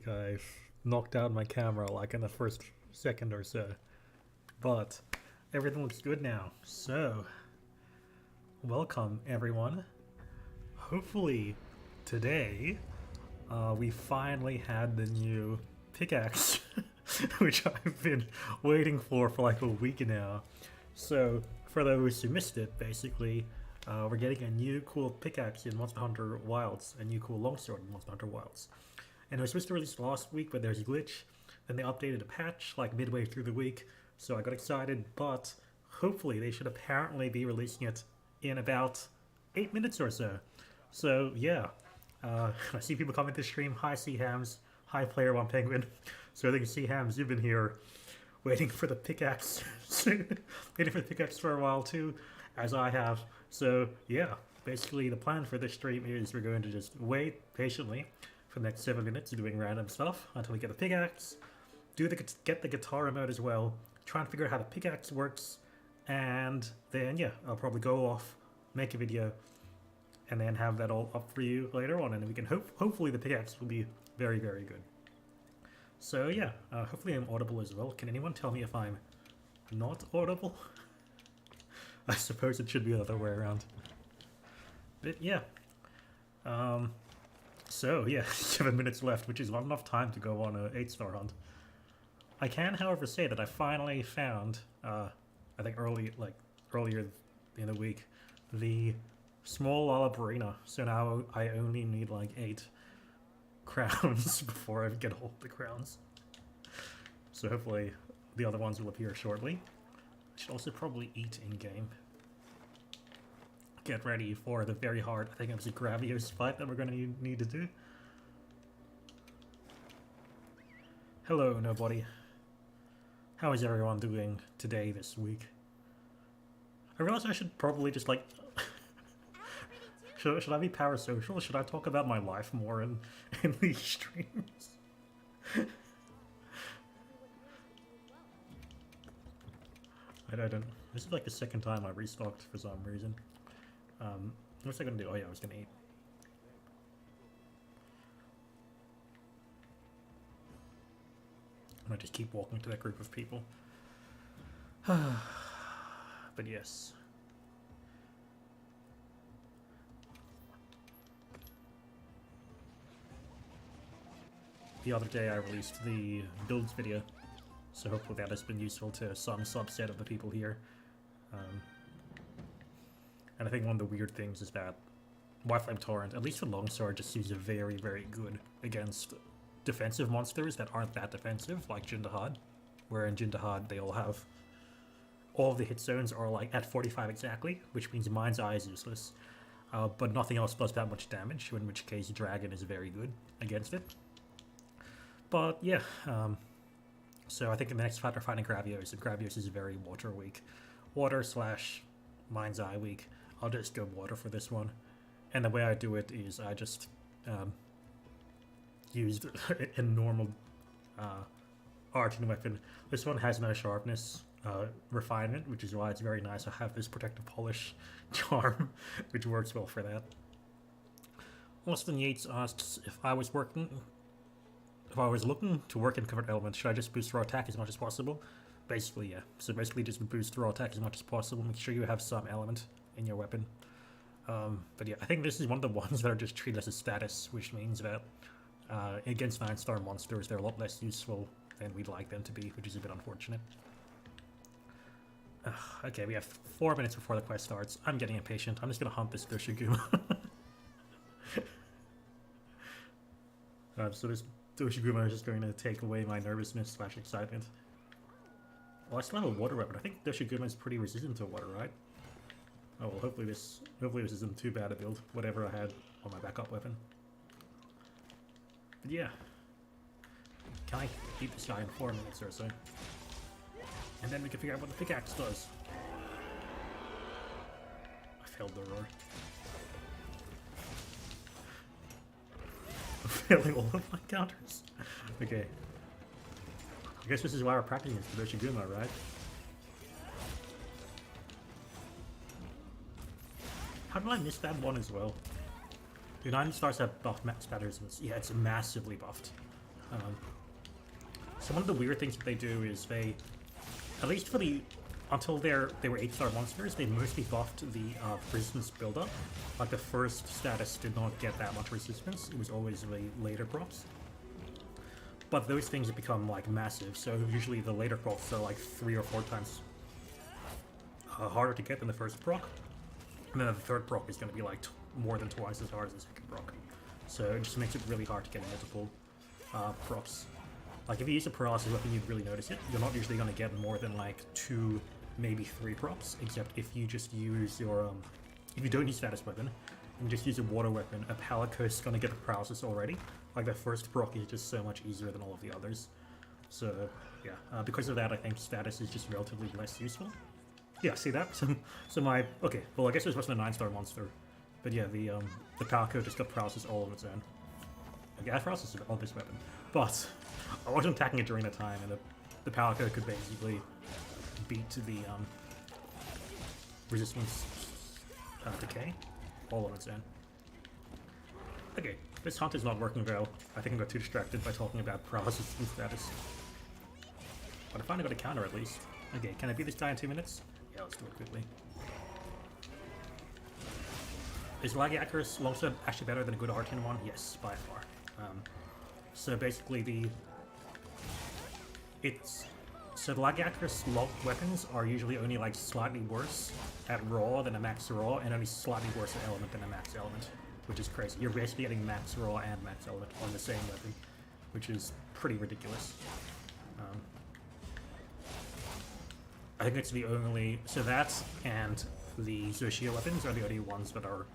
like I knocked out my camera like in the first second or so. But everything looks good now. So, welcome everyone. Hopefully today we finally had the new pickaxe, which I've been waiting for like a week now. So, for those who missed it, basically, we're getting a new cool pickaxe in Monster Hunter Wilds, a new cool longsword in Monster Hunter Wilds. And it was supposed to release last week, but there's a glitch. Then they updated a patch like midway through the week, so I got excited, but hopefully they should apparently be releasing it in about 8 minutes or so. So yeah, I see people coming to stream. Hi C-Hams, hi Player One Penguin. So I think C-Hams, you've been here waiting for the pickaxe, waiting for the pickaxe for a while too, as I have. So yeah, basically the plan for this stream is we're going to just wait patiently for the next 7 minutes doing random stuff until we get the pickaxe, get the guitar remote as well, try and figure out how the pickaxe works, and then yeah, I'll probably go off, make a video, and then have that all up for you later on, and then we can hopefully the pickaxe will be very, very good. So yeah, hopefully I'm audible as well. Can anyone tell me if I'm not audible? I suppose it should be the other way around. But yeah. So yeah, 7 minutes left, which is not enough time to go on a 8-star hunt. I can, however, say that I finally found, I think earlier in the week, the small olive arena. So now I only need like 8 crowns before I get all the crowns. So hopefully the other ones will appear shortly. I should also probably eat in game. Get ready for the very hard, I think it was a Gravios fight that we're going to need to do. Hello, nobody. How is everyone doing today, this week? I realize I should probably just like... should I be parasocial? Should I talk about my life more in these streams? I don't... This is like the second time I restocked for some reason. What's I gonna do? Oh yeah, I was gonna eat. I might just keep walking to that group of people. But yes. The other day I released the builds video, so hopefully that has been useful to some subset of the people here. And I think one of the weird things is that Wi-Flame Torrent, at least for Longsword, just seems very, very good against defensive monsters that aren't that defensive, like Jindahad, where in Jindahad they all have... all of the hit zones are like at 45 exactly, which means Mind's Eye is useless. But nothing else does that much damage, in which case Dragon is very good against it. But yeah, so I think in the next fight we're fighting Gravios, and Gravios is very water weak. Water / Mind's Eye weak. I'll just go water for this one. And the way I do it is I just used a normal arching weapon. This one has no sharpness refinement, which is why it's very nice to have this protective polish charm, which works well for that. Austin Yates asks if I was looking to work in covered elements, should I just boost raw attack as much as possible? Basically, yeah. So basically just boost raw attack as much as possible. Make sure you have some element in your weapon. But yeah, I think this is one of the ones that are just treated as a status, which means that against 9-star monsters, they're a lot less useful than we'd like them to be, which is a bit unfortunate. Okay, we have 4 minutes before the quest starts. I'm getting impatient. I'm just gonna hunt this Doshiguma. So this Doshiguma is just going to take away my nervousness / excitement. Well, I still have a water weapon. I think Doshiguma is pretty resistant to water, right? Oh well, hopefully this isn't too bad a build. Whatever I had on my backup weapon. But yeah, can I beat this guy in 4 minutes or so? And then we can figure out what the pickaxe does. I failed the roar. I'm failing all of my counters. Okay. I guess this is why we're practicing this for Doshiguma, right? How did I miss that one as well? The 9 stars have buffed max patterns. Yeah, it's massively buffed. So one of the weird things that they do is they, at least for the, until they were 8-star monsters, they mostly buffed the resistance buildup. Like the first status did not get that much resistance, it was always the later procs. But those things have become like massive, so usually the later procs are like 3 or 4 times harder to get than the first proc. And then the third proc is going to be like more than twice as hard as the second proc. So it just makes it really hard to get multiple procs. Like if you use a paralysis weapon, you'd really notice it. You're not usually going to get more than like 2, maybe 3 procs, except if you just use your, if you don't use status weapon, and just use a water weapon, a Palico is going to get the paralysis already. Like the first proc is just so much easier than all of the others. So yeah, because of that I think status is just relatively less useful. Yeah, see that? So my, okay, well I guess it was a 9-star monster. But yeah, the Palico just got paralysis all on its own. Okay, I have paralysis on this weapon. But I wasn't attacking it during the time, and the Palico could basically beat the resistance decay all on its own. Okay, this hunt is not working well. I think I got too distracted by talking about paralysis and status. But I finally got a counter at least. Okay, can I beat this guy in 2 minutes? Yeah, let's do it quickly. Is Lagiacrus longsword actually better than a good Artian one? Yes, by far. So basically the Lagiacrus locked weapons are usually only like slightly worse at raw than a max raw, and only slightly worse at element than a max element, which is crazy. You're basically getting max raw and max element on the same weapon, which is pretty ridiculous. I think it's the only, so that and the Xochitl weapons are the only ones that are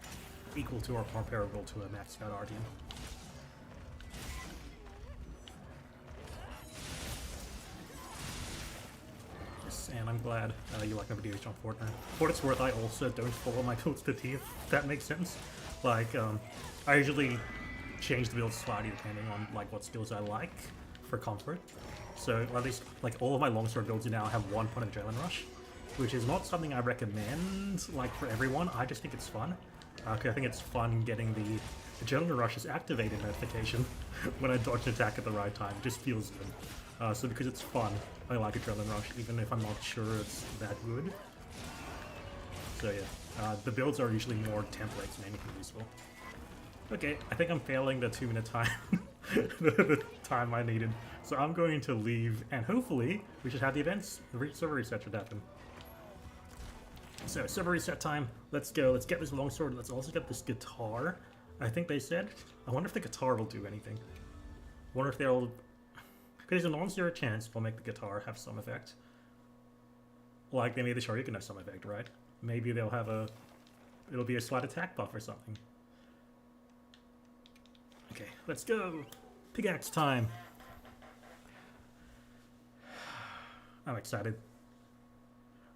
equal to or comparable to a maxed out Artian. Yes, and I'm glad you like my videos on Fortnite. For what it's worth, I also don't follow my builds to T, if that makes sense. Like, I usually change the build slightly depending on like what skills I like for comfort. So at least like all of my longsword builds now have 1 point of Adrenaline Rush, which is not something I recommend like for everyone. I just think it's fun. Okay, I think it's fun getting the Adrenaline Rush's activated notification when I dodge an attack at the right time. It just feels good. So because it's fun, I like Adrenaline Rush, even if I'm not sure it's that good. So yeah, the builds are usually more templates than anything useful. Okay, I think I'm failing the 2-minute time, the time I needed. So I'm going to leave, and hopefully we should have the events. The server reset should happen. So server reset time. Let's go. Let's get this longsword. Let's also get this guitar. I think they said. I wonder if the guitar will do anything. I wonder if they'll. Because there's a non-zero chance they'll make the guitar have some effect. Like they made the Shoryuken have some effect, right? Maybe they'll have a. It'll be a slight attack buff or something. Okay, let's go. Pickaxe time. I'm excited.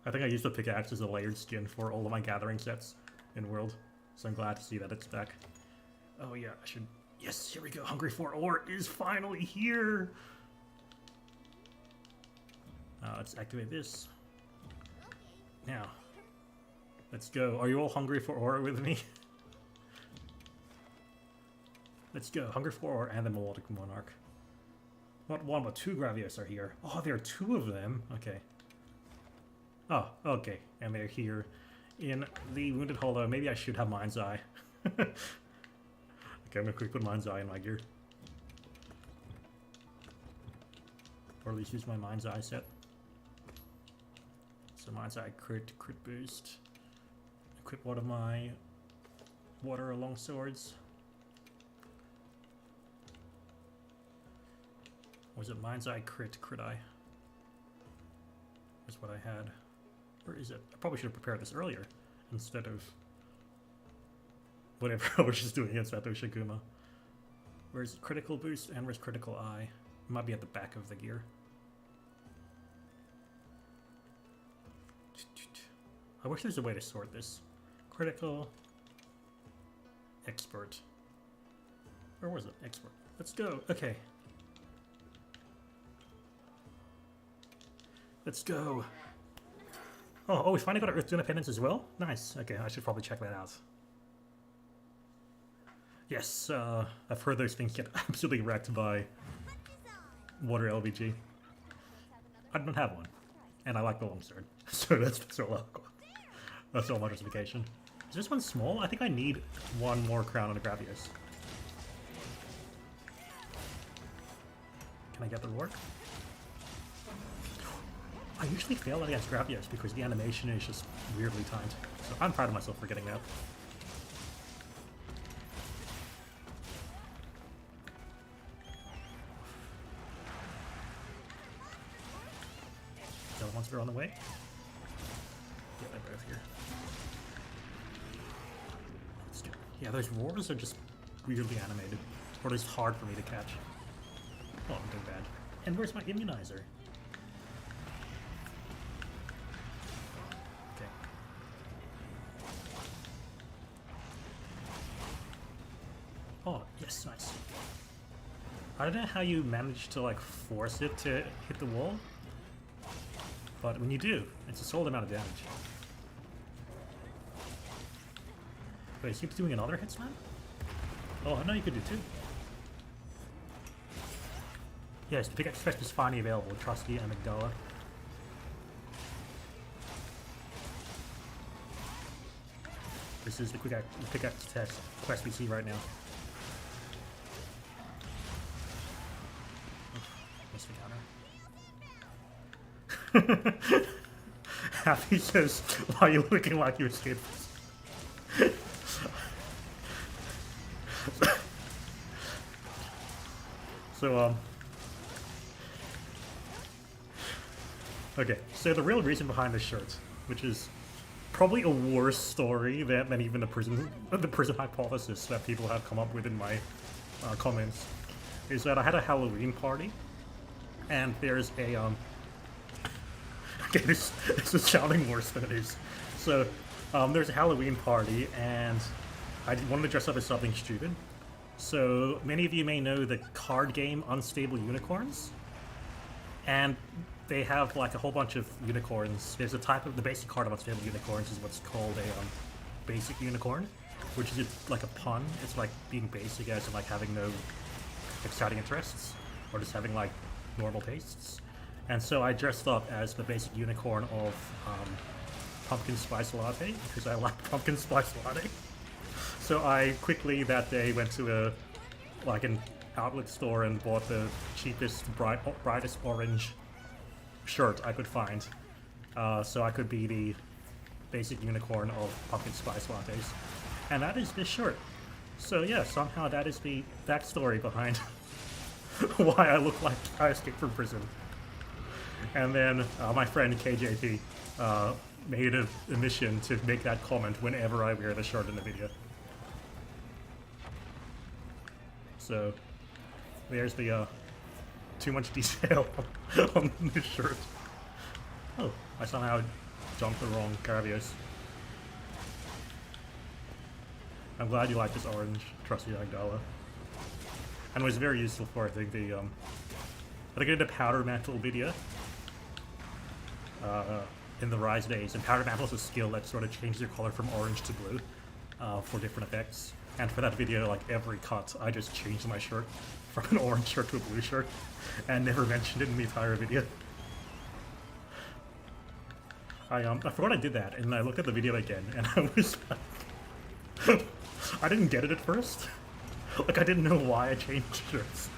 I think I used the pickaxe as a layered skin for all of my gathering sets in World, so I'm glad to see that it's back. Oh yeah, I should... Yes, here we go. Hungry for Ore is finally here! Let's activate this. Now, let's go. Are you all hungry for Ore with me? Let's go. Hungry for Ore and the Melodic Monarch. Not 1, but 2 Gravios are here. Oh, there are 2 of them? Okay. Oh, okay. And they're here in the Wounded Hollow. Maybe I should have Mind's Eye. Okay, I'm gonna quick put Mind's Eye in my gear. Or at least use my Mind's Eye set. So Mind's Eye crit boost. Equip one of my water long swords. Was it Mind's Eye crit eye? Is what I had. Or is it? I probably should have prepared this earlier instead of whatever I was just doing against Sato Shiguma. Where's critical boost and where's critical eye? It might be at the back of the gear. I wish there's a way to sort this. Critical. Expert. Where was it? Expert. Let's go. Okay. Let's go. Oh, we finally got our Earth Duna pendants as well? Nice. Okay, I should probably check that out. Yes, I've heard those things get absolutely wrecked by water LBG. I don't have one, and I like the long sword, so that's all my justification. Is this one small? I think I need one more crown on a Gravios. Can I get the work? I usually fail against Gravios because the animation is just weirdly timed. So I'm proud of myself for getting that. The other ones are on the way. Yeah, they're both here. Let's do it. Yeah, those roars are just weirdly animated. Or it's hard for me to catch. Oh, I'm doing bad. And where's my immunizer? Okay. Oh, yes, nice. I don't know how you manage to, like, force it to hit the wall. But when you do, it's a solid amount of damage. Wait, is he doing another hit slam? Oh, I know you could do two. Yes, the pickaxe test is finally available. Trusty Amygdala. This is the pickaxe test quest we see right now. Missed the counter. Happy says, why are you looking like you escaped? So, okay, so the real reason behind this shirt, which is probably a worse story than even the prison hypothesis that people have come up with in my comments, is that I had a Halloween party, and there's a okay, this is sounding worse than it is. So, there's a Halloween party, and I wanted to dress up as something stupid. So, many of you may know the card game Unstable Unicorns, and they have like a whole bunch of unicorns. There's a type of, the basic card of Unstable Unicorns is what's called a basic unicorn, which is like a pun. It's like being basic as in like having no exciting interests, or just having like normal tastes. And so I dressed up as the basic unicorn of pumpkin spice latte, because I like pumpkin spice latte. So I quickly that day went to an outlet store and bought the cheapest, brightest orange shirt I could find, so I could be the basic unicorn of pumpkin spice lattes. And that is this shirt. So yeah, somehow that is the backstory behind why I look like I escaped from prison. And then my friend KJP made a mission to make that comment whenever I wear the shirt in the video. So there's the too much detail on this shirt. Oh, I somehow jumped the wrong Gravios. I'm glad you like this orange Trusty Amygdala. And it was very useful for, I think, I did a powder mantle video in the Rise days, and powder mantle is a skill that sort of changes your color from orange to blue for different effects. And for that video, like every cut, I just changed my shirt from an orange shirt to a blue shirt, and never mentioned it in the entire video. I forgot I did that, and I looked at the video again, and I was like, I didn't get it at first. Like, I didn't know why I changed shirts.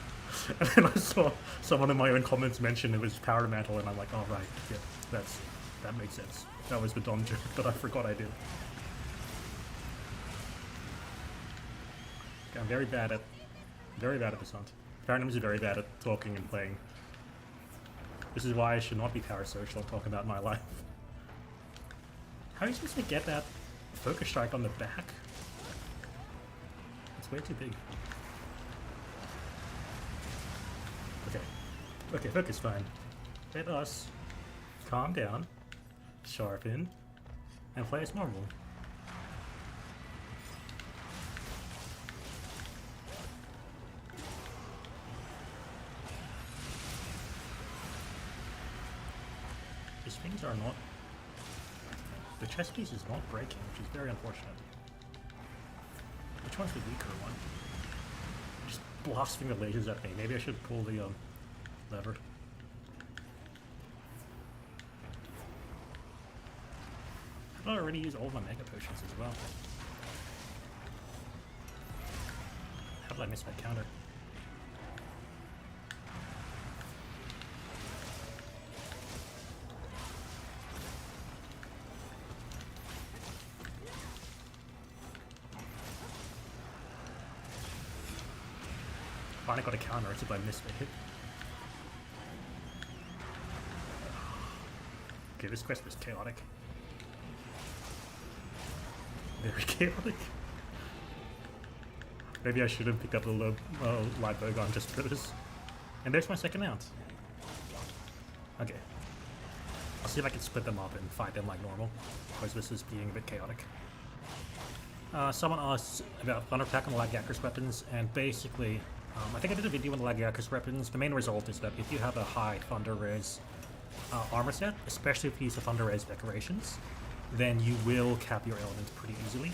And then I saw someone in my own comments mention it was Power Mantle, and I'm like, oh right, yeah, that makes sense. That was the dumb joke that I forgot I did. Okay, I'm very bad at this hunt. Paradigms is very bad at talking and playing. This is why I should not be power social and talk about my life. How are you supposed to get that focus strike on the back? It's way too big. Okay, focus fine. Let us calm down, sharpen, and play as normal. These things are not... The chest piece is not breaking, which is very unfortunate. Which one's the weaker one? Just blasting the lasers at me. Maybe I should pull the lever. I already used all of my mega potions as well. How did I miss my counter? Finally got a counter, except I missed a hit. Okay, this quest was chaotic. Very chaotic. Maybe I should have picked up the low light bowgun just for this. And there's my second mount. Okay. I'll see if I can split them up and fight them like normal, because this is being a bit chaotic. Someone asked about Thunder Attack on Lagiakr's weapons, and basically, I think I did a video on Lagiakr's weapons. The main result is that if you have a high Thunder Res armor set, especially if you use the Thunder Res decorations, then you will cap your elements pretty easily.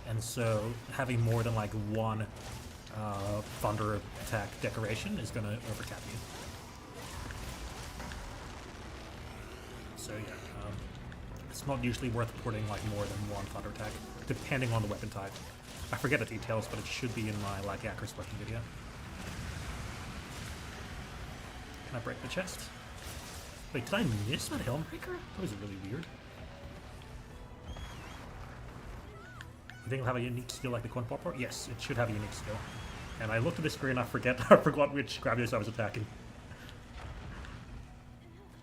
And so having more than like one Thunder Attack decoration is going to overcap you. So yeah, it's not usually worth putting like more than one Thunder Attack, depending on the weapon type. I forget the details, but it should be in my Lagiakr's weapon video. Can I break the chest? Wait, did I miss that Helmbreaker? That was really weird. You think it'll have a unique skill like the Corn Popper? Yes, it should have a unique skill. And I looked at the screen, I forgot which Gravios I was attacking.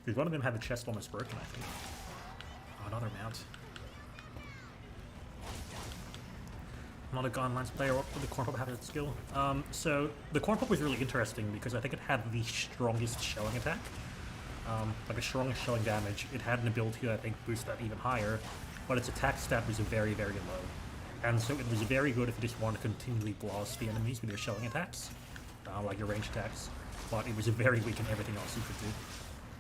Because one of them had the chest almost broken, I think. Oh, another mount. I'm not a Gunlance player. What would the Corn Pop have that skill? So the Corn Pop was really interesting because I think it had the strongest shelling attack. Like the strongest shelling damage. It had an ability that I think boosts that even higher, but its attack stat was very, very low. And so it was very good if you just wanted to continually blast the enemies with your shelling attacks, like your range attacks, but it was very weak in everything else you could do,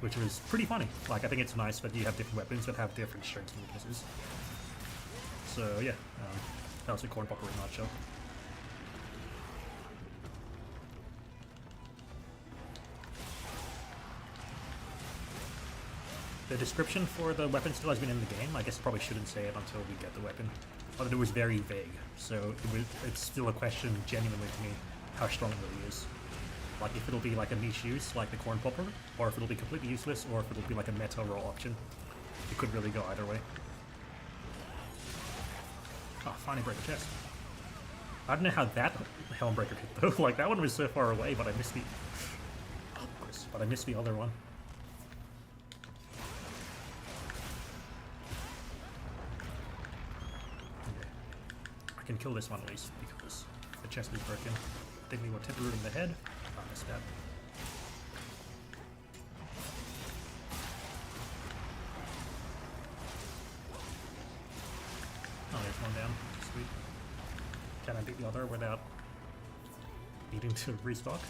which was pretty funny. Like, I think it's nice that you have different weapons that have different strengths and weaknesses. So yeah, that was a Corn Popper in a nutshell. The description for the weapon still has been in the game. I guess I probably shouldn't say it until we get the weapon. But it was very vague, so it's still a question genuinely to me how strong it really is. Like if it'll be like a niche use, like the Corn Popper, or if it'll be completely useless, or if it'll be like a meta raw option. It could really go either way. Oh, finally break the chest. I don't know how that Helmbreaker hit though. Like that one was so far away, but I missed the... Oh, of course, but I missed the other one. I can kill this one at least because the chest is broken. Think we will tip root in the head. Oh, I missed that. Oh, there's one down. Sweet. Can I beat the other without needing to restock?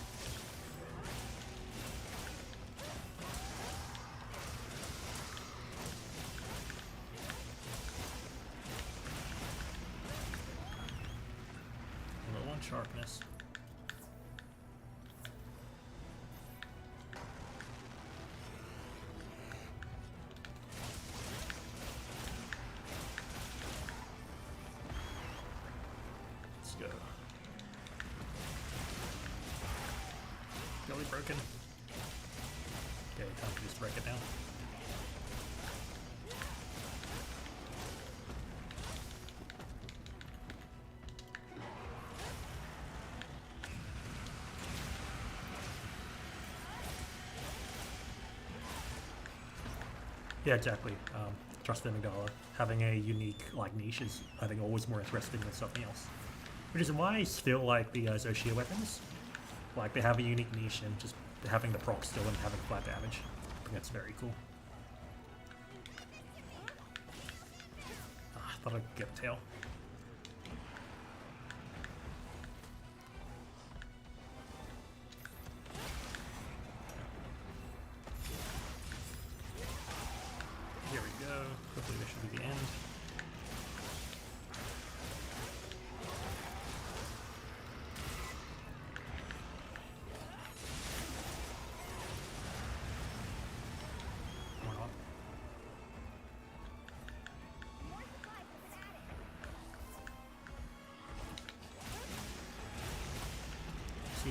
Sharpness. Let's go. Belly broken. Okay, time to just break it down. Yeah, exactly. Trust the Amygdala. Having a unique like niche is, I think, always more interesting than something else. Which is why I still like the Zoshia weapons. Like, they have a unique niche, and just having the proc still and having flat damage. I think that's very cool. I thought I'd get a tail. Here we go. Hopefully this should be the end.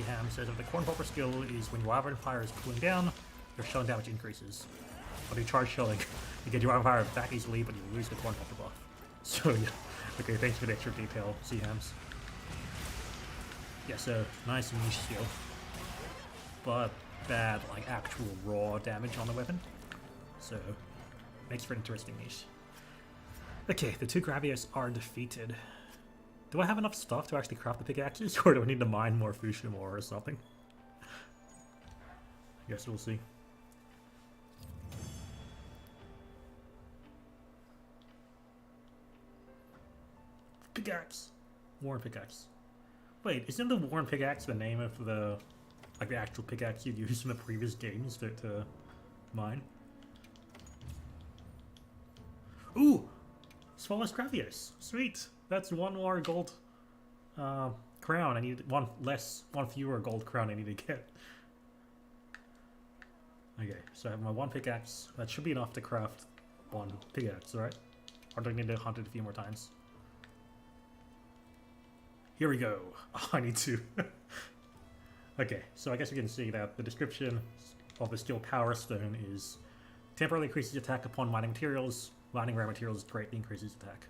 Ham says that the Corn Popper skill is when your Wyvern Fire is cooling down, your shelling damage increases. When you charge shelling, you get your Wyvern Fire back easily, but you lose the Corn Popper buff. So yeah, okay, thanks for the extra detail, Hams. Yeah, so nice niche skill, but bad like actual raw damage on the weapon. So makes for an interesting niche. Okay, the 2 Gravios are defeated. Do I have enough stuff to actually craft the pickaxes, or do I need to mine more fuchsia ore or something? I guess we'll see. Pickaxe! Worn pickaxe. Wait, isn't the worn pickaxe the name of the the actual pickaxe you'd used in the previous games to mine? Ooh! Smallest Gravios. Sweet! That's 1 more gold crown. I need one fewer gold crown I need to get. Okay, so I have my 1 pickaxe. That should be enough to craft 1 pickaxe, right? Or do I need to hunt it a few more times? Here we go. Oh, I need to. Okay, so I guess we can see that the description of the skill Power Stone is temporarily increases attack upon mining materials. Mining rare materials greatly increases attack.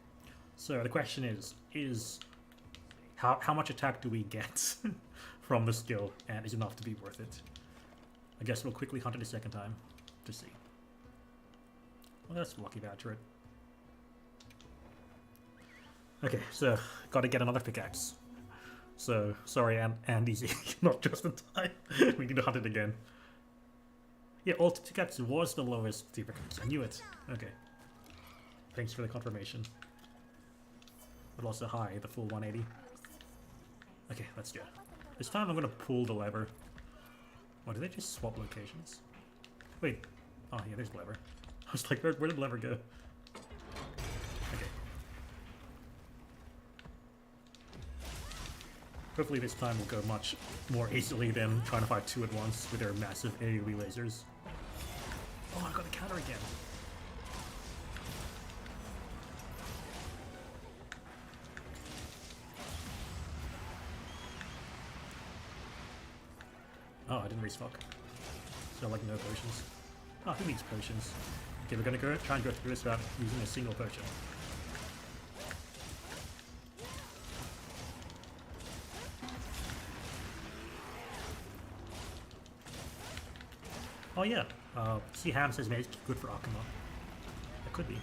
So the question is how much attack do we get from the skill, and is enough to be worth it? I guess we'll quickly hunt it a second time to see. Well, that's lucky voucher it. Okay, so gotta get another pickaxe. So sorry, and easy, not just in time. We need to hunt it again. Yeah, alt pickaxe was the lowest tier pickaxe. I knew it. Okay. Thanks for the confirmation. But also high, the full 180. Okay, let's go. This time I'm gonna pull the lever. Oh, did they just swap locations? Wait. Oh, yeah, there's the lever. I was like, where did the lever go? Okay. Hopefully this time will go much more easily than trying to fight 2 at once with their massive AoE lasers. Oh, I got a counter again. Oh, I didn't restock. So like no potions. Oh, who needs potions? Okay, we're gonna try and go through this without using a single potion. Oh yeah, Ham says maybe it's good for Akuma. That could be.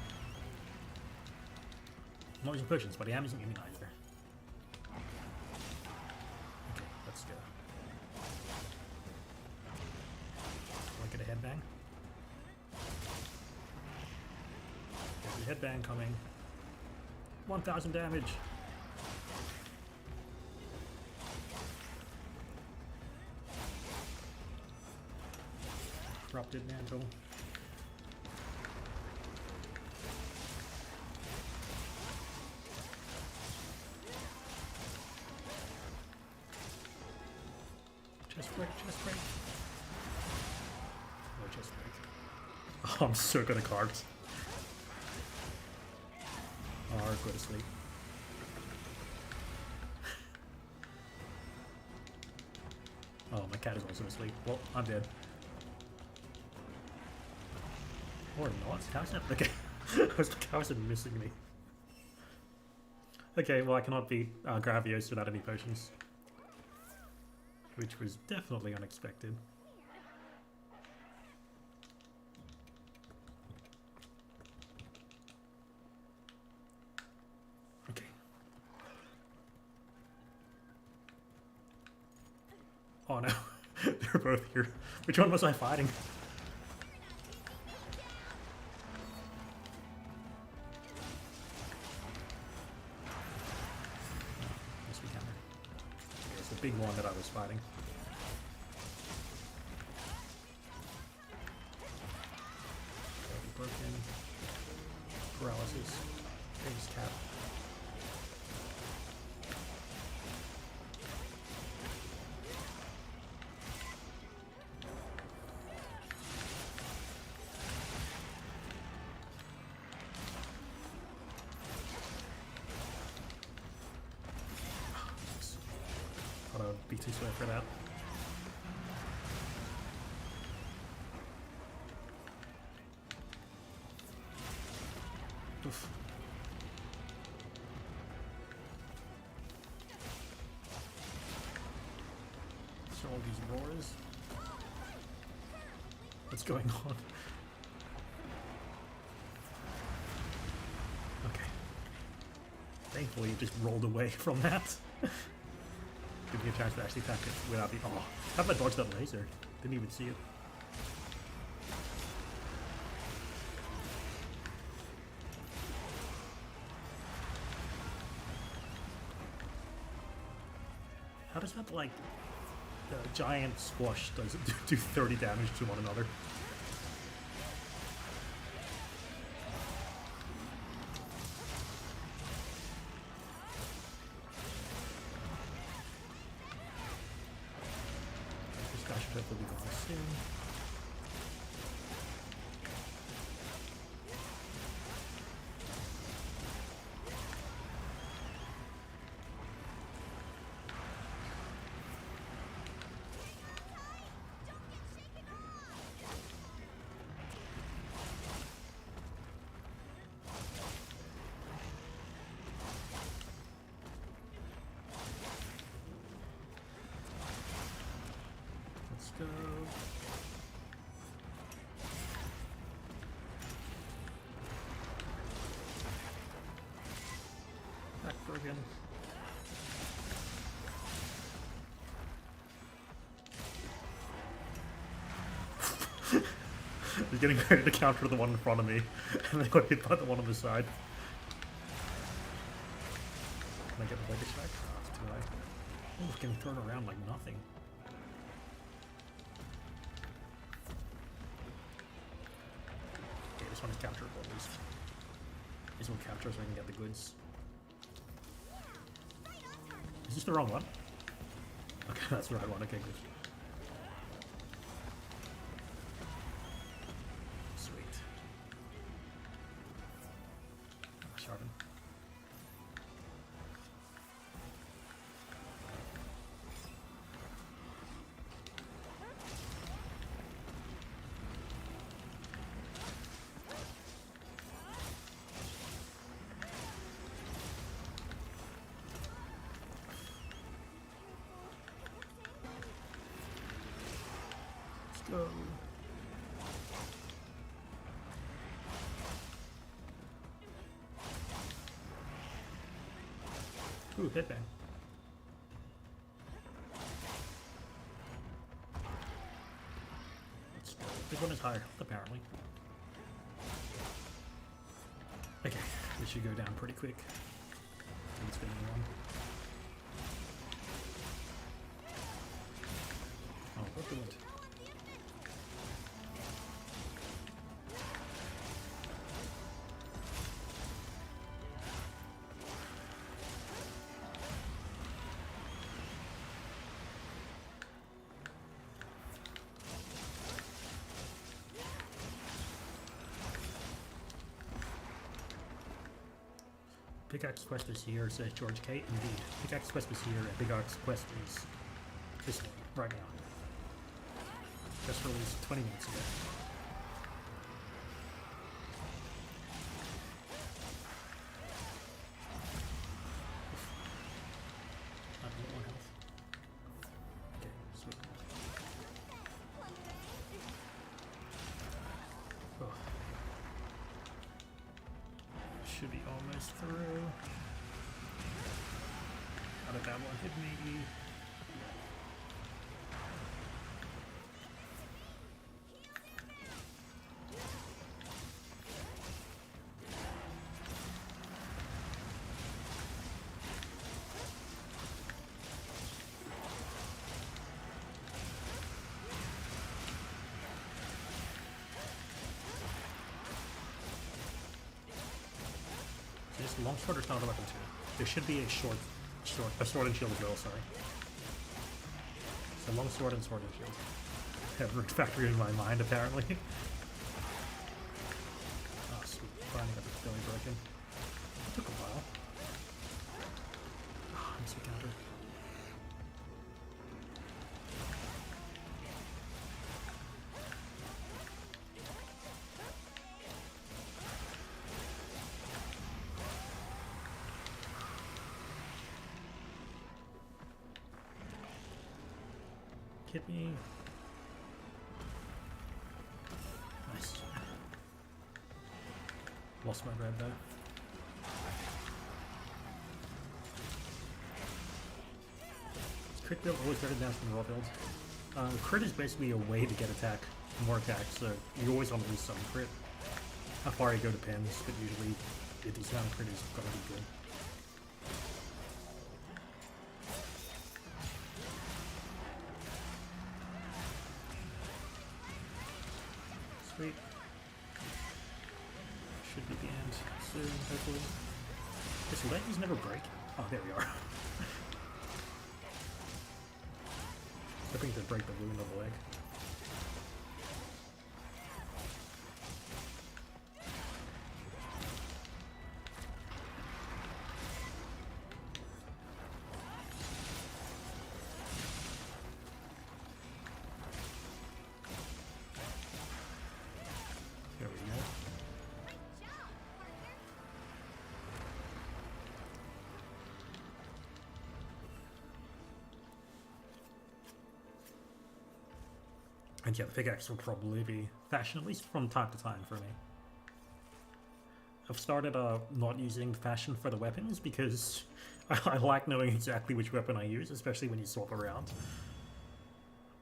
I'm not using potions, but I am using Immunizer. Okay, let's go. Get a headbang. There's a headbang coming. 1000 damage. Corrupted mantle. Chest break, chest break. Oh, I'm so good at cards. Or go to sleep. Oh, my cat is also asleep. Well, I'm dead. Or not. How's that? Okay. How is it missing me? Okay, well I cannot beat Gravios without any potions. Which was definitely unexpected. Oh no, they're both here. Which one was I fighting? Oh, yes, we can. Okay, it's the big one that I was fighting. Broken. Paralysis. Face cap. too slow for that. Oof. So all these roars. What's going on? Okay. Thankfully, it just rolled away from that. Give me a chance to actually attack it without the. Oh, how did I dodge that laser? Didn't even see it. How does that, like, giant squash does it do 30 damage to one another? This guy should hopefully be gone soon. Let's go. Back broken. He's getting ready to counter the one in front of me, and then got hit by the one on the side. Can I get the pickaxe back? Oh, it's too high. Oh, it's getting thrown around like nothing. Okay, this one is capturable at least. This one captures so I can get the goods. Is this the wrong one? Okay, that's the right one. Okay, good. Sweet. Sharpen. Go. Ooh, headbang. Let's go. This one is higher, apparently. Okay, this should go down pretty quick. It's been one. Oh, what the wind? Pickaxe quest is here, says George K. Indeed. Pickaxe quest is here, and Pickaxe quest is this one, right now. Just released 20 minutes ago. Not a lot of health. Okay, sweet. Oh. Should be almost through. How did that one hit me? Longsword is not a weapon too. There should be a sword and shield as well, sorry. So longsword and sword and shield. Have root factory in my mind, apparently. Oh, sweet. Finally got the belly broken. It took a while. Oh, I'm so counter. Hit me. Nice. Lost my red though. Crit build always better than the raw build. Crit is basically a way to get more attacks, so you always want to use some crit. How far you go depends, but usually a decent amount of crit is gonna be good. Sweet. Should be the end soon, hopefully. Does legends never break? Oh, there we are. Hoping to break the wound on the leg. There we go. And yeah, the pickaxe will probably be fashion, at least from time to time for me. I've started not using fashion for the weapons because I like knowing exactly which weapon I use, especially when you swap around.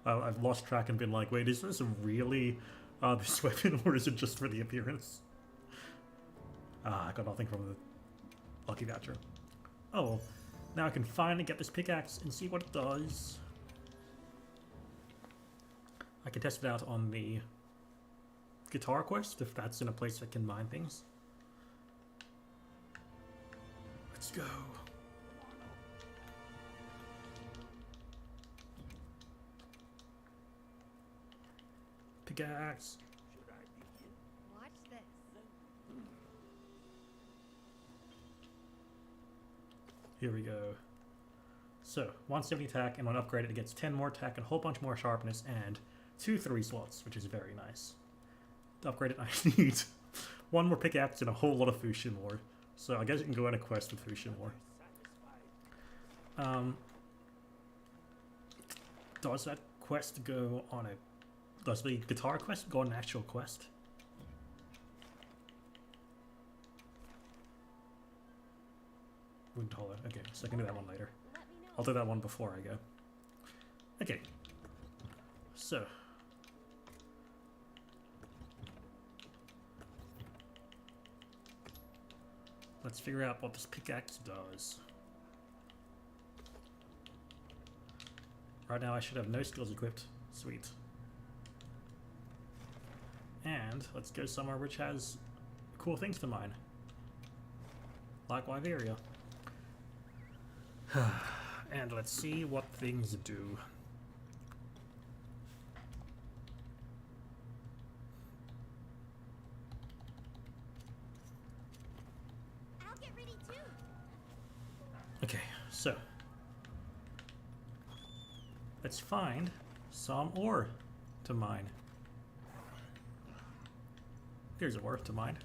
I've lost track and been like, wait, is this really this weapon, or is it just for the appearance? I got nothing from the lucky voucher. Oh, well, now I can finally get this pickaxe and see what it does. I can test it out on the guitar quest, if that's in a place that can mine things. Let's go. Pickaxe. Watch this. Here we go. So, 170 attack, and when upgraded it gets 10 more attack and a whole bunch more sharpness and 2 3 slots, which is very nice. To upgrade it, I need 1 more pickaxe and a whole lot of Fusion ore. So I guess you can go on a quest with Fusion ore. Does that quest go on a... Does the guitar quest go on an actual quest? Wouldn't holler. Okay, so I can do that one later. I'll do that one before I go. Okay. So. Let's figure out what this pickaxe does. Right now I should have no skills equipped. Sweet. And let's go somewhere which has cool things to mine. Like Wyveria. And let's see what things do. I'll get ready too. Okay, so let's find some ore to mine. Here's ore to mine.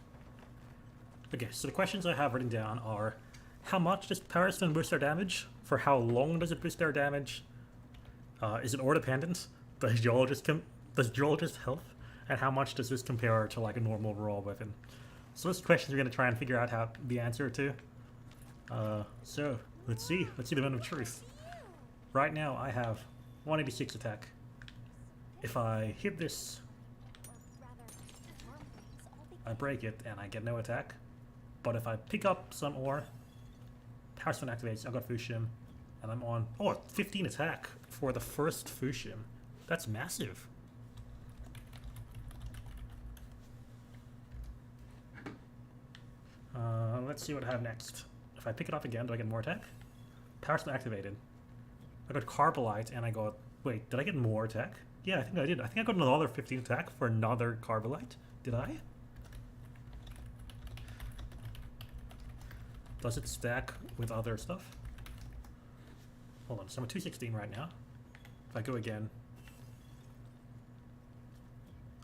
Okay, so the questions I have written down are: how much does Power Stone boost our damage? For how long does it boost our damage? Is it ore dependent? Does Geologist health? And how much does this compare to like a normal raw weapon? So those questions we're gonna try and figure out how the answer to. So let's see the moment of truth. Right now I have 186 attack. If I hit this, I break it and I get no attack. But if I pick up some ore, Power Stone activates, I've got Fushim, and I'm on, 15 attack for the first Fushim. That's massive. Let's see what I have next. If I pick it up again, do I get more attack? Power Stone activated. I got Carbolite and I got, wait, did I get more attack? Yeah, I think I did. I think I got another 15 attack for another Carbolite. Did I? Does it stack with other stuff? Hold on, so I'm at 216 right now. If I go again,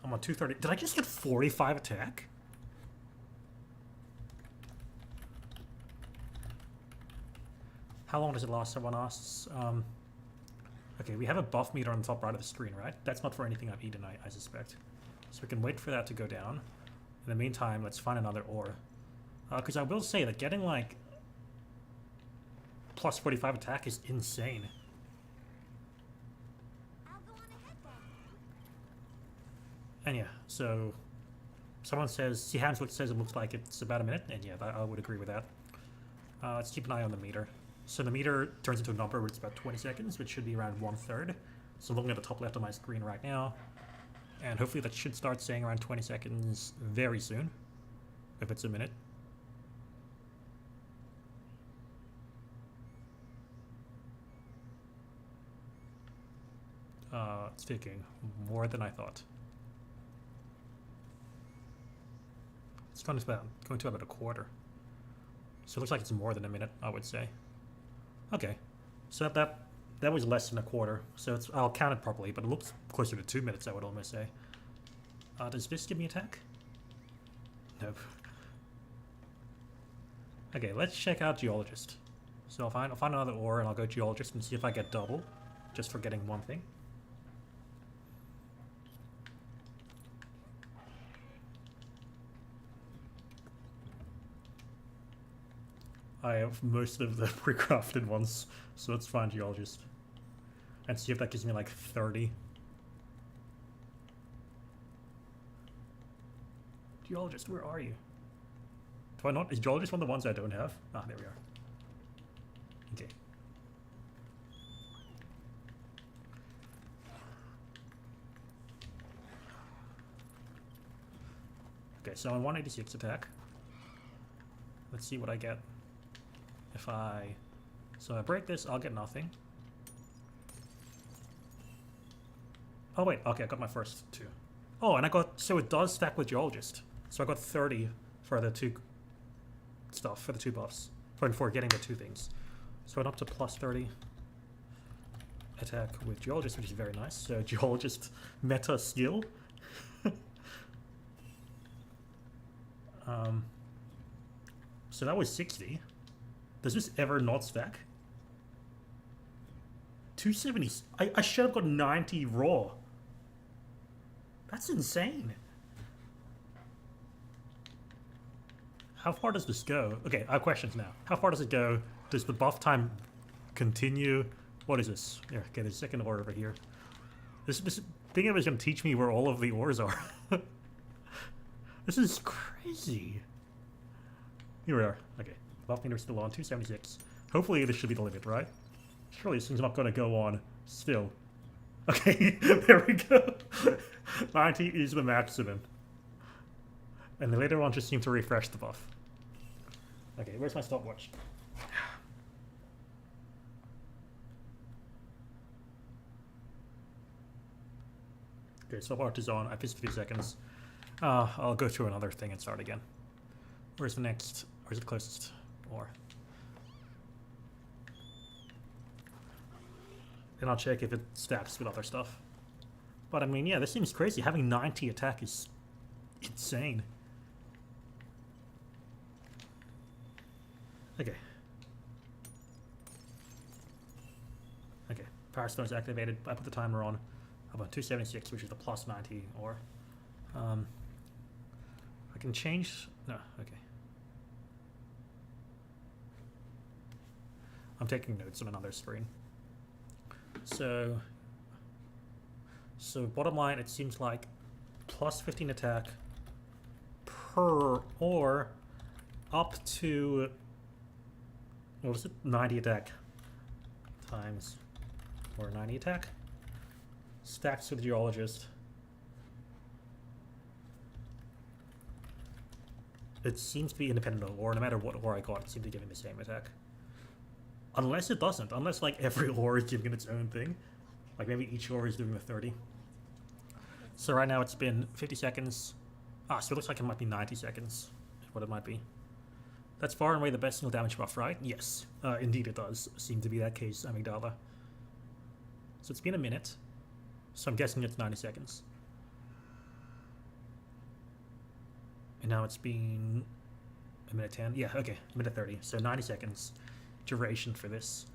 I'm on 230. Did I just get 45 attack? How long does it last? Someone asks. Okay, we have a buff meter on the top right of the screen, right? That's not for anything I've eaten, I suspect. So we can wait for that to go down. In the meantime, let's find another ore. Because I will say that getting, like, plus 45 attack is insane. I'll go on ahead then. And yeah, so someone says, see, Hamswick says it looks like it's about a minute, and yeah, I would agree with that. Let's keep an eye on the meter. So the meter turns into a number where it's about 20 seconds, which should be around 1/3. So I'm looking at the top left of my screen right now, and hopefully that should start saying around 20 seconds very soon, if it's a minute. It's taking more than I thought. It's going to about a quarter. So it looks like it's more than a minute, I would say. Okay, so that was less than a quarter. So I'll count it properly, but it looks closer to 2 minutes, I would almost say. Does this give me attack? Nope. Okay, let's check out Geologist. So I'll find another ore and I'll go Geologist and see if I get double, just for getting one thing. I have most of the pre-crafted ones, so let's find Geologist. And see if that gives me like 30. Geologist, where are you? Do I not? Is Geologist one of the ones I don't have? Ah, there we are. Okay. Okay, so on 186 attack. Let's see what I get. If I... So I break this, I'll get nothing. Oh wait, okay, I got my first two. Oh, and I got... So it does stack with Geologist. So I got 30 for the two stuff, for the two buffs. For getting the two things. So I'm up to plus 30 attack with Geologist, which is very nice. So Geologist meta skill. So that was 60. Does this ever not stack? 270. I should have got 90 raw. That's insane. How far does this go? Okay, I have questions now. How far does it go? Does the buff time continue? What is this? Yeah, okay, there's a second ore over here. This thing was going to teach me where all of the ores are. This is crazy. Here we are. Okay, buff meter's still on, 276. Hopefully this should be the limit, right? Surely this thing's not going to go on still. Okay, there we go. 90 is the maximum. And the later one just seemed to refresh the buff. Okay, where's my stopwatch? Okay, stopwatch is on. I pissed 50 seconds. I'll go through another thing and start again. Where's the next? Where's the closest? Or then I'll check if it stacks with other stuff. But I mean, yeah, this seems crazy. Having 90 attack is insane. Okay. Okay, Power Stone is activated. I put the timer on. I'm on 276, which is the plus 90 ore. I can change... No, okay. I'm taking notes on another screen. So bottom line, it seems like plus 15 attack per ore up to... What is it? 90 attack times or 90 attack stacks with Geologist. It seems to be independent of ore. No matter what ore I got, it seems to be giving the same attack. Unless it doesn't. Unless like every ore is giving its own thing. Like maybe each ore is doing the 30. So right now it's been 50 seconds. Ah, so it looks like it might be 90 seconds. Is what it might be. That's far and away the best single damage buff, right? Yes, indeed it does seem to be that case, Amygdala. So it's been a minute, so I'm guessing it's 90 seconds. And now it's been a minute 10. Yeah, okay, a minute 30. So 90 seconds duration for this.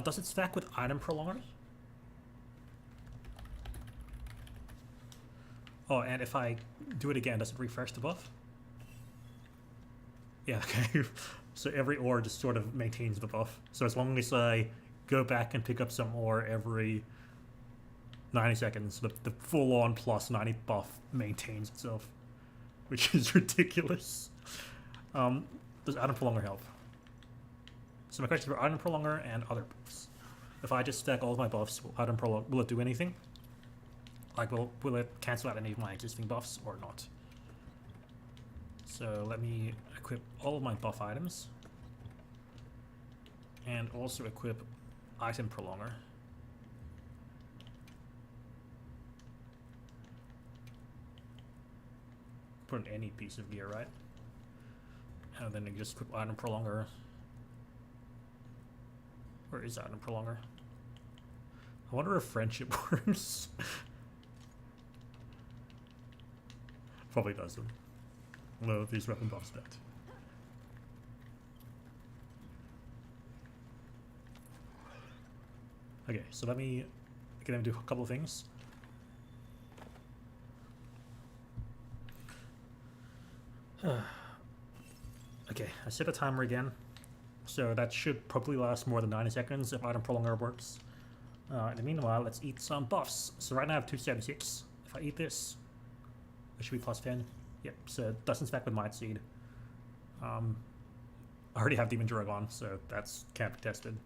Does it stack with item prolongers? Oh, and if I do it again, does it refresh the buff? Yeah, okay. So every ore just sort of maintains the buff. So as long as I go back and pick up some ore every 90 seconds, the full-on plus 90 buff maintains itself, which is ridiculous. Does Item Prolonger help? So my question is for Item Prolonger and other buffs. If I just stack all of my buffs, will it do anything? Like, will it cancel out any of my existing buffs or not? So let me equip all of my buff items. And also equip Item Prolonger. Put in any piece of gear, right? And then you just equip Item Prolonger. Where is Item Prolonger? I wonder if Friendship works. Probably doesn't. No, these weapon buffs don't. Okay, so let me get him to do a couple of things. Okay, I set a timer again. So that should probably last more than 90 seconds if Item Prolonger works. In the meanwhile, let's eat some buffs. So right now I have 276. If I eat this, it should be plus 10. Yep, so it doesn't stack with Might Seed. I already have Demon Drug on, so that's can't be tested.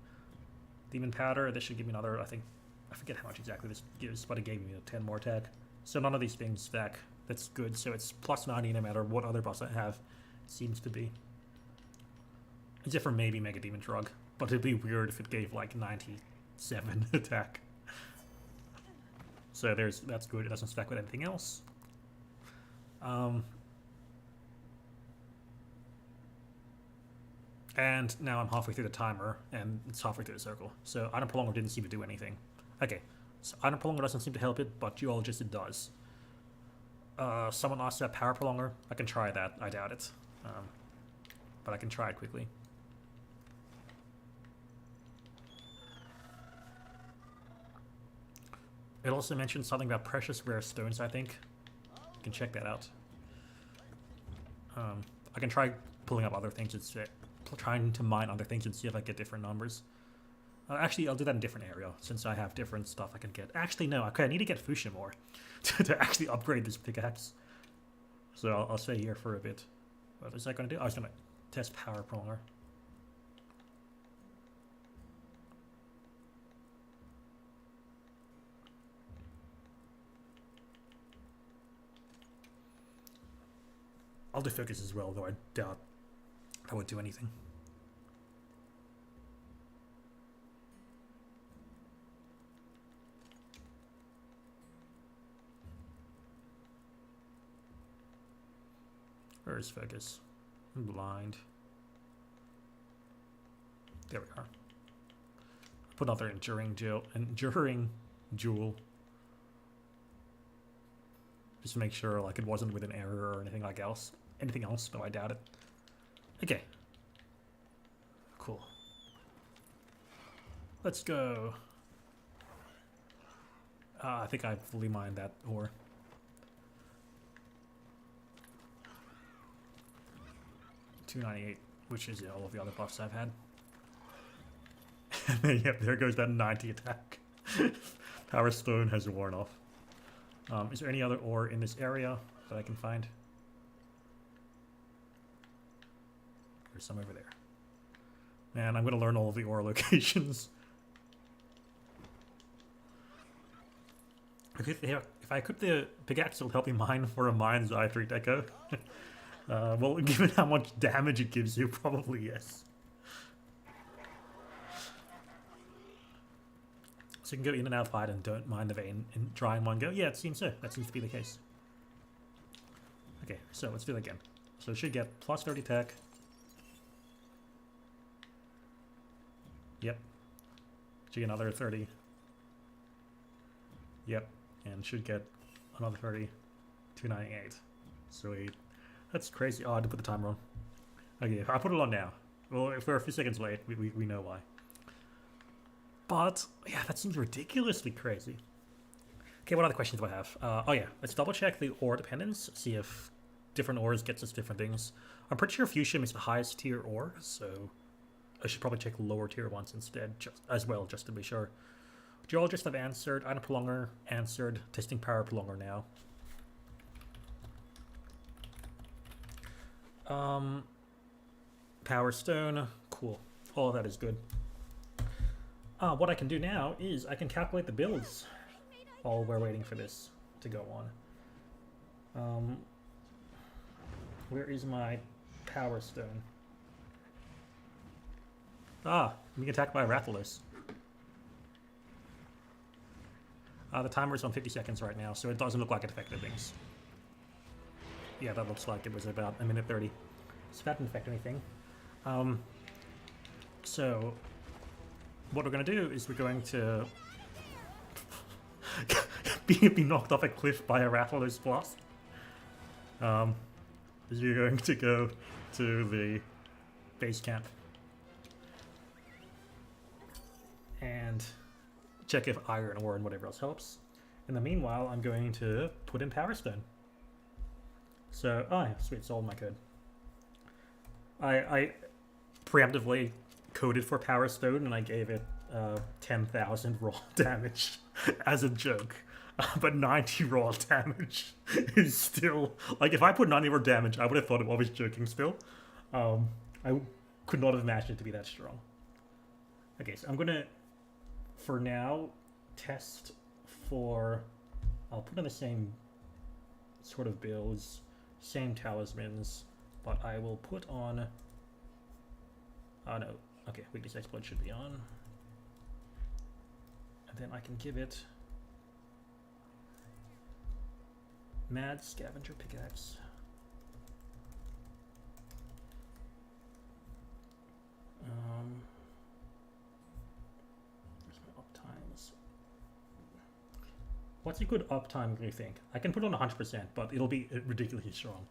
Demon Powder, this should give me another, I forget how much exactly this gives, but it gave me a 10 more attack. So none of these things stack. That's good, so it's plus 90 no matter what other buffs I have. It seems to be. Except for maybe Mega Demon Drug, but it'd be weird if it gave like 97 attack. So that's good, it doesn't stack with anything else. And now I'm halfway through the timer, and it's halfway through the circle. So Item Prolonger didn't seem to do anything. Okay, so Item Prolonger doesn't seem to help it, but Geologist it does. Someone asked about Power Prolonger. I can try that, I doubt it. But I can try it quickly. It also mentioned something about precious rare stones, I think. You can check that out. I can try pulling up other things instead. Trying to mine other things and see if I get different numbers. Actually, I'll do that in a different area, since I have different stuff I can get. Actually, no, okay, I need to get Fuchsia more to actually upgrade this pickaxe. So I'll stay here for a bit. What is that going to do? I was going to test Power Prolonger. I'll do Focus as well, though I doubt that would do anything. Where is Focus? I'm blind. There we are. Put another enduring jewel. Just to make sure like it wasn't with an error or anything else. Anything else, though I doubt it. Okay. Cool. Let's go. I think I fully mined that ore. $298, which is all of the other buffs I've had. Yep, there goes that 90 attack. Power Stone has worn off. Is there any other ore in this area that I can find? There's some over there. Man, I'm going to learn all of the ore locations. If I equip the pickaxe, it'll help me mine for a Mine's Eye 3 Deco. Well, given how much damage it gives you, probably yes. So you can go in and out of fight and don't mine the vein and dry in one go. Yeah, it seems so. That seems to be the case. Okay, so let's do that again. So it should get plus 30 attack. Yep. Should get another 30. Yep. And should get another 30. 298. Sweet. That's crazy. Oh, I had to put the timer on. Okay, I put it on now. Well, if we're a few seconds late, we know why. But, yeah, that seems ridiculously crazy. Okay, what other questions do I have? Oh yeah, let's double check the ore dependence, see if different ores gets us different things. I'm pretty sure fuchsium is the highest tier ore, so I should probably check lower tier ones instead, just to be sure. Geologist have answered, iron prolonger answered, testing power prolonger now. Power stone, cool. All of that is good. What I can do now is I can calculate the builds while we're waiting for this to go on. Where is my power stone? Ah, I'm being attacked by a Rathalos. The timer's on 50 seconds right now, so it doesn't look like it affected things. Yeah, that looks like it was about a minute 30. So that didn't affect anything. So what we're going to do is we're going to be knocked off a cliff by a Rathalos Plus. You're going to go to the base camp and check if iron ore and whatever else helps. In the meanwhile, I'm going to put in Power Stone. So, oh yeah, sweet, sold my code. I preemptively coded for Power Stone and I gave it 10,000 raw damage as a joke. But 90 raw damage is still... Like, if I put 90 raw damage, I would have thought I was joking still. I could not have imagined it to be that strong. Okay, so I'm gonna, for now, test for... I'll put in the same sort of builds, same talismans, but I will put on... Oh no, okay, weakness exploit should be on. And then I can give it... Mad Scavenger Pickaxe. Where's my uptimes? What's a good uptime, do you think? I can put it on 100%, but it'll be ridiculously strong.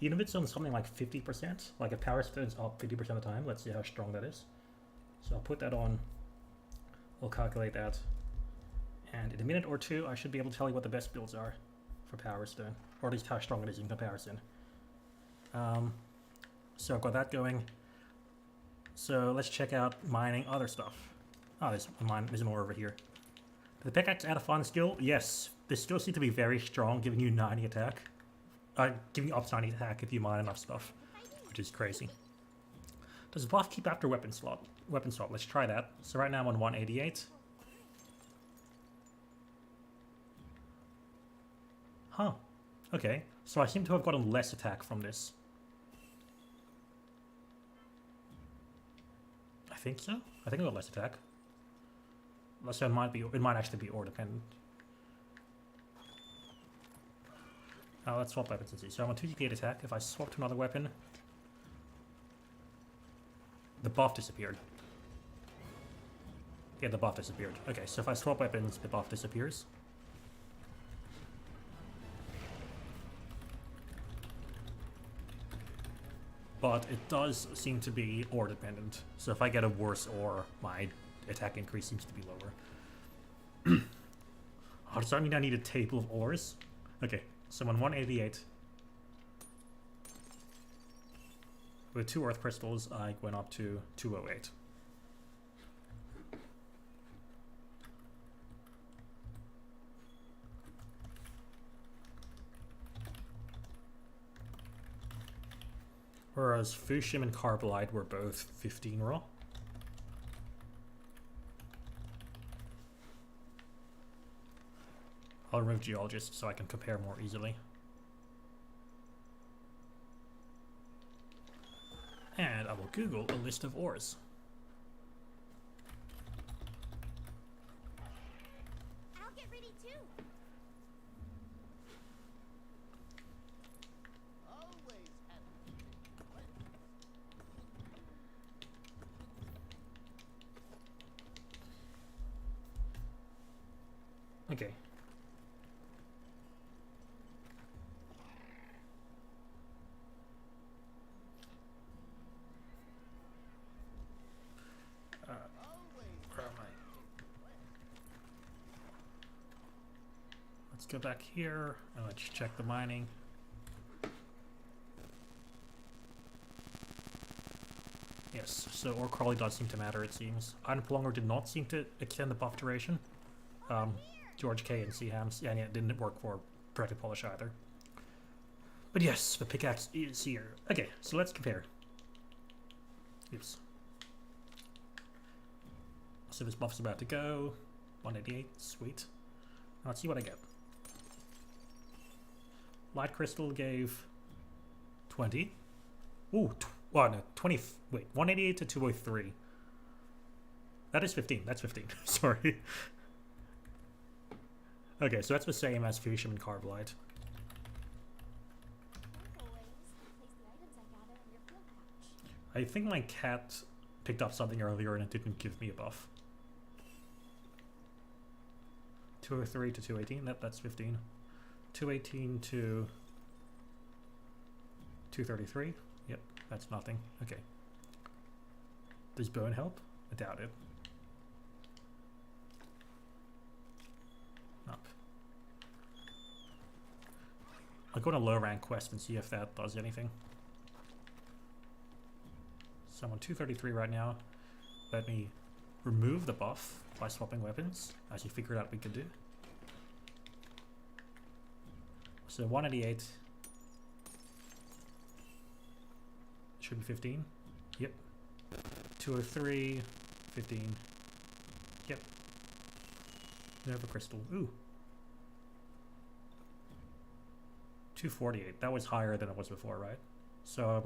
Even if it's on something like 50%, like if Power Stone's up 50% of the time, let's see how strong that is. So I'll put that on. We'll calculate that. And in a minute or two, I should be able to tell you what the best builds are for Power Stone, or at least how strong it is in comparison. So I've got that going. So let's check out mining other stuff. Oh, there's more over here. The pickaxe add a fun skill? Yes. This skill seems to be very strong, giving you 90 attack. Giving you up to 90 attack if you mine enough stuff, which is crazy. Does buff keep after weapon slot? Let's try that. So right now I'm on 188. Huh. Okay. So I seem to have gotten less attack from this. I think so. I think I got less attack. So it might actually be ore dependent. Let's swap weapons and see. So I'm on 2d8 attack. If I swap to another weapon, the buff disappeared. Yeah, the buff disappeared. Okay, so if I swap weapons, the buff disappears. But it does seem to be ore dependent. So if I get a worse ore, my attack increase seems to be lower. Oh, does that mean I need a table of ores? Okay, so I'm on 188. With 2 earth crystals, I went up to 208. Whereas fuchsium and carbide were both 15 raw. I'll remove geologist so I can compare more easily. And I will Google a list of ores. I'll get ready too. Always happy. Okay. Where am I? go back here and let's check the mining. Yes, so ore quality does seem to matter, it seems. Iron Plunger did not seem to extend the buff duration. George K and C Hams, and yeah, it didn't work for Project Polish either. But yes, the pickaxe is here. Okay, so let's compare. Oops. So this buff's about to go. 188, sweet. Let's see what I get. Light Crystal gave 20. Ooh, well, no, 20. Wait, 188 to 203. That is 15. That's 15. Sorry. Okay, so that's the same as Fusion and Carbide. I think my cat picked up something earlier and it didn't give me a buff. 203 to 218, that's 15. 218 to 233, yep, that's nothing. Okay. Does bone help? I doubt it. Up. I'll go on a low rank quest and see if that does anything. So I'm on 233 right now. Let me remove the buff by swapping weapons, as you figured out we could do. So 188 should be 15. Yep. 203, 15. Yep. Nova Crystal. Ooh. 248. That was higher than it was before, right? So I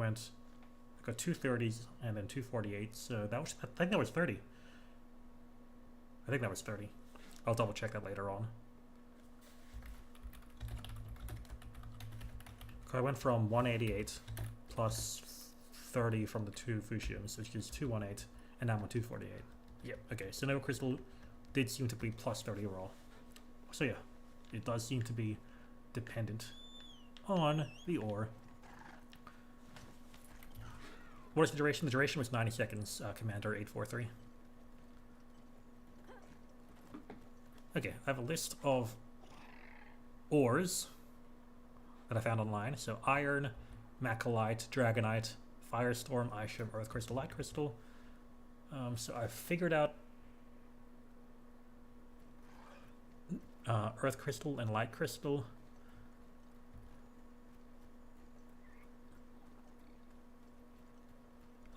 got 230s and then 248. So that was, I think that was 30. I think that was 30. I'll double check that later on. I went from 188 plus 30 from the two Fushiums, which is 218, and now I'm on 248. Yep, okay, so Nova Crystal did seem to be plus 30 overall. So yeah, it does seem to be dependent on the ore. What is the duration? The duration was 90 seconds, Commander 843. Okay, I have a list of ores that I found online. So iron, macrolite, dragonite, firestorm, isham, earth crystal, light crystal. So I figured out earth crystal and light crystal.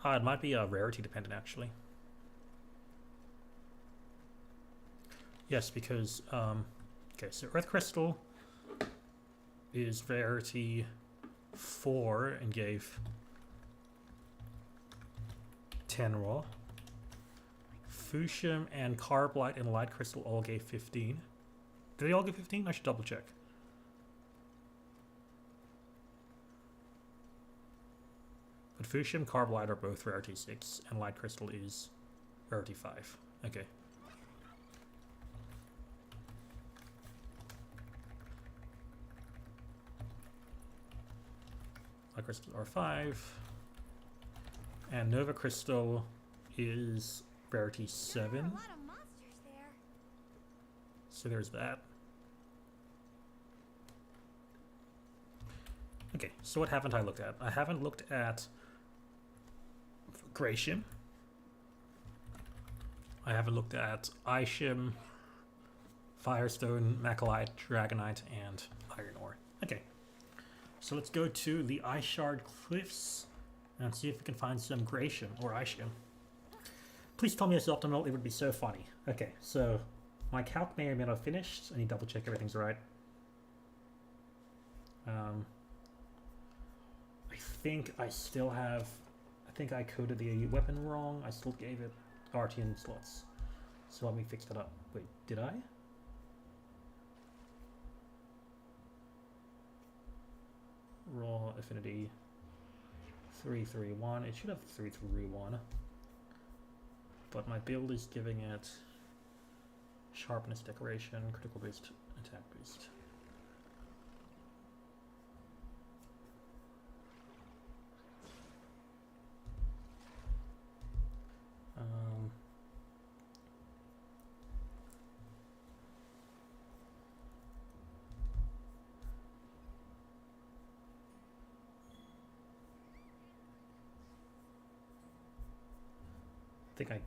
It might be rarity dependent actually. Yes, because okay, so earth crystal is rarity 4 and gave 10 raw. Fushim and Carbide and Light Crystal all gave 15. Did they all give 15? I should double check. But Fushim, Carbide are both rarity 6 and Light Crystal is rarity 5. Okay. Light Crystal are 5. And Nova Crystal is rarity 7. There are a lot of monsters there. So there's that. Okay, so what haven't I looked at? I haven't looked at Gratium. I haven't looked at Isham, Firestone, Macrolite, Dragonite, and Iron Ore. Okay, so let's go to the Ice Shard Cliffs and see if we can find some Gratium or Isham. Please tell me it's optimal, it would be so funny. Okay, so my calc may or may not have finished. I need to double check everything's right. I think I still have, I think I coded the weapon wrong. I still gave it RTN slots. So let me fix that up. Wait, did I? Raw affinity 331. It should have 331. But my build is giving it sharpness decoration, critical boost, attack boost. think I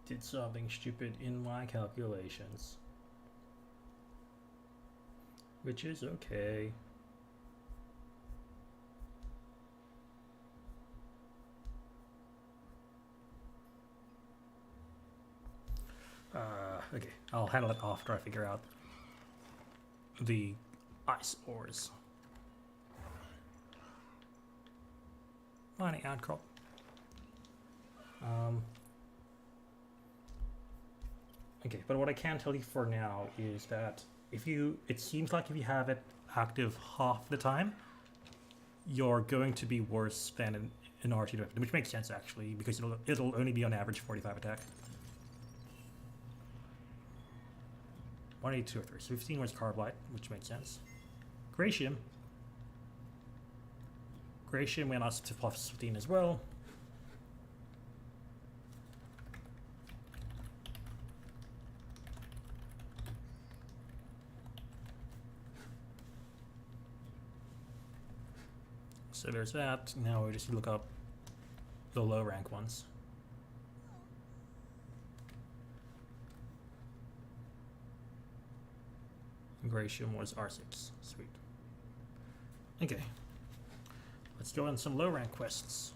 did something stupid in my calculations. Which is okay. Okay, I'll handle it after I figure out the ice ores. Mining outcrop. Okay, but what I can tell you for now is that it seems like if you have it active half the time, you're going to be worse than an R2 weapon, which makes sense actually, because it'll only be on average 45 attack. 182 or 3, so 15 was Carbide, which makes sense. Gratium. Gratium went us to plus 15 as well. So there's that. Now we just look up the low rank ones. Gratium was R6. Sweet. Okay. Let's go on some low rank quests.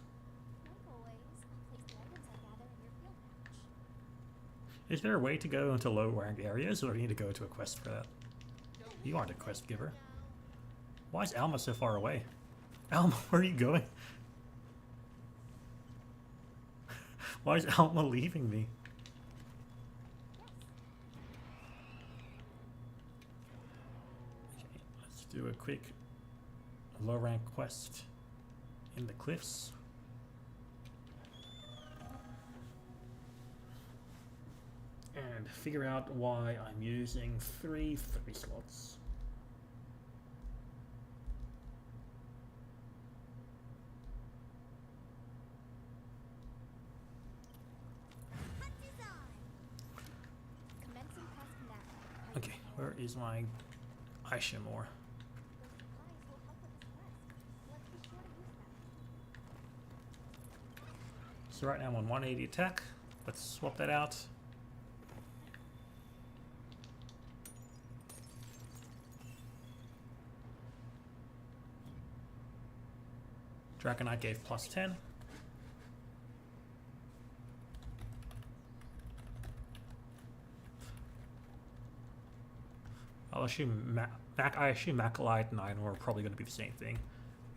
Is there a way to go into low rank areas, or do you need to go to a quest for that? You aren't a quest giver. Why is Alma so far away? Alma, where are you going? Why is Alma leaving me? Okay, let's do a quick low rank quest in the cliffs. And figure out why I'm using three slots. Okay, where is my Aisha ore? So right now I'm on 180 attack. Let's swap that out. Dragonite gave plus 10. I assume Macalite and Iron Ore are probably going to be the same thing.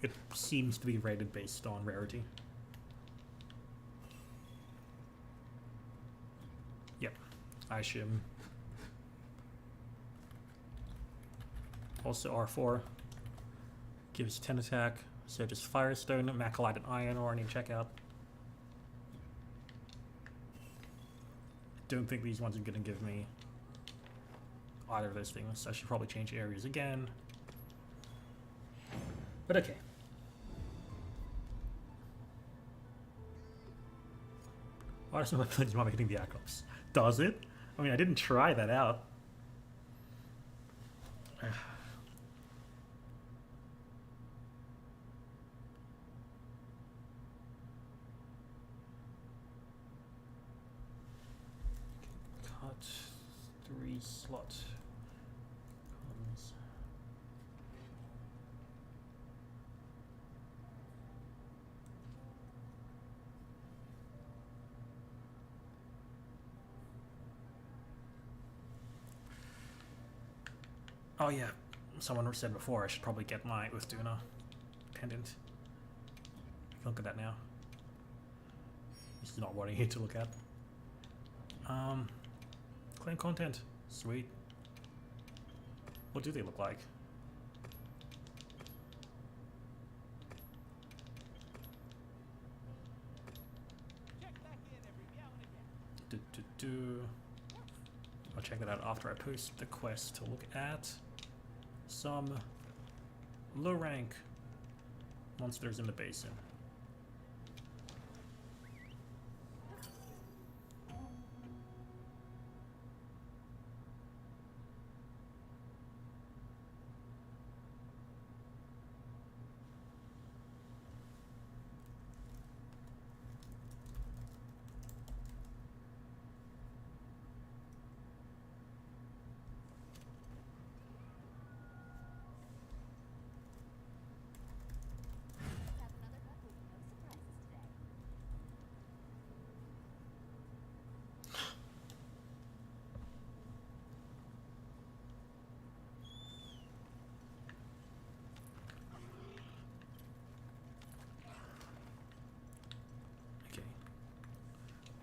It seems to be rated based on rarity. Yep, I assume. Also R4 gives 10 attack, so just Firestone, Macalite, and Iron Ore I need to check out. Don't think these ones are going to give me either of those things, so I should probably change areas again. But okay. Why does my village mom hitting the Acrops? Does it? I mean, I didn't try that out. Cut 3 slot. Oh yeah, someone said before I should probably get my Uthduna pendant. Look at that now. This is not what I need to look at. Claim content. Sweet. What do they look like? I'll check that out after I post the quest to look at some low rank monsters in the basin.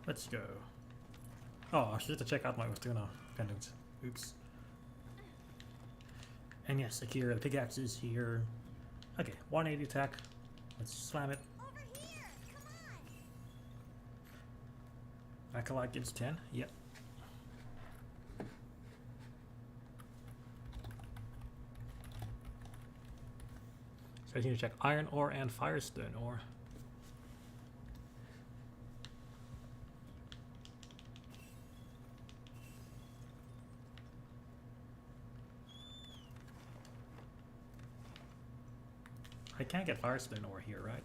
Let's go. Oh, I should have to check out my Utuna pendant. Oops. And yes, Akira, the pickaxe is here. Okay, 180 attack. Let's slam it. Over here! Come on! Acolyte gives 10. Yep. So I need to check iron ore and firestone ore. I can't get firestone ore here, right?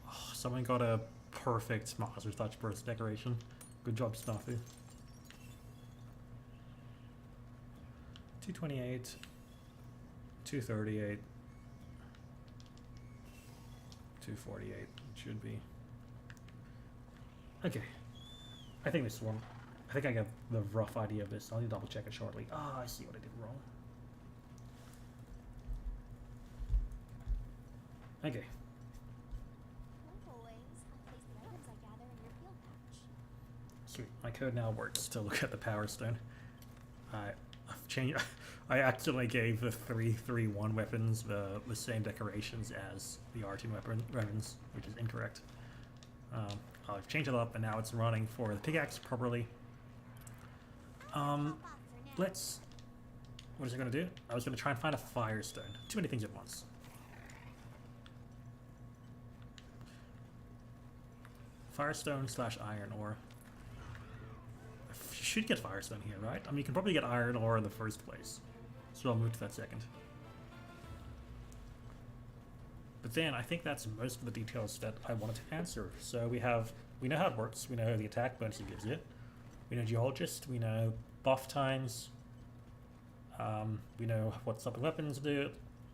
Oh, someone got a perfect Master's Touch burst decoration. Good job, Snuffy. 228, 238, 248. It should be. Okay. I think this one. I think I get the rough idea of this. I'll need to double check it shortly. Ah, I see what I did wrong. Okay. Like always, I'll place the items I gather in your field pouch. Sweet. My code now works to look at the power stone. I've changed. I accidentally gave the 331 weapons the same decorations as the R2 weapons, which is incorrect. I've changed it up, and now it's running for the pickaxe properly. Let's. What is it going to do? I was going to try and find a firestone. Too many things at once. Firestone / iron ore. You should get firestone here, right? I mean, you can probably get iron ore in the first place. So I'll move to that second. But then I think that's most of the details that I wanted to answer. So we know how it works. We know the attack bonus it gives you. We know geologist. We know buff times. We know what something weapons do.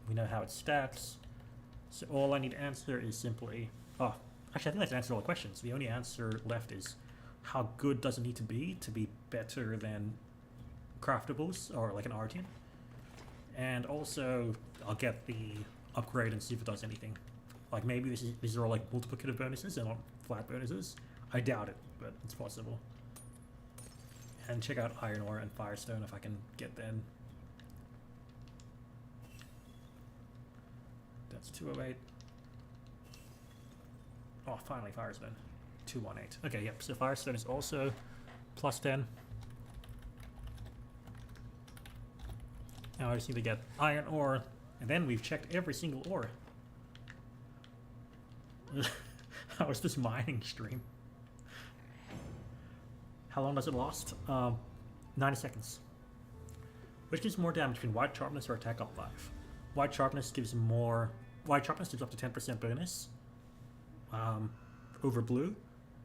We know how it stacks. So all I need to answer is simply... Oh, actually I think that's answered all the questions. The only answer left is how good does it need to be better than craftables or like an Artian. And also I'll get the upgrade and see if it does anything. Like maybe these are all like multiplicative bonuses and not flat bonuses. I doubt it, but it's possible. And check out iron ore and firestone if I can get them. That's 208. Oh, finally firestone. 218. Okay, yep. So firestone is also plus 10. Now I just need to get iron ore, and then we've checked every single ore. How is this mining stream? How long does it last? 90 seconds. Which gives more damage between white sharpness or attack up 5. White sharpness gives more. White sharpness gives up to 10% bonus over blue.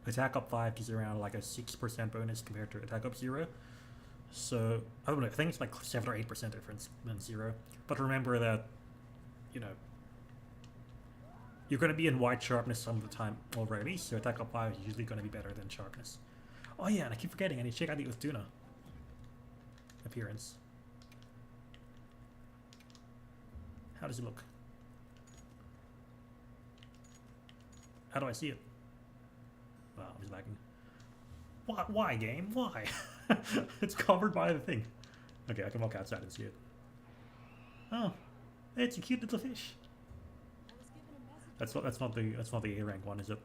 Attack up 5 gives around like a 6% bonus compared to attack up 0. So I don't know. I think it's like 7 or 8% difference than 0. But remember that, you know, you're going to be in white sharpness some of the time already. So attack up 5 is usually going to be better than sharpness. Oh yeah, and I keep forgetting. I need to check out the Utuna appearance. How does it look? How do I see it? Wow, I'm just lagging. Why, game? Why? It's covered by the thing. Okay, I can walk outside and see it. Oh, it's a cute little fish. That's not the A rank one, is it?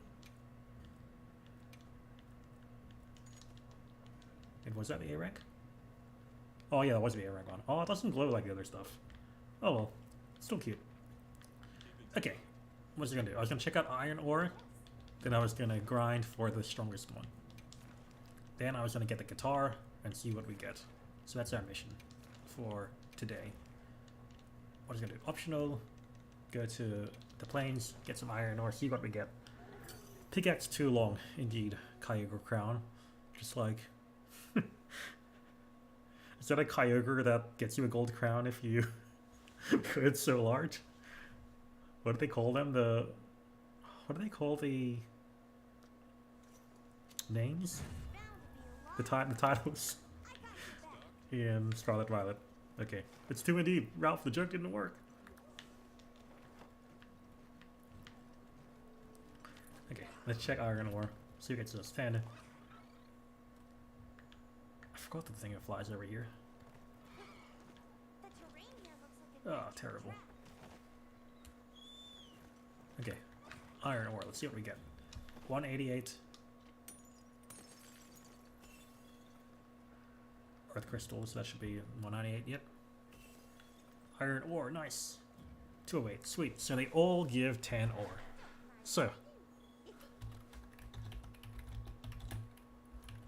And was that the A rank? Oh yeah, that was the A rank one. Oh, it doesn't glow like the other stuff. Oh well, it's still cute. Okay, what's it gonna do? I was gonna check out iron ore, then I was gonna grind for the strongest one. Then I was gonna get the guitar and see what we get. So that's our mission for today. What is it gonna do? Optional. Go to the plains, get some iron ore, see what we get. Pickaxe too long, indeed. Kyogre crown, just like. Is that a Kyogre that gets you a gold crown if you put it so large? What do they call them? What do they call the names? The titles in Scarlet Violet. Okay, it's 2 indeed. Ralph, the joke didn't work. Let's check iron ore. See if it gets us 10. I forgot the thing that flies over here. The terrain here looks like Oh, terrible. Okay, iron ore. Let's see what we get. 188. Earth crystals, that should be 198, yep. Iron ore, nice. 208, sweet. So they all give 10 ore. So,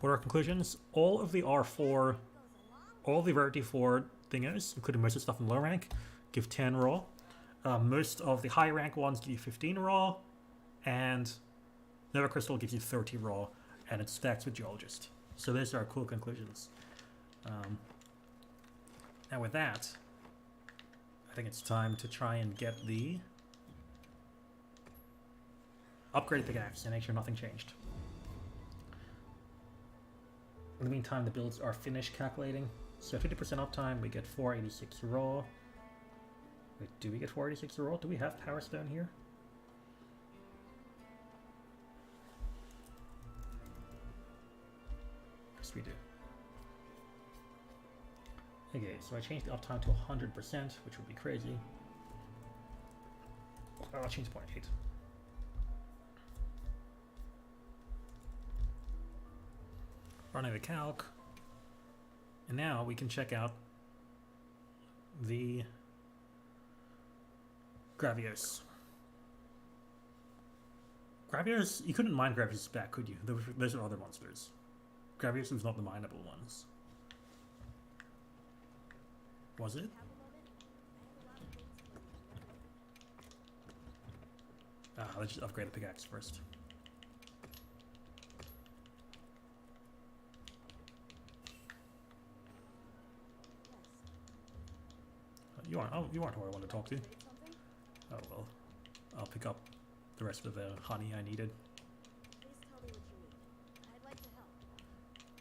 what are our conclusions? All of the R4, all the rarity 4 thingos, including most of the stuff in low rank, give 10 raw. Most of the high rank ones give you 15 raw, and Nova Crystal gives you 30 raw, and it stacks with Geologist. So those are our cool conclusions. Now with that, I think it's time to try and get the upgraded pickaxe and make sure nothing changed. In the meantime, the builds are finished calculating. So 50% uptime, we get 486 raw. Wait, do we get 486 raw? Do we have Power Stone here? Yes, we do. Okay, so I changed the uptime to 100%, which would be crazy. I'll change 0.8. Running the calc. And now we can check out the Gravios. Gravios, you couldn't mine Gravios back, could you? Those are other monsters. Gravios was not the mineable ones. Was it? Let's just upgrade the pickaxe first. You aren't who I want to talk to. Oh well. I'll pick up the rest of the honey I needed.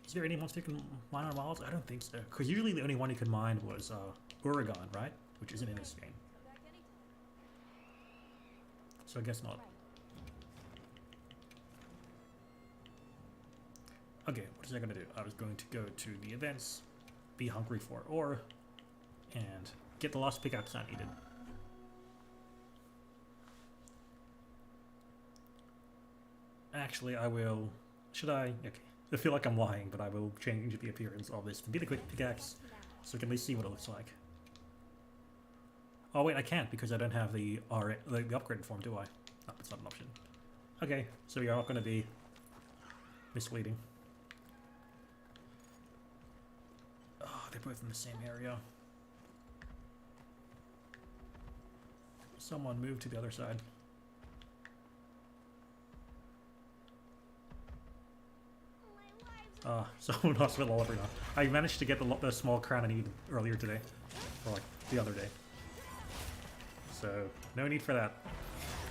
Is there any monster you can mine on walls? I don't think so. Because usually the only one you could mine was Oregon, right? Which isn't in this game. So I guess not. Okay, what was I going to do? I was going to go to the events, be hungry for ore, and get the lost pickaxe I needed. Actually, I will... Should I? Okay. I feel like I'm lying, but I will change the appearance of this to be the quick pickaxe, so we can at least see what it looks like. Oh wait, I can't because I don't have the upgraded form, do I? No, that's not an option. Okay, so we are not going to be misleading. Oh, they're both in the same area. Someone move to the other side. Someone hospital all over now. I managed to get the small crown I needed earlier today. Or like the other day. So, no need for that.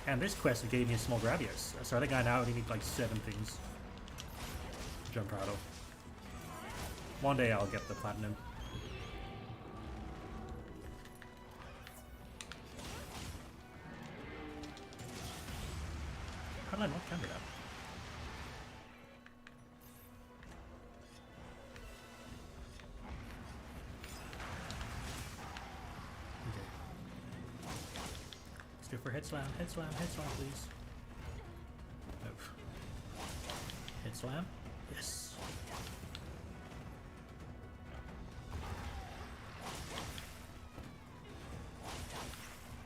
And this quest gave me a small Gravios. So I think I now only need like 7 things. Which I'm proud of. One day I'll get the platinum. How did I not counter that? For head slam, please. Nope. Head slam? Yes.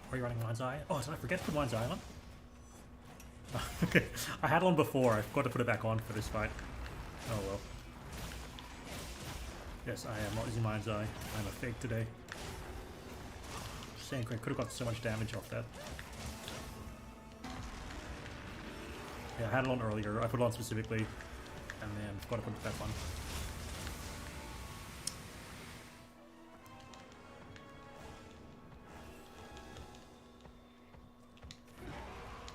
Are you running Mind's Eye? Oh, did I forget to put Mind's Eye on? Okay, I had one before. I forgot to put it back on for this fight. Oh well. Yes, I am not using Mind's Eye. I'm a fake today. Saying I could have got so much damage off that. Yeah, I had it on earlier. I put it on specifically, and then forgot to put it back on.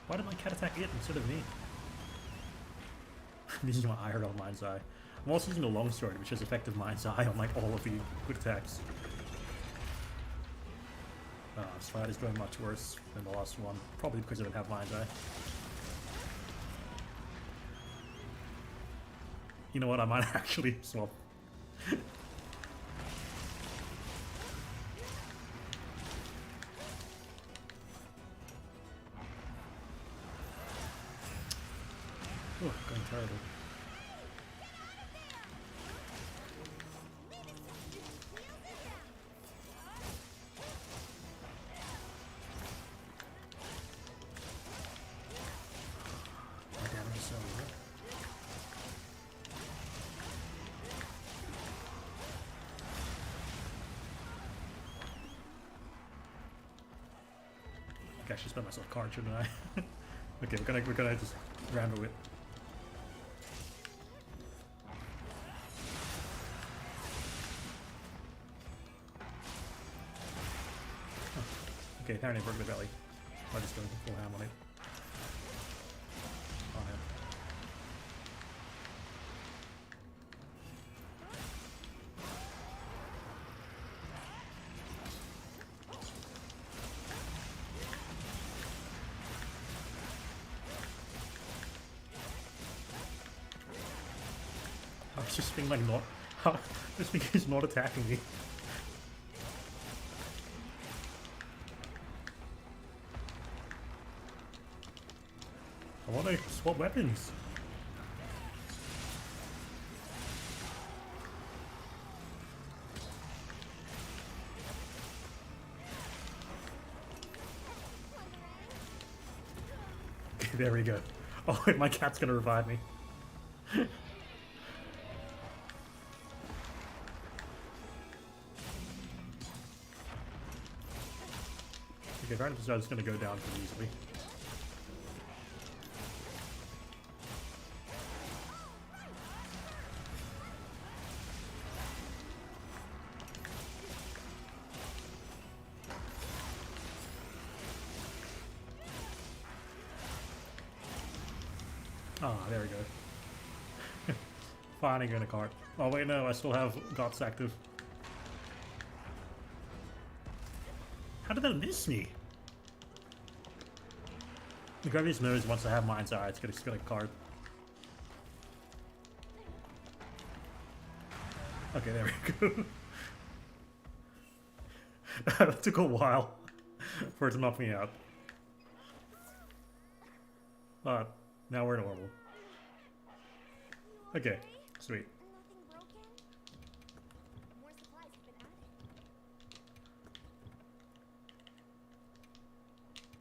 Why did my cat attack it instead of me? I'm using my iron on Mind's Eye. I'm also using the longsword, which has effective Mind's Eye on like all of the good attacks. This fight is going much worse than the last one, probably because I don't have Mind's Eye. You know what? I might actually swap. Oh, going terrible. My damage is so low. I should spend myself card, shouldn't I? Okay, we're gonna just ramble it. Okay, apparently broke the belly. I'm just going full ham on it. Oh, yeah. I was just being like not. Just because he's not attacking me. I want to swap weapons. Okay, there we go. Oh, wait, my cat's gonna revive me. Okay, apparently this guy's gonna go down pretty easily. Ah, there we go. Finally getting a card. Oh wait, no, I still have Gots active. How did that miss me? The Gravity's knows once I have Mind's Eye, it's gonna card. Okay, there we go. That took a while for it to knock me out. But now we're normal. Okay, sweet. Nothing broken? More supplies have been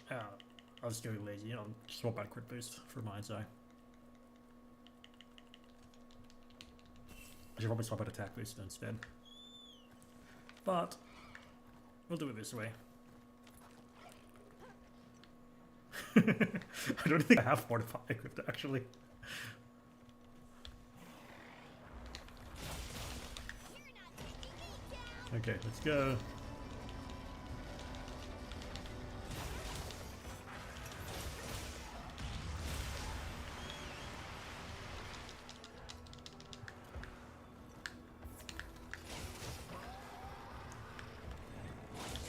added. I was getting lazy, you know, swap out crit boost for Mind's Eye. I should probably swap out attack boost instead. But we'll do it this way. I don't think I have Fortify equipped actually. Okay, let's go.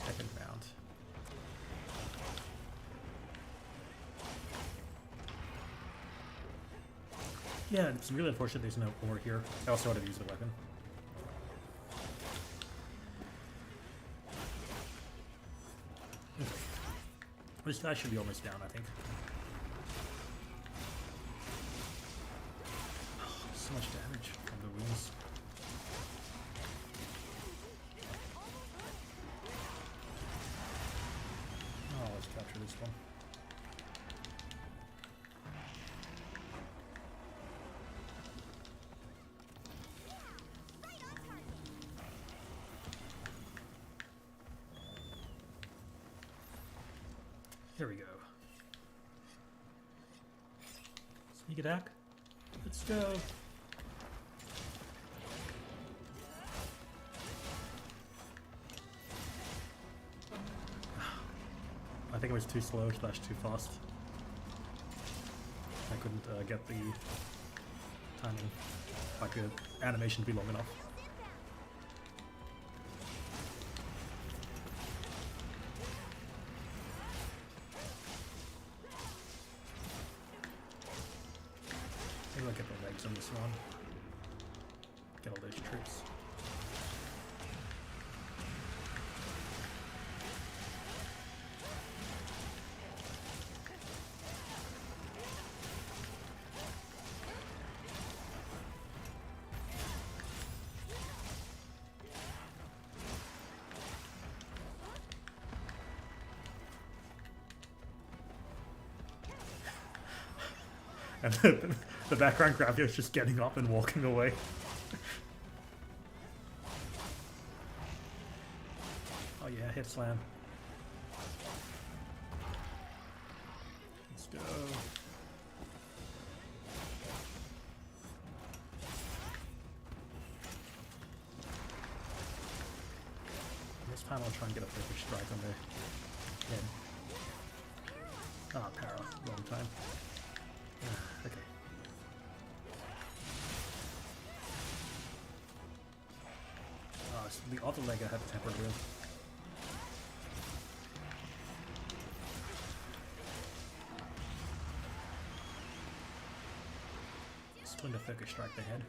Second round. Yeah, it's really unfortunate there's no ore here. I also wanted to use the weapon. This guy should be almost down, I think. Oh, so much damage from the wounds. Oh, let's capture this one. Here we go. Sneak attack. Let's go. I think it was too slow / too fast. I couldn't get the timing, like the animation to be long enough. Maybe I'll get the legs on this one. Get all those troops. And the background graphic is just getting up and walking away. Oh yeah, hit slam. Let's go. This time I'll try and get a perfect strike on their head. Ah, para. Wrong time. Okay. So the other leg I have tempered with. Splinter focus strike the head.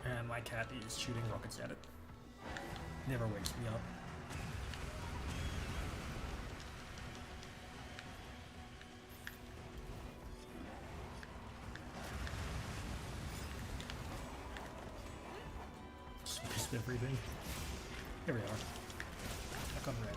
And my cat is shooting rockets at it. Never wakes me up. Just missed everything. Here we are. Back on red.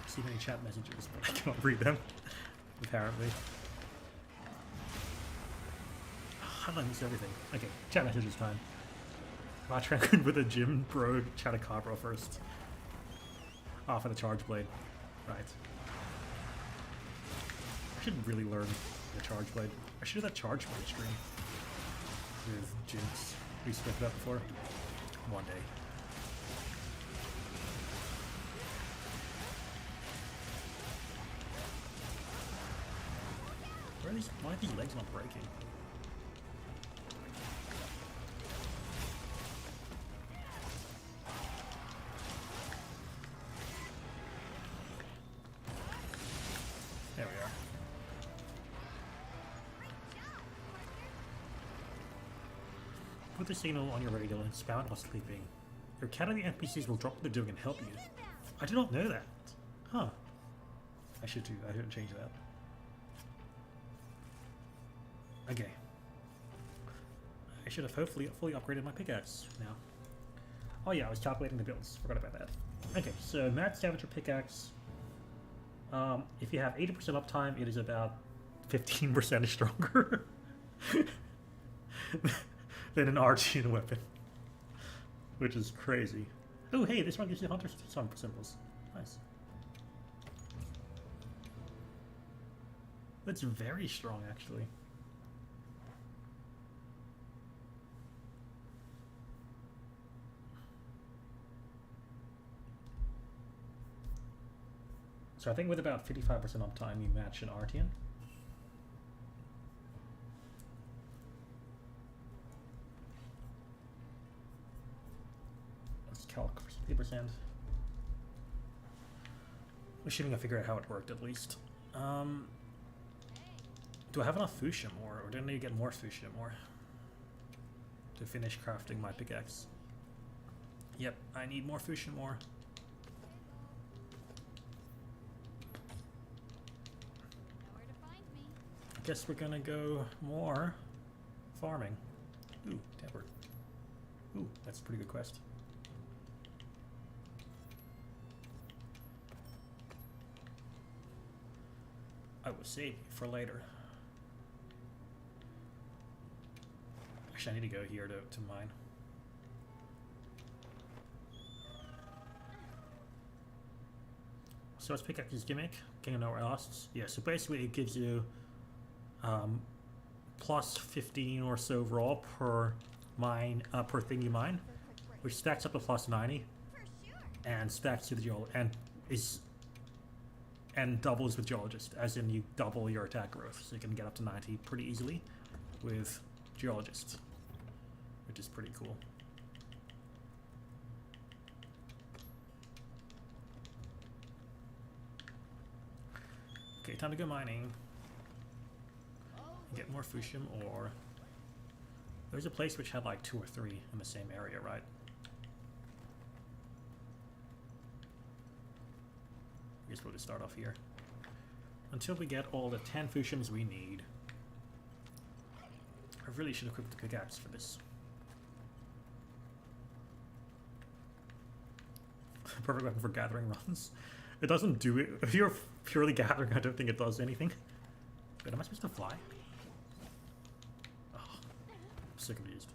See many chat messages, but I cannot read them, apparently. How did I miss everything? Okay, chat messages time. Martrack with a Jim Bro Chatacabra first. Ah, for the Charge Blade. Right. I should really learn the Charge Blade. I should do that Charge Blade stream with Jinx. We spoke about before. One day. Why are these legs not breaking? There we are. Put the signal on your radio and spam it while sleeping. Your cat and the NPCs will drop what they're doing and help you. I did not know that. Huh. I should change that. Okay. I should have hopefully fully upgraded my pickaxe now. Oh yeah, I was calculating the builds. Forgot about that. Okay, so Mad Scavenger pickaxe. If you have 80% uptime, it is about 15% stronger than an Artian weapon, which is crazy. Oh hey, this one gives you hunter symbols. Nice. That's very strong, actually. So I think with about 55% uptime, you match an Artian. Let's calc for 60%. Assuming I figure out how it worked at least. Do I have enough fuchsia more, or do I need to get more fuchsia more to finish crafting my pickaxe? Yep, I need more fuchsia more. Nowhere to find me. I guess we're gonna go more farming. Ooh, tempered. Ooh, that's a pretty good quest. I will save you for later. Actually, I need to go here to mine. So it's pickaxe's gimmick, King of Nowhere lasts. Yeah, so basically it gives you plus 15 or so raw per mine, per thing you mine, For a quick break. which stacks up to plus 90 For sure. and stacks to the and doubles with geologist, as in you double your attack growth, so you can get up to 90 pretty easily with geologist, which is pretty cool. Okay, time to go mining. Get more fuchsium ore. There's a place which had like 2 or 3 in the same area, right? I guess we'll just start off here. Until we get all the 10 fuchsiums we need. I really should equip the pickaxe for this. Perfect weapon for gathering runs. It doesn't do it. If you're purely gathering, I don't think it does anything. Wait, am I supposed to fly? Oh, I'm so confused.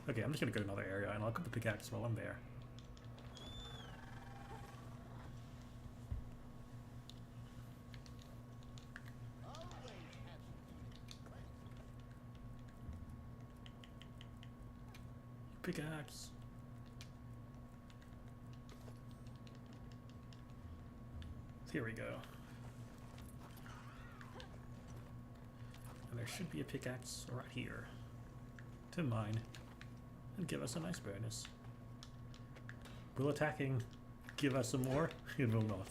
Okay, I'm just gonna go to another area and I'll equip the pickaxe while I'm there. Always happy. Pickaxe. Here we go. And there should be a pickaxe right here to mine and give us a nice bonus. Will attacking give us some more? It will not.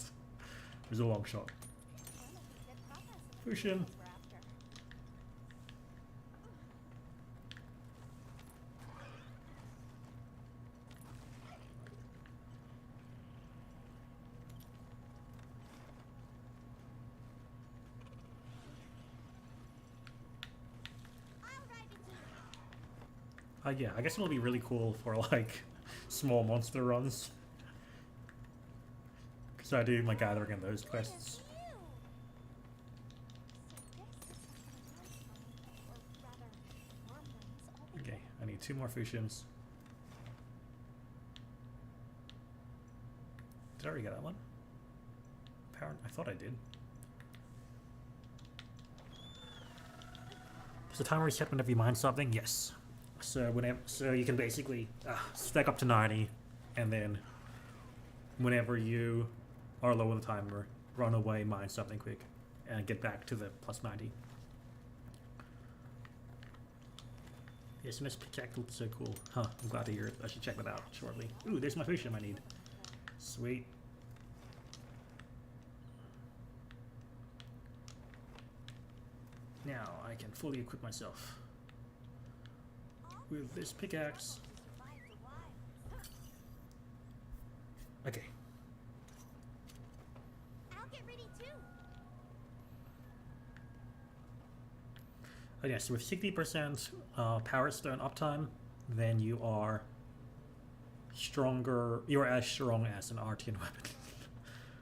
There's a long shot. We're making good progress in the Fuchsium. we're after. I'll ride with you. Yeah, I guess it'll be really cool for like small monster runs. Because I do my gathering in those quests. So this is or rather, farmlands all Okay, I need 2 more fuchsiums. Did I already get that one? Apparently, I thought I did. Does the timer reset whenever you mine something? Yes. So so you can basically stack up to 90, and then whenever you are low on the timer, run away, mine something quick, and get back to the plus 90. Yes, and this pickaxe looks so cool. Huh, I'm glad to hear it. I should check that out shortly. Ooh, there's my fuchsium I need. Sweet. Now I can fully equip myself with this pickaxe. Okay. I'll get ready too. Okay, so with 60% power stone uptime, then you are stronger. You are as strong as an Artian weapon.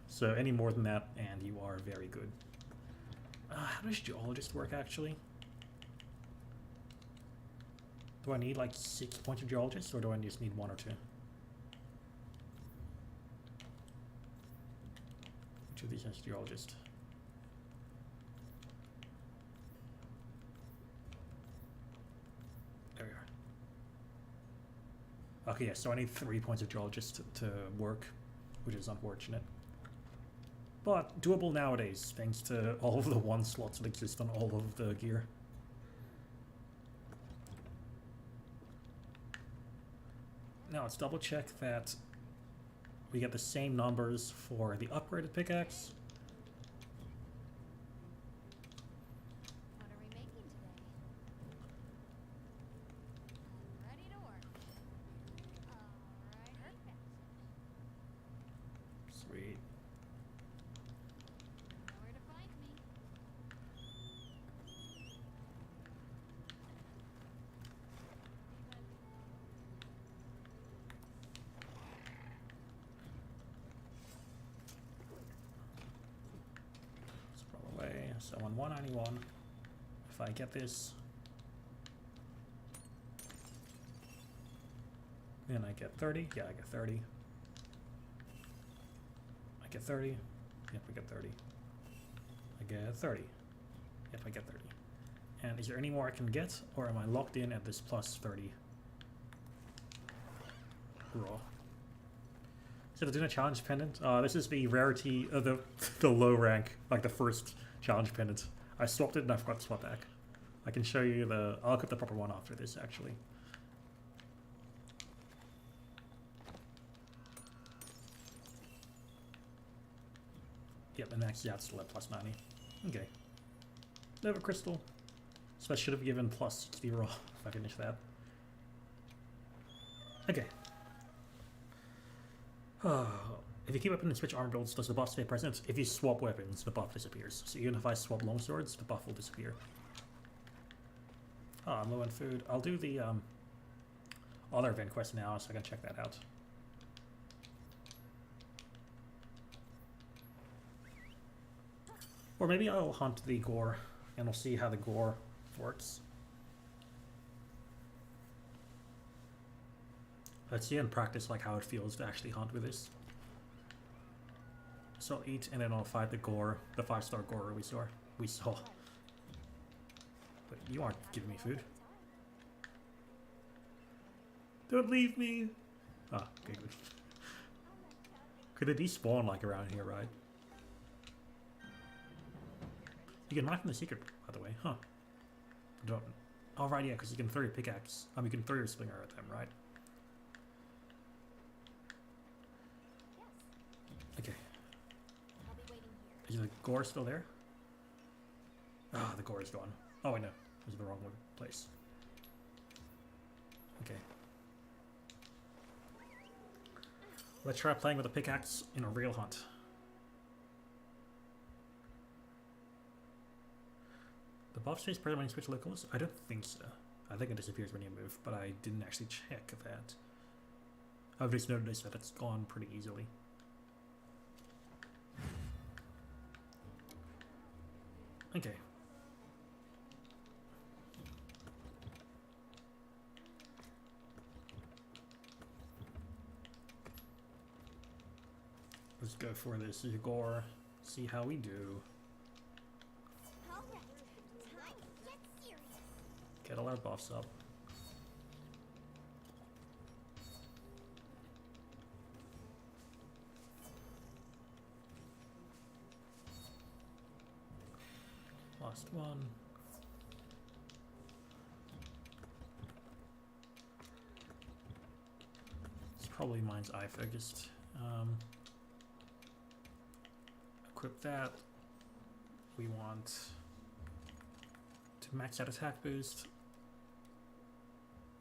So any more than that, and you are very good. How does geologist work actually? Do I need like 6 points of geologist, or do I just need 1 or 2? Which of these has geologist? There we are. Okay, yeah, so I need 3 points of geologist to work, which is unfortunate. But doable nowadays, thanks to all of the 1 slots that exist on all of the gear. Now let's double check that we get the same numbers for the upgraded pickaxe So on 191, if I get this, then I get 30. Yeah, I get 30. I get 30. Yep, I get 30. I get 30. Yep, I get 30. And is there any more I can get, or am I locked in at this plus 30? Raw. So they're doing a challenge pendant. This is the rarity of the low rank, like the first challenge pendant. I swapped it and I forgot to swap back. I can show you the. I'll equip the proper one after this, actually. Yep, and maxed out still at plus 90. Okay. Nova Crystal. So I should have given plus 60 raw if I finish that. Okay. If you keep weapon and switch armor builds, does the buff stay present? If you swap weapons, the buff disappears. So even if I swap longswords, the buff will disappear. I'm low on food. I'll do the other event quest now, so I can check that out. Or maybe I'll hunt the gore, and we'll see how the gore works. Let's see in practice like how it feels to actually hunt with this. So I'll eat and then I'll fight the gore, the 5-star gore we saw. But you aren't giving me food. Don't leave me! Ah, okay, good. Could it despawn like around here, right? You can mine from the secret, by the way, huh? Don't. Oh, right, yeah, because you can throw your pickaxe. You can throw your slinger at them, right? Okay. I'll be waiting here. Is the gore still there? Ah, the gore is gone. Oh, wait, no. This is the wrong place. Okay. Let's try playing with a pickaxe in a real hunt. The buff stays present when you switch locals? I don't think so. I think it disappears when you move, but I didn't actually check that. I've just noticed that it's gone pretty easily. Okay. Let's go for this gore. See how we do. All right, time to get serious. Get all our buffs up. Last one. It's probably mine's eye focused. Equip that. We want to max out attack boost,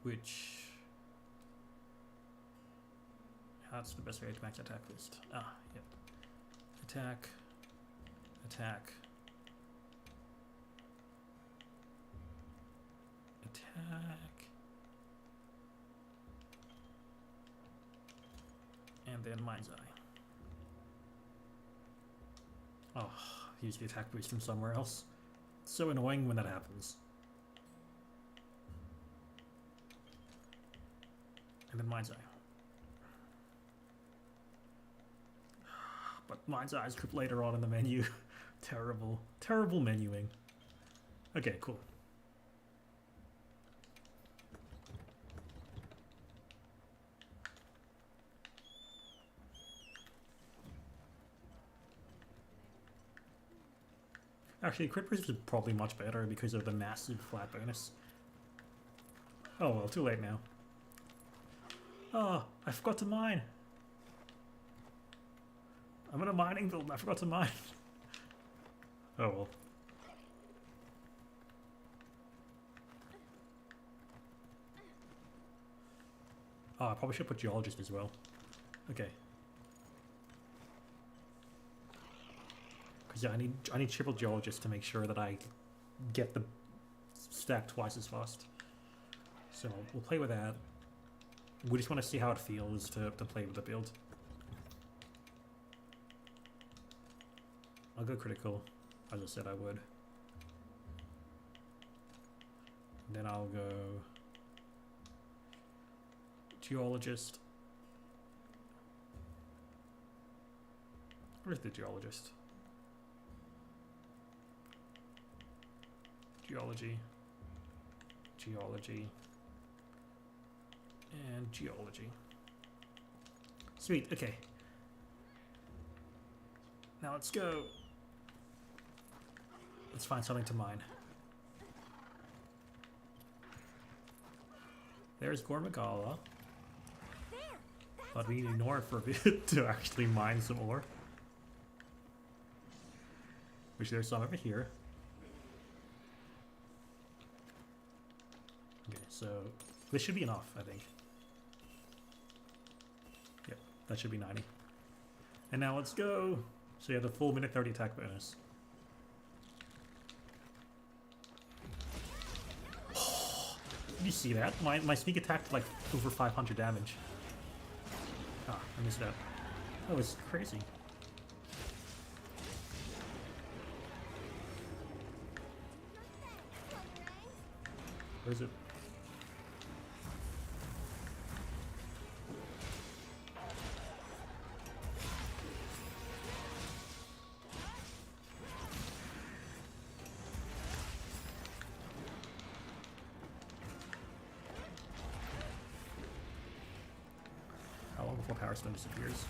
which that's the best way to max attack boost. Ah, yep. Attack, attack, attack, and then mind's eye. Oh, use the attack boost from somewhere else. It's so annoying when that happens. And then mind's eye. But mind's eye is equipped later on in the menu. Terrible, terrible menuing. Okay, cool. Actually, crit boost is probably much better because of the massive flat bonus. Oh well, too late now. Oh, I forgot to mine. I'm in a mining build and I forgot to mine. Oh well. Oh, I probably should put geologist as well. Okay. Because yeah, I need triple geologist to make sure that I get the stack twice as fast. So we'll play with that. We just want to see how it feels to play with the build. I'll go critical, as I said I would. Then I'll go geologist. Where's the geologist? Geology, geology, and geology. Sweet, okay. Now let's go. Let's find something to mine. There's Gormagala. But we need to ignore it for a bit to actually mine some ore. Which there's some over here. Okay, so this should be enough, I think. Yep, that should be 90. And now let's go. So you have the full minute 30 attack bonus. Did you see that? My sneak attack did like over 500 damage. Ah, I missed that. That was crazy. Where is it? How long before Power Stone disappears?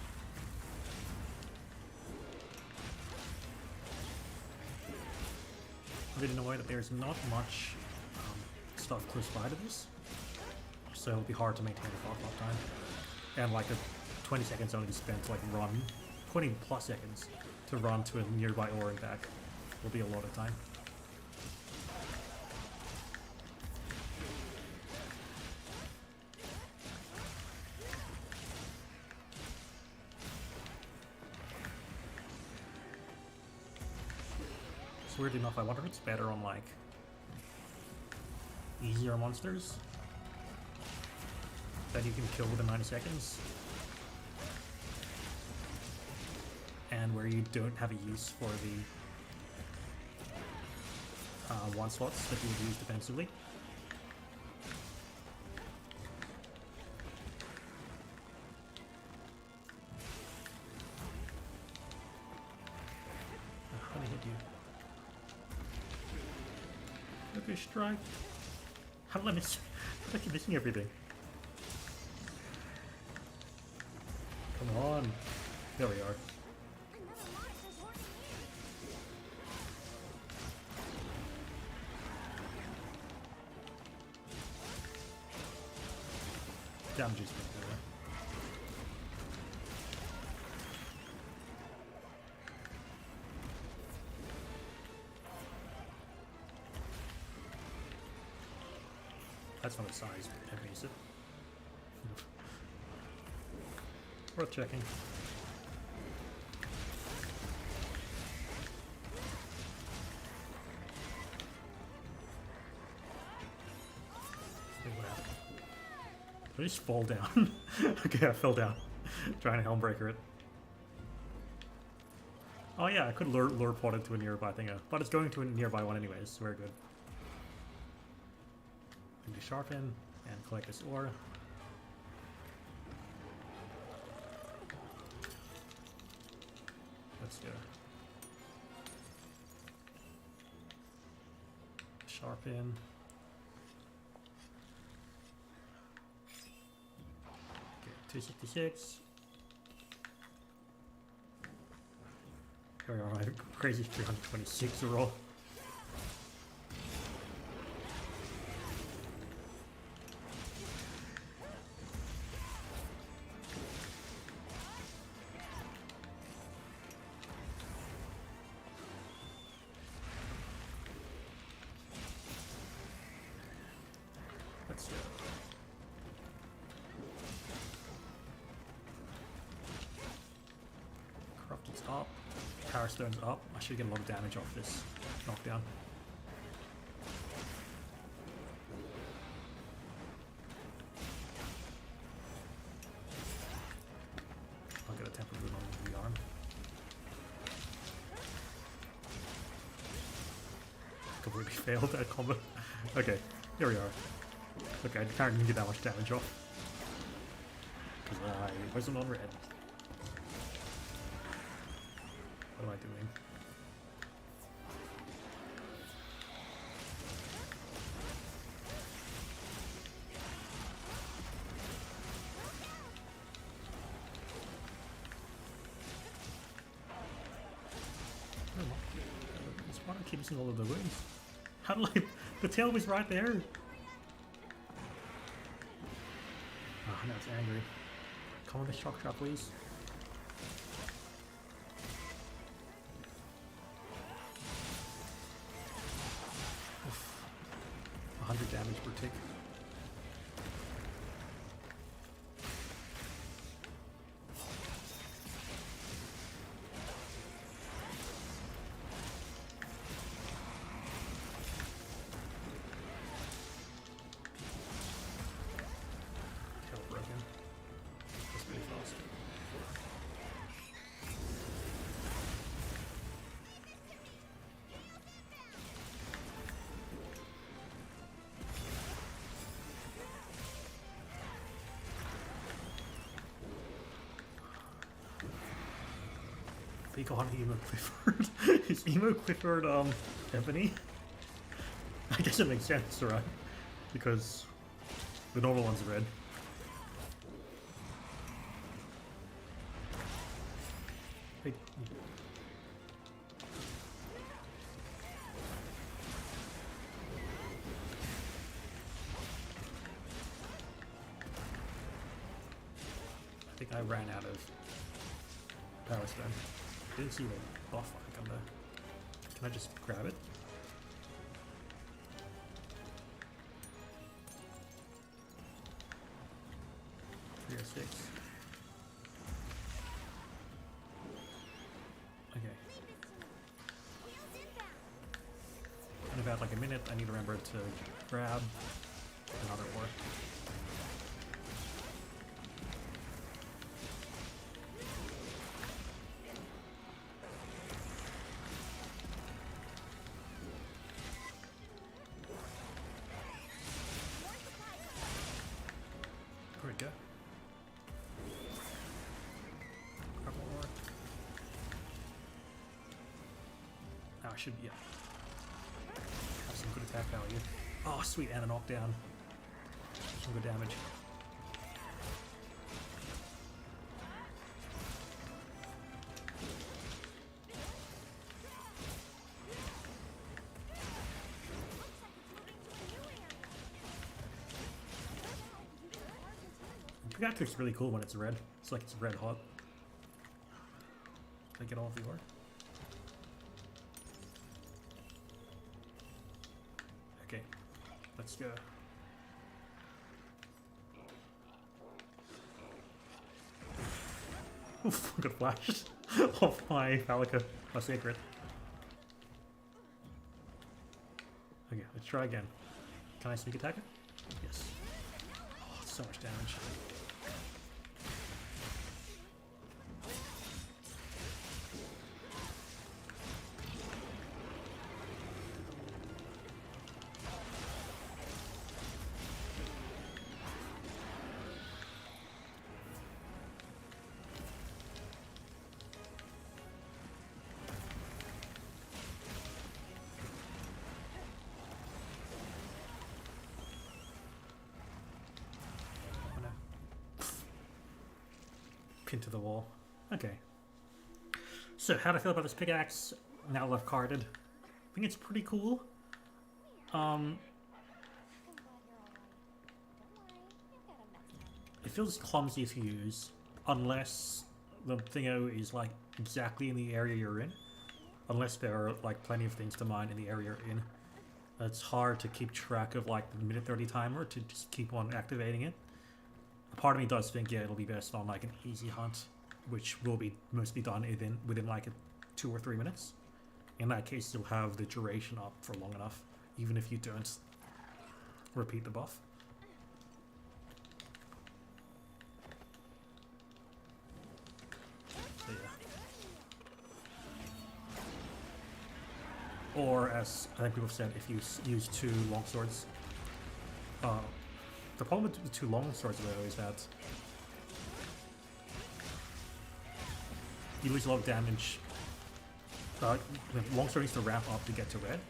I really know that there's not much stuff close by to this, so it'll be hard to maintain the off time. And like a 20 seconds only to spend to like run, 20 plus seconds to run to a nearby ore and back will be a lot of time. So weird enough, I wonder if it's better on like easier monsters that you can kill within 90 seconds and where you don't have a use for the one slots that you would use defensively. How did I hit you? Okay, strike. How did I miss? How did I keep missing everything? Come on. There we are. Damage is better. That's not a size enemy, is it? Worth checking. Did I just fall down? Okay, I fell down. Trying to Helmbreaker it. Oh yeah, I could lure pod it to a nearby thing, but it's going to a nearby one anyways, so very good. Need to sharpen and collect this ore. Let's go. Sharpen. Okay, 266. Here we are, I have a crazy 326 roll. Let's go. Crafted's up. Power Stone's up. I should get a lot of damage off this knockdown. I'll get a temper boot on the arm. Completely failed that combo. Okay. There we are. Okay, I can't even get that much damage off. Because I wasn't on red. What am I doing? Why do I keep missing all of the wounds? How did I... The tail was right there! Oh, now it's angry. Come on, the shock shot, please. Oof. 100 damage per tick. Tail broken. That's pretty fast. They call him Emo Clifford. Is Emo Clifford, Ebony? I guess it makes sense, right? Because the normal one's red. Hey. I think I ran out of power stone. Didn't see the buff icon there. Can I just grab it? Three or six. Okay. In about like a minute, I need to remember to grab another ore. Where'd it go? Grab more ore. Oh, I should, yeah. Have some good attack value. Oh, sweet, and a knockdown. Some good damage. Pickaxe looks really cool when it's red. It's like it's red hot. Can I get all of the ore? Okay, let's go. Oof, got flashed off my Fallica, my sacred. Okay, let's try again. Can I sneak attack it? Yes. Oh, so much damage. Into the wall. Okay. So, how do I feel about this pickaxe now left carded? I think it's pretty cool. It feels clumsy to use unless the thingo is like exactly in the area you're in. Unless there are like plenty of things to mine in the area you're in. It's hard to keep track of like the minute 30 timer to just keep on activating it. Part of me does think, yeah, it'll be best on like an easy hunt, which will be mostly done within like 2 or 3 minutes. In that case, you'll have the duration up for long enough, even if you don't repeat the buff. So, yeah. Or, as I think people have said, if you use 2 longswords, The problem with the two long swords though is that you lose a lot of damage. The long sword needs to ramp up to get to red,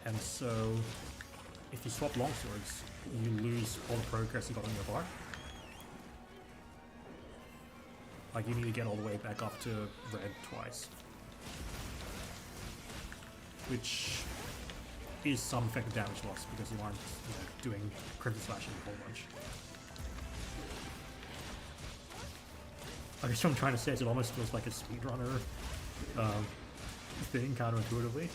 and so if you swap long swords, you lose all the progress you got on your bar. Like you need to get all the way back up to red twice, which is some effective damage loss because you aren't doing crimson slashing a whole bunch. I guess what I'm trying to say is it almost feels like a speedrunner thing counterintuitively.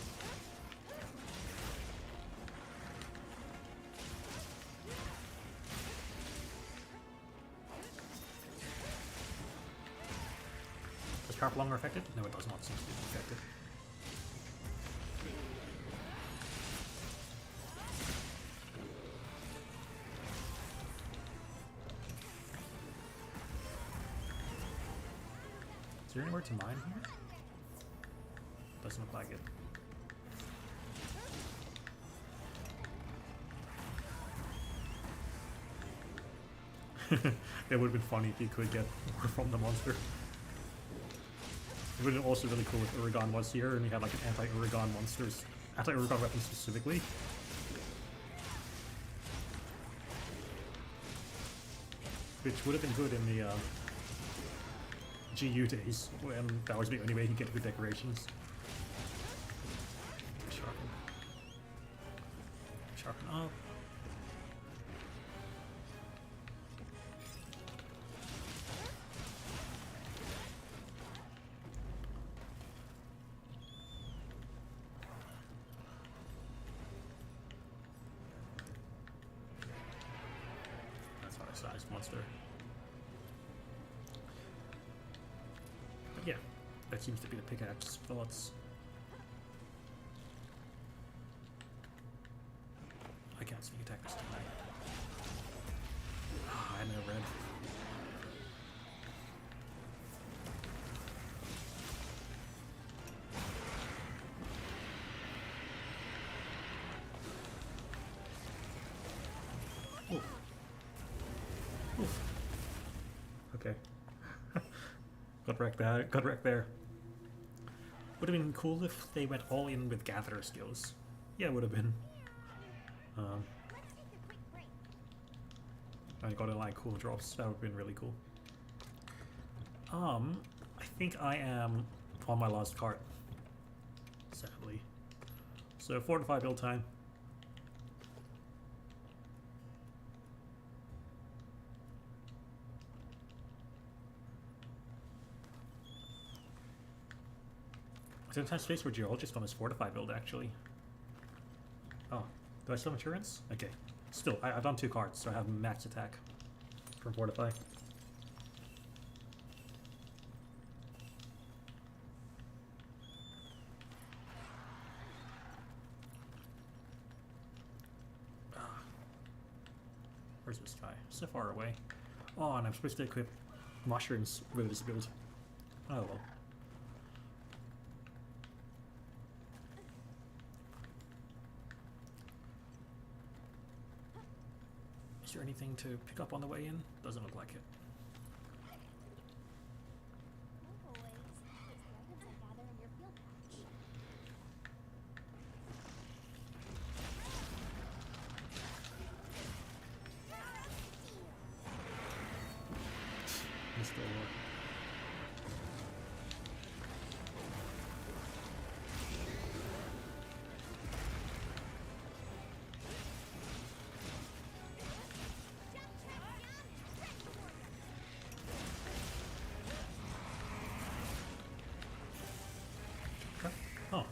Does powerful longer affect it? No, it does not seem to be affected. Is there anywhere to mine here? Doesn't look like it. It would have been funny if you could get more from the monster. It would have been also really cool if Uragan was here and you had like an anti-Uragan monsters, anti-Uragan weapon specifically. Which would have been good in the GU days when that was the only way you could get good decorations. Sharpen. Sharpen up. That's not a sized monster. But yeah, that seems to be the pickaxe bullets. I can't sneak attack this tonight. Ah, I know red. Oof. Oof. Okay. Got wrecked there. Got wrecked there. Would have been cool if they went all in with gatherer skills. Yeah, would have been. I got like cool drops. That would have been really cool. I think I am on my last cart. Sadly. So 4 to 5 build time. Sometimes space for geologist on his fortify build actually. Oh, do I still have insurance? Okay. Still, I've done 2 cards, so I have max attack from fortify. Where's this guy? So far away. Oh, and I'm supposed to equip mushrooms with this build. Oh well. Is there anything to pick up on the way in? Doesn't look like it. Like always, place the items I gather in your field pouch. Mr. War. Oh,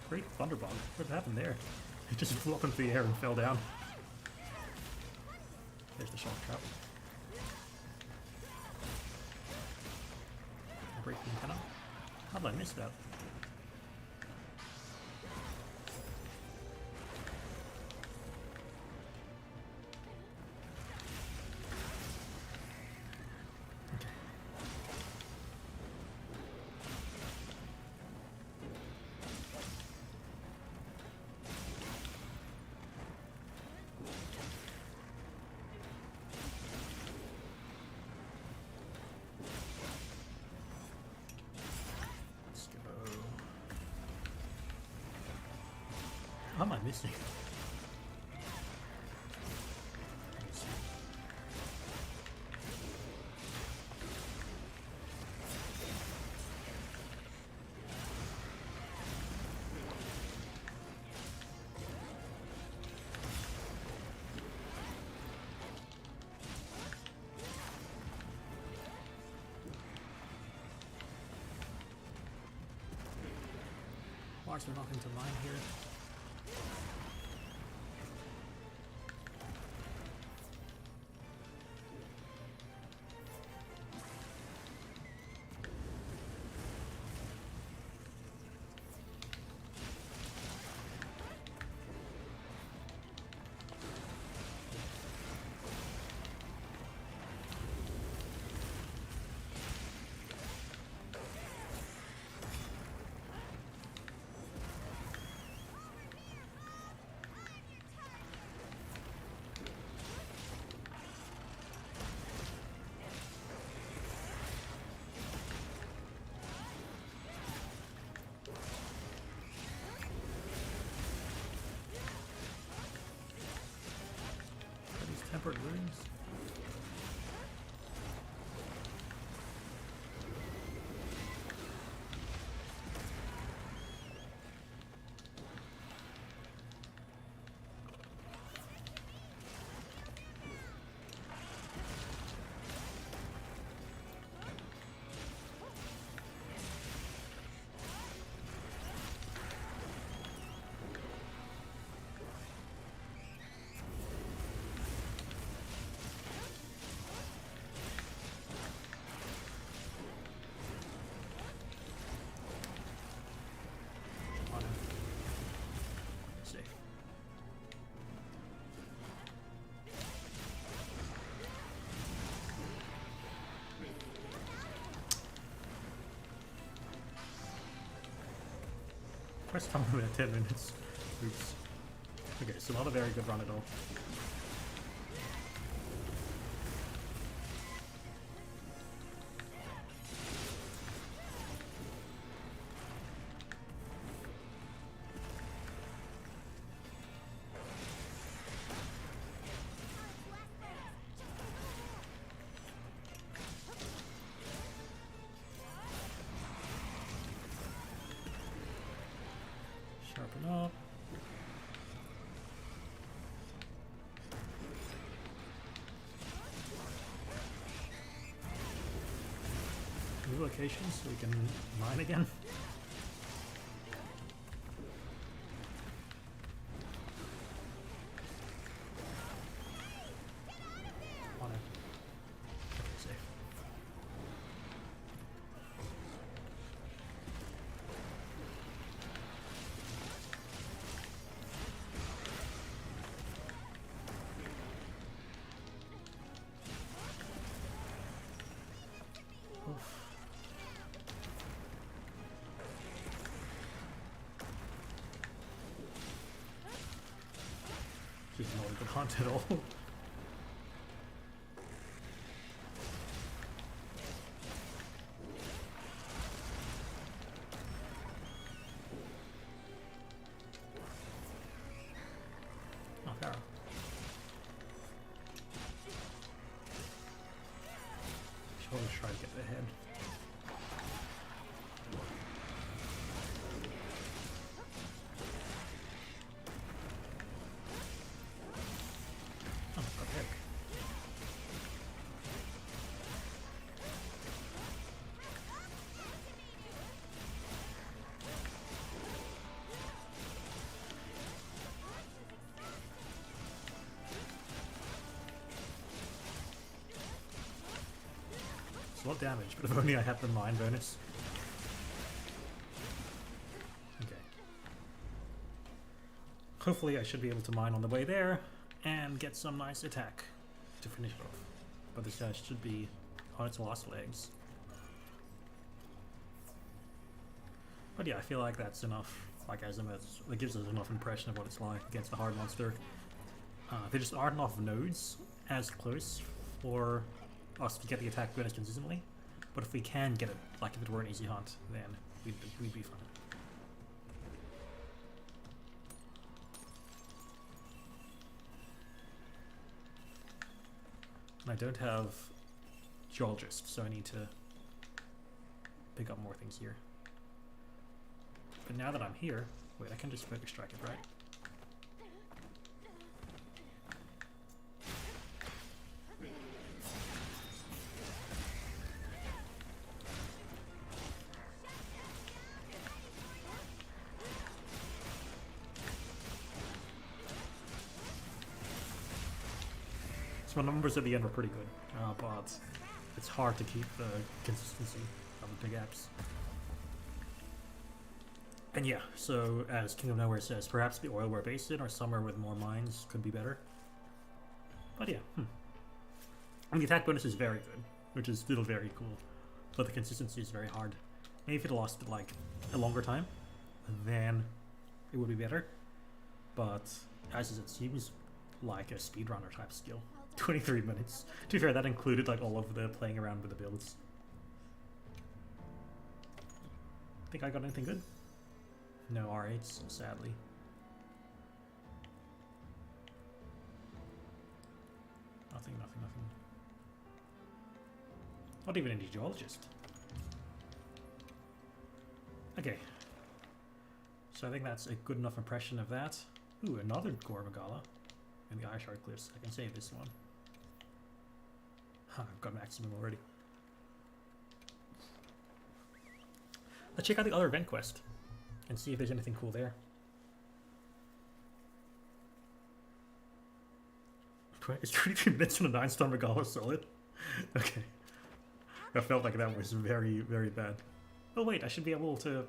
great thunderbomb. What happened there? It just flew up into the air and fell down. There's the shock trap. Breaking antenna. How did I miss that? How am I missing? Why is there nothing to mine here? Tempered wounds. First time in 10 minutes. Oops. Okay, so not a very good run at all. Sharpen up. New locations so we can mine again. On it. Okay, safe. Oof. She's not a good hunt at all. Oh, Pharaoh. She'll always try to get ahead. Oh, what the heck? It's a lot of damage, but if only I had the mine bonus. Okay. Hopefully I should be able to mine on the way there and get some nice attack to finish it off. But this guy should be on its last legs. But yeah, I feel like that's enough. Like Azimuth, it gives us enough impression of what it's like against the hard monster. There just aren't enough nodes as close for us to get the attack bonus consistently. But if we can get it, like if it were an easy hunt, then we'd be fine. I don't have geologist, so I need to pick up more things here. But now that I'm here, wait, I can just focus strike it, right? So my numbers at the end were pretty good, but it's hard to keep the consistency of the pickaxe. And yeah, so as King of Nowhere says, perhaps the oil we're based in or somewhere with more mines could be better. But yeah, And the attack bonus is very good, which is still very cool, but the consistency is very hard. Maybe if it lasted like a longer time, then it would be better. But as it seems like a speedrunner type skill. 23 minutes. To be fair, that included like all of the playing around with the builds. Think I got anything good? No R8s, sadly. Nothing. Not even any geologist. Okay. So I think that's a good enough impression of that. Ooh, another Gore Magala. And the Eye Shard Cliffs. I can save this one. Huh, I've got maximum already. Let's check out the other event quest and see if there's anything cool there. It's 23 minutes and a 9-star Magala solid. Okay. I felt like that was very, very bad. Oh wait, I should be able to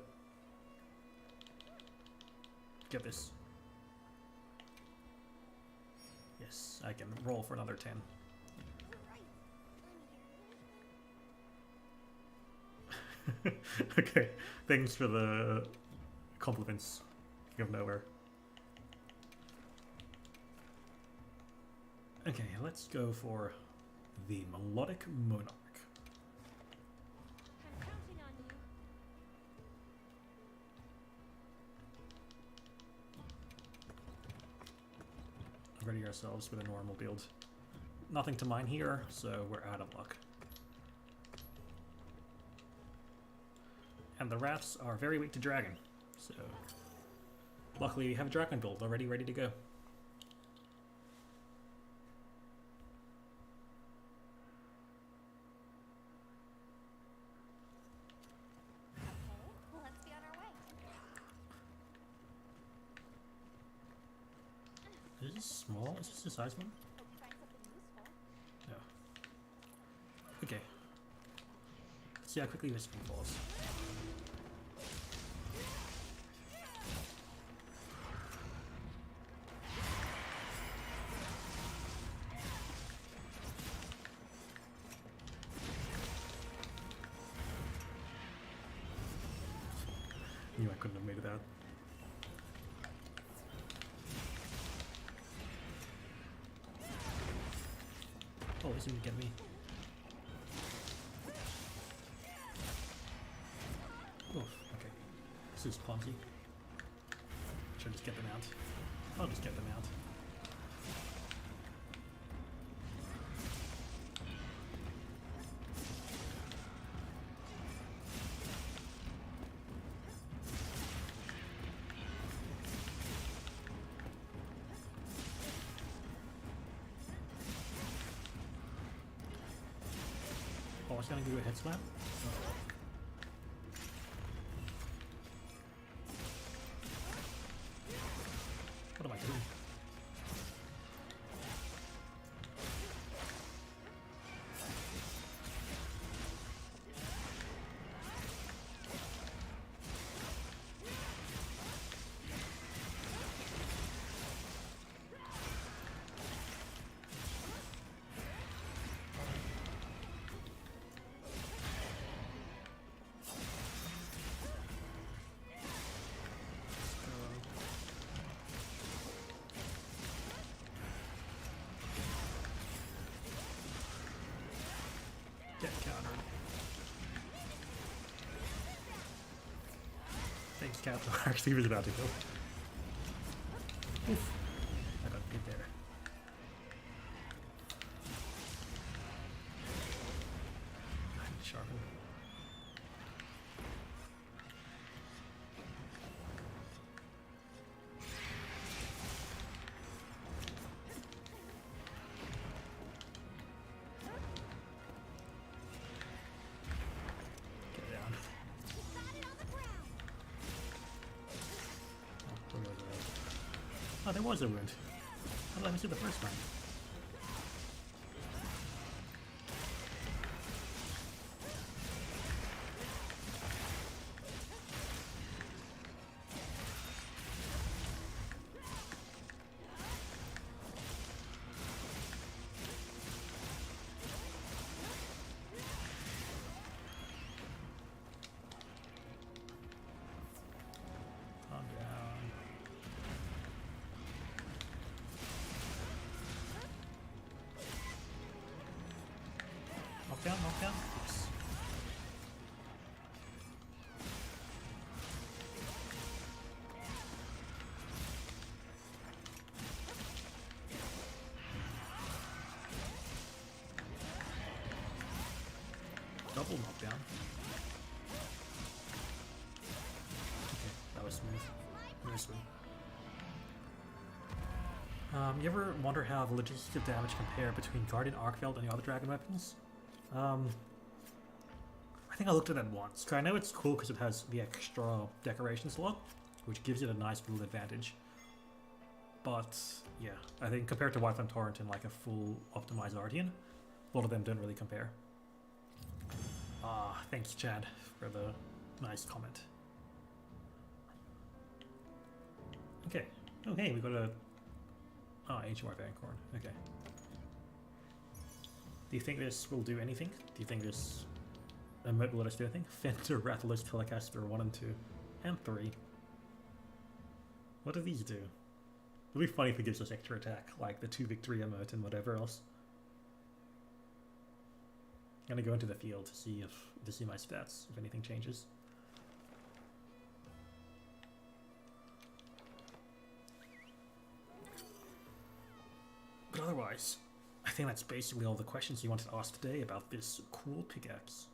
get this. Yes, I can roll for another 10. Okay, thanks for the compliments, King of Nowhere. Okay, let's go for the Melodic Monarch. I'm counting on you. Ready ourselves with a normal build. Nothing to mine here, so we're out of luck. And the rafts are very weak to dragon, so luckily we have a dragon build already ready to go. Okay, well, let's be on our way. Is this small? Is this the size one? Hope you find something useful. No. Okay. Let's see how quickly this thing falls. Knew I couldn't have made it out. Oh, he's gonna get me. Oof, okay. This is Ponzi. Should I just get them out? I'll just get them out. Oh, I was gonna do a head slap. Oh. What am I doing? Get countered. Thanks, Cat. Actually, he was about to go. Oof. I got hit there. sharpen. Get down. Got it on the ground. Oh, where was I? Oh, there was a wound. How did I miss it the first time? Calm down. Knock down, knock down. Oops. Double knockdown. Okay, that was smooth. Very smooth. You ever wonder how the logistics of damage compare between Guardian Arkfeld and the other dragon weapons? I think I looked at that once. I know it's cool because it has the extra decoration slot, which gives it a nice build advantage. But yeah, I think compared to Whiteflame Torrent and like a full optimized Ardian, a lot of them don't really compare. Thanks Chad for the nice comment. Okay. Oh hey, we got a ancient Barbarian Corn. Okay. Do you think this will do anything? Do you think this emote will let us do anything? Fender, Rattler's, Telecaster 1 and 2. And 3. What do these do? It'll be funny if it gives us extra attack, like the 2 victory emote and whatever else. I'm gonna go into the field to see my stats, if anything changes. But otherwise, I think that's basically all the questions you wanted to ask today about this cool pickaxe.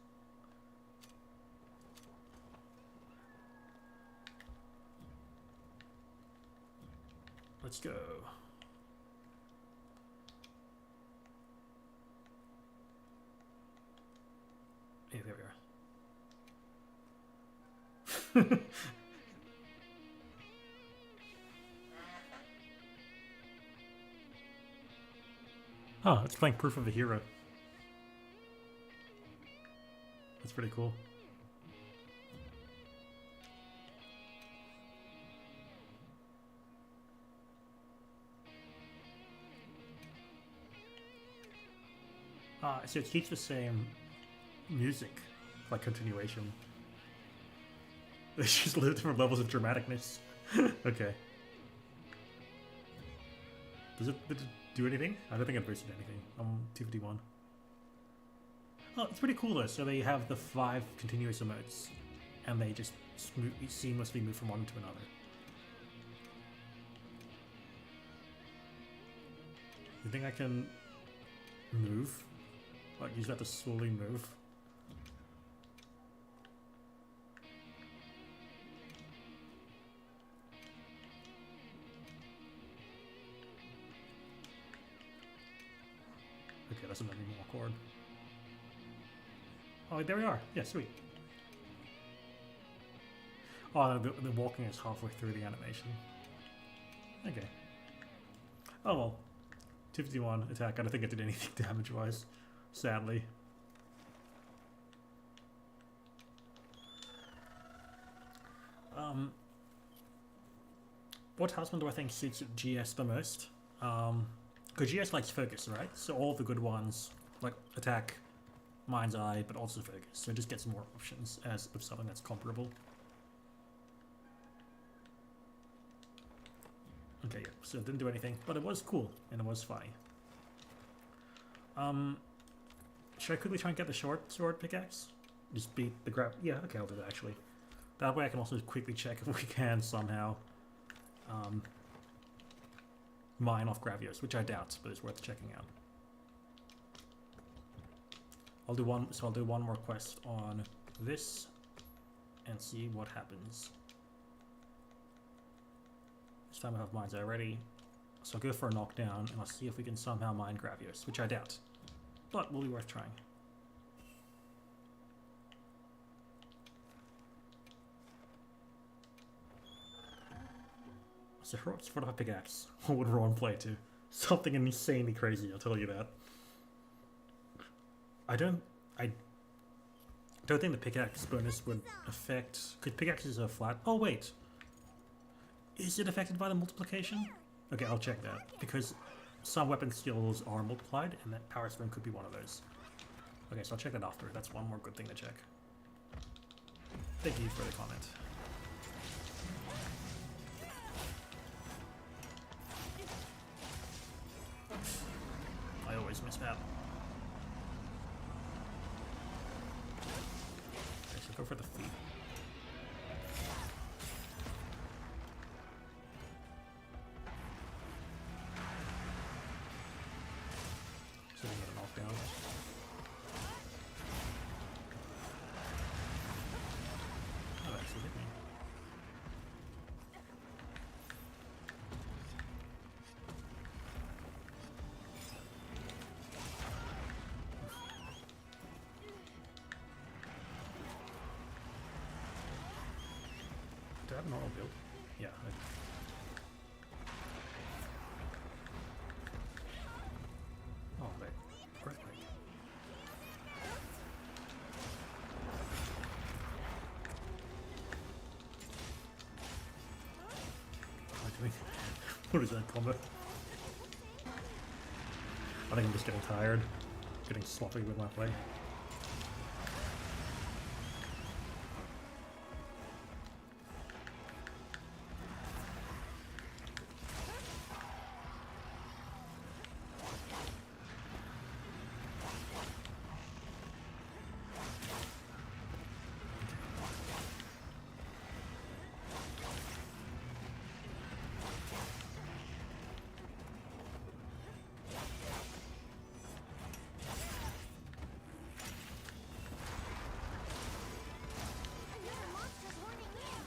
Let's go. Hey, there we are. Oh, it's playing Proof of a Hero. That's pretty cool. So it keeps the same music, like continuation. It's just different levels of dramaticness. Okay. Did it do anything? I don't think it boosted anything. I'm 251. Oh, it's pretty cool though. So they have the 5 continuous emotes, and they just seamlessly move from one to another. You think I can move? Like use that to slowly move? Okay, that's another more chord. Oh, there we are. Yeah, sweet. Oh, the walking is halfway through the animation. Okay. Oh well. 251 attack. I don't think it did anything damage-wise, sadly. What husband do I think suits GS the most? Because GS likes focus, right? So all of the good ones, like attack, mind's eye, but also focus. So it just gets more options as with something that's comparable. Okay, yeah, so it didn't do anything, but it was cool, and it was funny. Should I quickly try and get the short sword pickaxe? Just beat the grab. Yeah, okay, I'll do that actually. That way I can also quickly check if we can somehow mine off Gravios, which I doubt, but it's worth checking out. I'll do one. So I'll do one more quest on this, and see what happens. This time I have mines already, so I'll go for a knockdown, and I'll see if we can somehow mine Gravios, which I doubt, but will be worth trying. So what's for the pickaxe? What would Ron play to? Something insanely crazy, I'll tell you that. I don't think the pickaxe bonus would affect, because pickaxes are flat. Oh wait, is it affected by the multiplication? Okay, I'll check that, because some weapon skills are multiplied, and that power stone could be one of those. Okay, so I'll check that after. That's one more good thing to check. Thank you for the comment. I always miss that. Okay, so go for the feet. So we get a knockdown. Oh, that actually hit me. Do I have a normal build? Yeah, I do. Oh, wait. Earthquake. What am I doing? What is that combo? I think I'm just getting tired. Getting sloppy with my play. Another monster's horning in.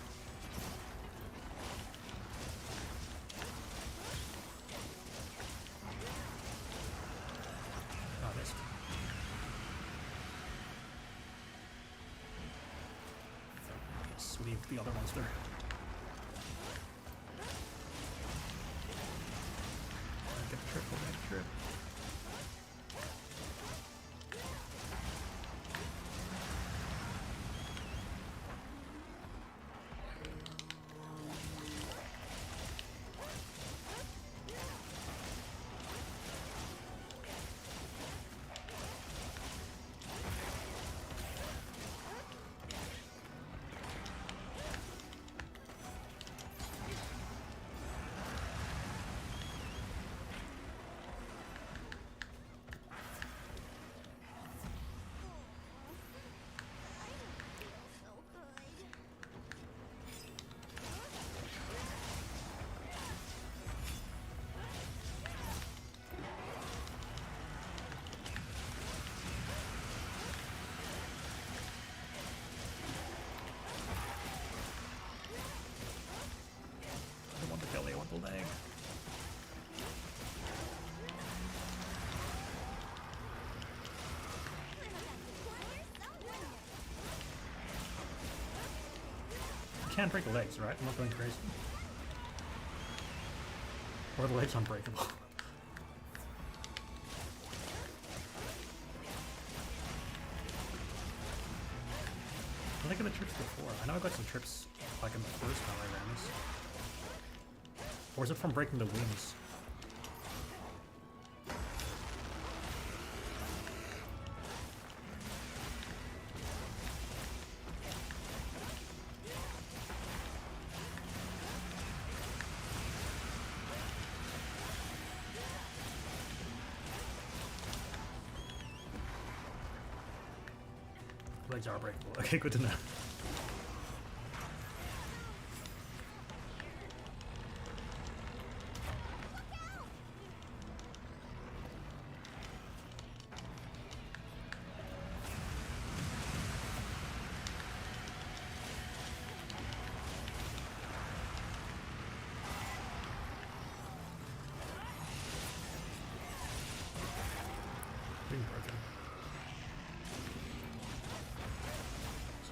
Ah, missed. Yes, we need the other monster. Get the trip, get the trip. So good. I don't want the belly, I want the leg. You can't break the legs, right? I'm not going crazy. Or the legs unbreakable. I think I got the trips before. I know I got some trips like in the first time I ran this. Or is it from breaking the wings? Legs are breakable. Okay, good to know.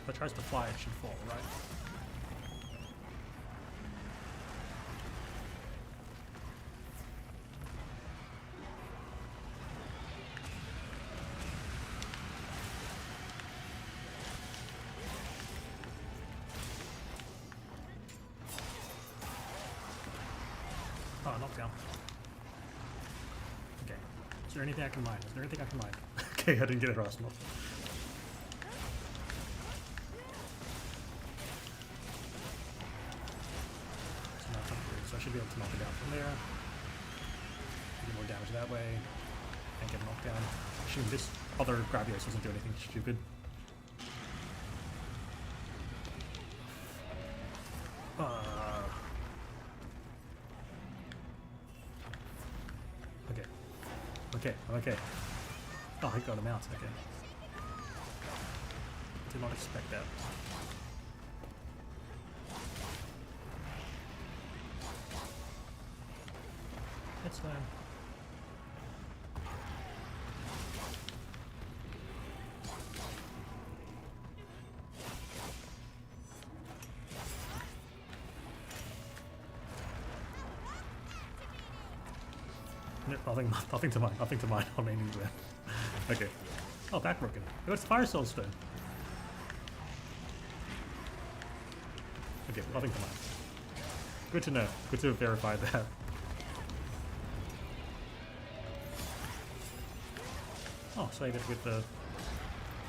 If it tries to fly, it should fall, right? Oh, knockdown. Okay. Is there anything I can mine? Is there anything I can mine? Okay, I didn't get it Arsenal. So now it's upgrade, so I should be able to knock it down from there. Get more damage that way. And get knocked down. Shoot, this other grabby ice doesn't do anything stupid. Okay. Okay. Oh, he got him out. Okay. Did not expect that. It's fine. Nothing to mine, nothing to mine. I'm aiming there. Okay. Oh, back broken. Oh, it's Fire Soul Stone. Okay, nothing to mine. Good to know. Good to have verified that. Oh, so I did with the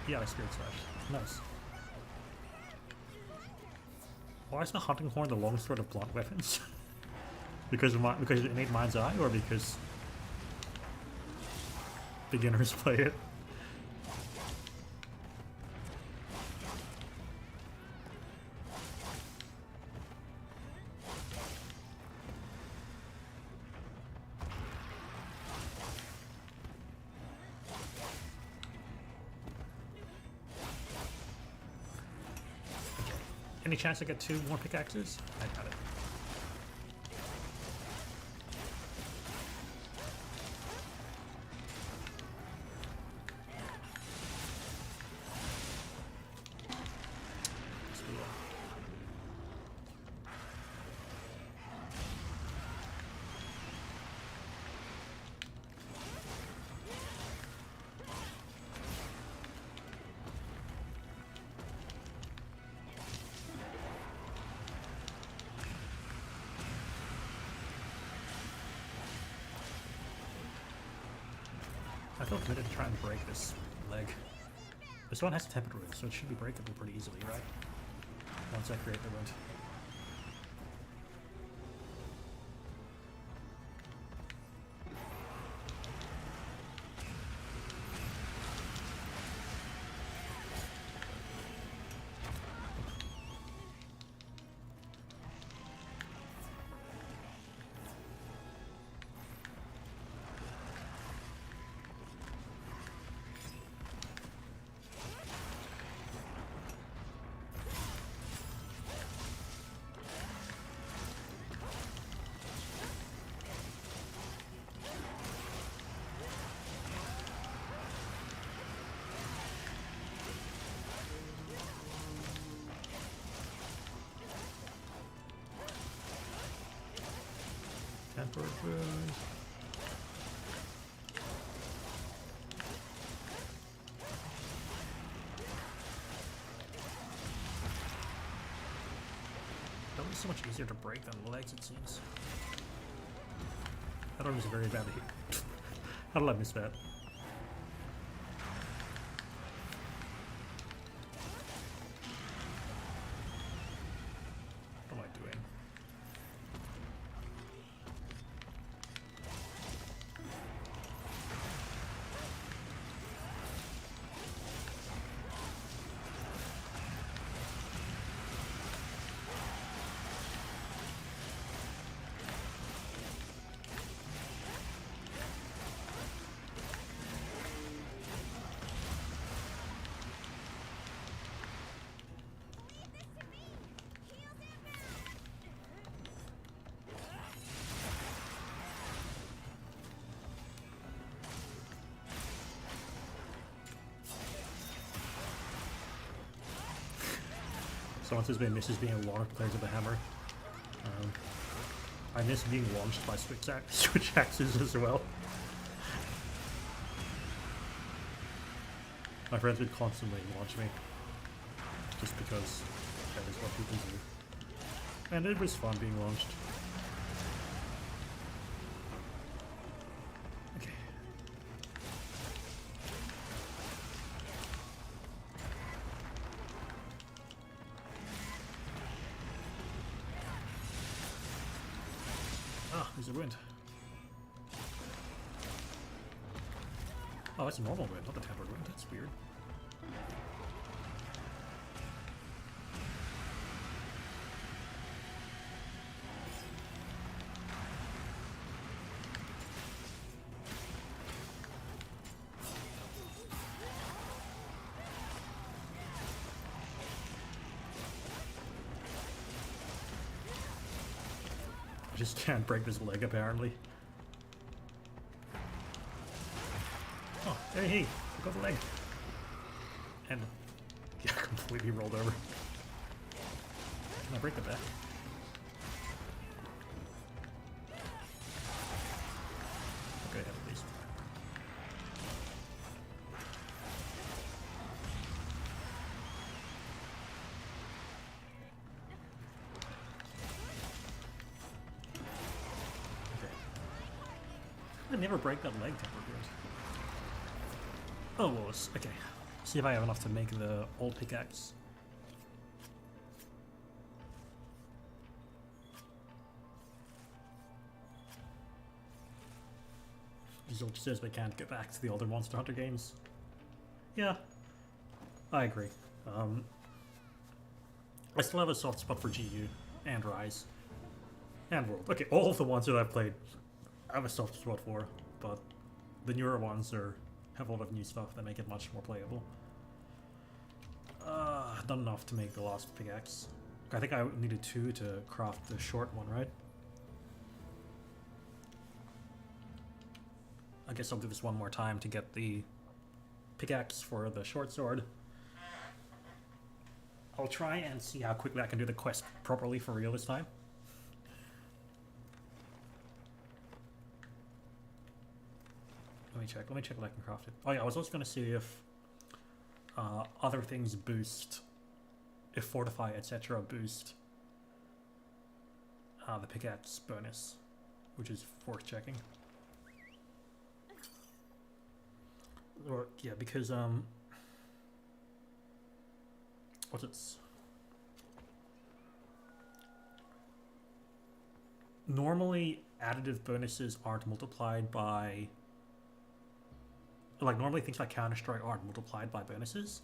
Spirit Slash. Nice. Why is the Hunting Horn the longsword of blunt weapons? because of innate Mind's Eye, or because beginners play it? Any chance I get 2 more pickaxes? I got it. I feel committed to try and break this leg. This one has a tempered wound, so it should be breakable pretty easily, right? Once I create the wound. Tempered wound. That was so much easier to break than the legs, it seems. That arm is very bad to hit. How did I miss that? What am I doing? Someone says they misses being a water player with a hammer. I miss being launched by switch axes as well. My friends would constantly launch me. Just because that is what people do. And it was fun being launched. Okay. Ah, there's a wind. Oh, that's a normal wind, not the tempered wind. That's weird. I just can't break this leg apparently. Oh, hey, I got the leg. And yeah, completely rolled over. Can I break the back? Okay, at least. Okay. I never break that leg temper good. Oh, well, okay. See if I have enough to make the old pickaxe. Zilch says we can't get back to the older Monster Hunter games. Yeah, I agree. I still have a soft spot for GU and Rise and World. Okay, all of the ones that I've played, I have a soft spot for, but the newer ones have a lot of new stuff that make it much more playable. Not enough to make the last pickaxe. I think I needed 2 to craft the short one, right? I guess I'll do this one more time to get the pickaxe for the short sword. I'll try and see how quickly I can do the quest properly for real this time. Let me check if I can craft it. Oh yeah, I was also going to see if other things boost, if Fortify, etc. boost the pickaxe bonus, which is worth checking. Or, yeah, because, what's it? Normally, additive bonuses aren't multiplied by, like, normally things like Counter-Strike aren't multiplied by bonuses,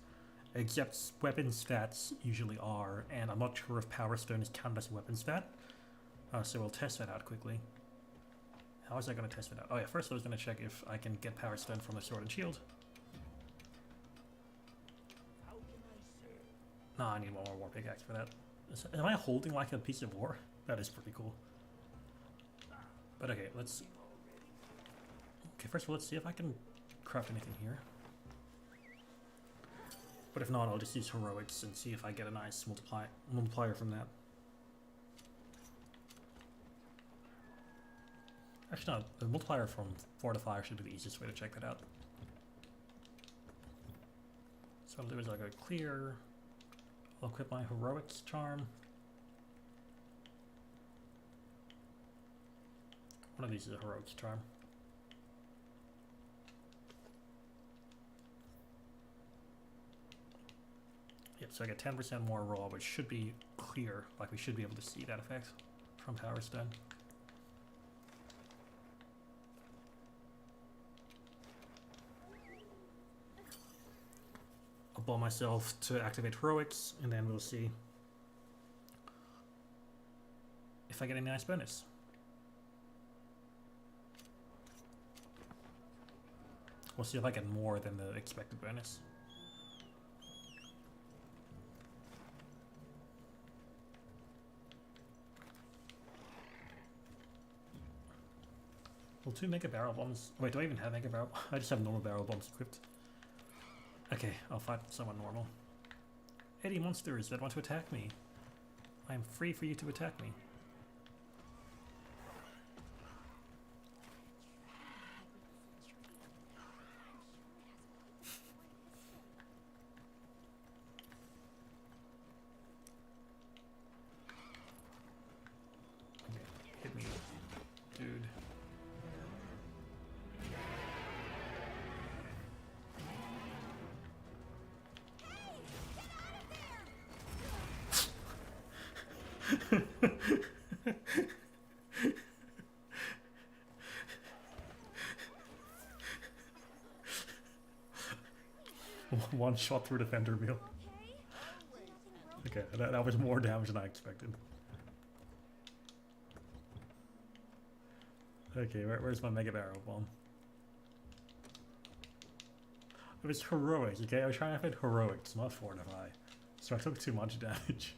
except weapon stats usually are, and I'm not sure if Power Stone is counted as a weapon stat, so we'll test that out quickly. How is I going to test it out? Oh yeah, first I was going to check if I can get Power Stone from the Sword and Shield. No, I need one more War Pickaxe for that. Am I holding like a piece of war? That is pretty cool. But okay, let's... Okay, first of all, let's see if I can craft anything here. But if not, I'll just use Heroics and see if I get a nice multiplier from that. Actually, no, the multiplier from Fortify should be the easiest way to check that out. So what I'll do is I'll go clear, I'll equip my Heroics charm. One of these is a Heroics charm. Yep, so I get 10% more raw, which should be clear, like we should be able to see that effect from Power Stone. I'll ball myself to activate Heroics, and then we'll see if I get any nice bonus. We'll see if I get more than the expected bonus. Will 2 Mega Barrel Bombs... Wait, do I even have Mega Barrel? I just have normal Barrel Bombs equipped. Okay, I'll fight someone normal. Any monsters that want to attack me, I am free for you to attack me. Okay, hit me, dude. One shot through the fender wheel. Okay. Okay, that was more damage than I expected. Okay, where's my Mega Barrel Bomb? It was heroic, okay? I was trying to find heroics, not fortify. So I took too much damage.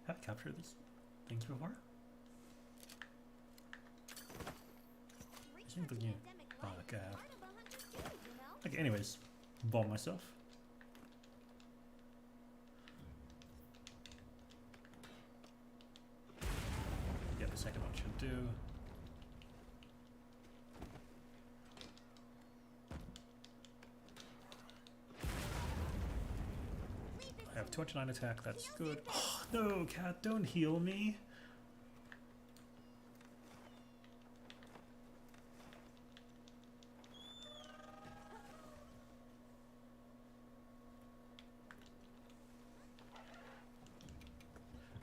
Have I captured these things before? I think the new. Oh, okay. Okay, anyways. Bomb myself. Yeah, the second one should do. I have 209 attack, that's good. Oh, no, cat, don't heal me.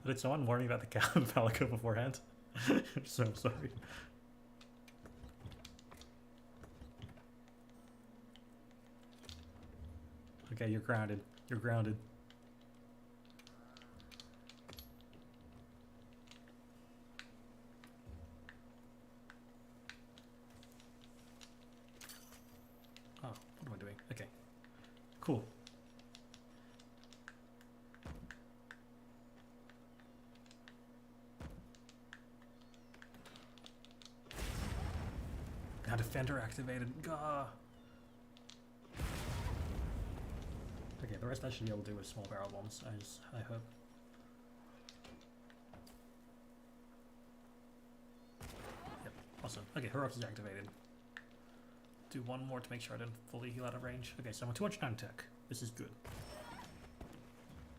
Did someone warn me about the cat and Palico beforehand? I'm so sorry. Okay, you're grounded. You're grounded. Oh, what am I doing? Okay. Cool. Now defender activated. Gah. Okay, the rest I should be able to do with small barrel bombs, I hope. Yep, awesome. Okay, heroics is activated. Do one more to make sure I didn't fully heal out of range. Okay, so I'm on 209 tech. This is good.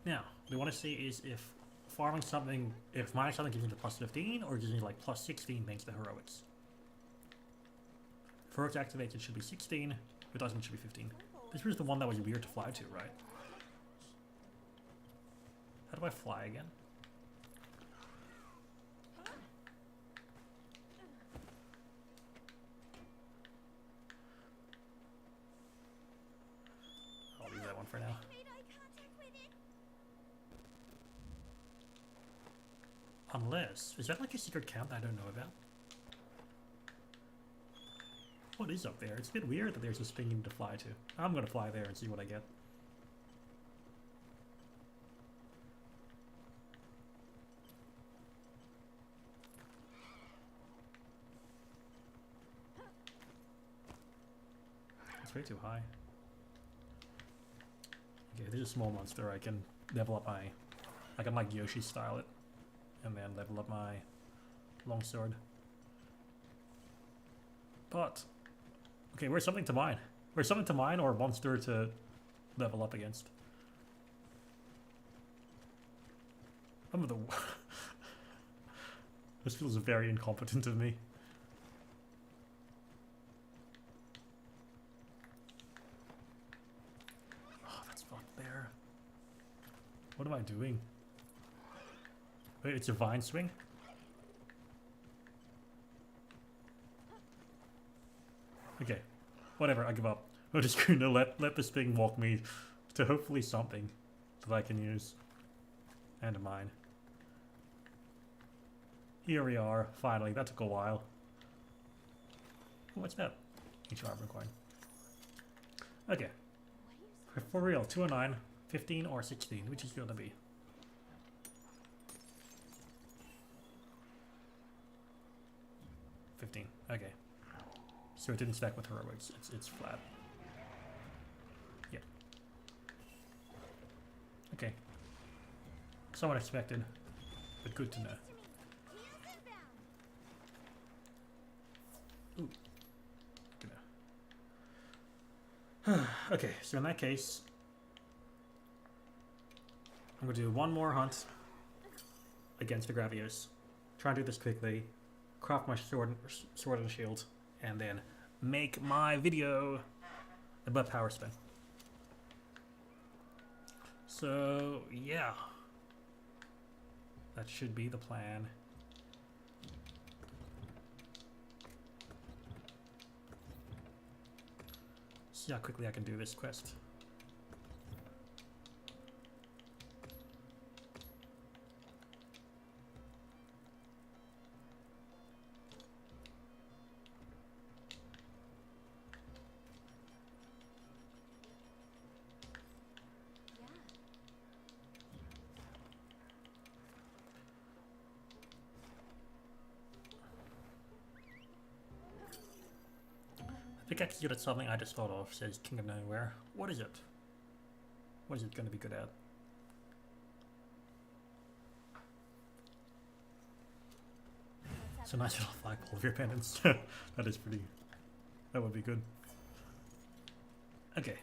Now, what we want to see is if farming something, if mining something gives me the plus 15 or gives me like plus 16 thanks to heroics. If heroics activates, it should be 16. If it doesn't, it should be 15. This was the one that was weird to fly to, right? How do I fly again? I'll leave that one for now. Unless, is that like a secret camp that I don't know about? What is up there? It's a bit weird that there's a thing to fly to. I'm gonna fly there and see what I get. It's way too high. Okay, there's a small monster. I can level up my... I can like Yoshi style it. And then level up my longsword. But... okay, where's something to mine? Where's something to mine or a monster to level up against? I'm the... This feels very incompetent of me. Oh, that's fucked there. What am I doing? Wait, it's a vine swing? Okay, whatever, I give up. I'm just gonna let this thing walk me to hopefully something that I can use. And mine. Here we are, finally. That took a while. What's that? Each armor coin. Okay. For real, 209, 15 or 16, which is gonna be? $15. Okay. So it didn't stack with heroics. It's flat. Yeah. Somewhat expected, but good to know. Ooh. Good to know. Okay, so in that case, I'm going to do one more hunt against the Gravios. Try and do this quickly, craft my sword and shield, and then make my video about power spin. So, yeah. That should be the plan. See how quickly I can do this quest. Pickaxe unit something I just thought of says King of Nowhere. What is it? What is it going to be good at? It's a nice little flagpole of your pendants. That is pretty. That would be good. Okay.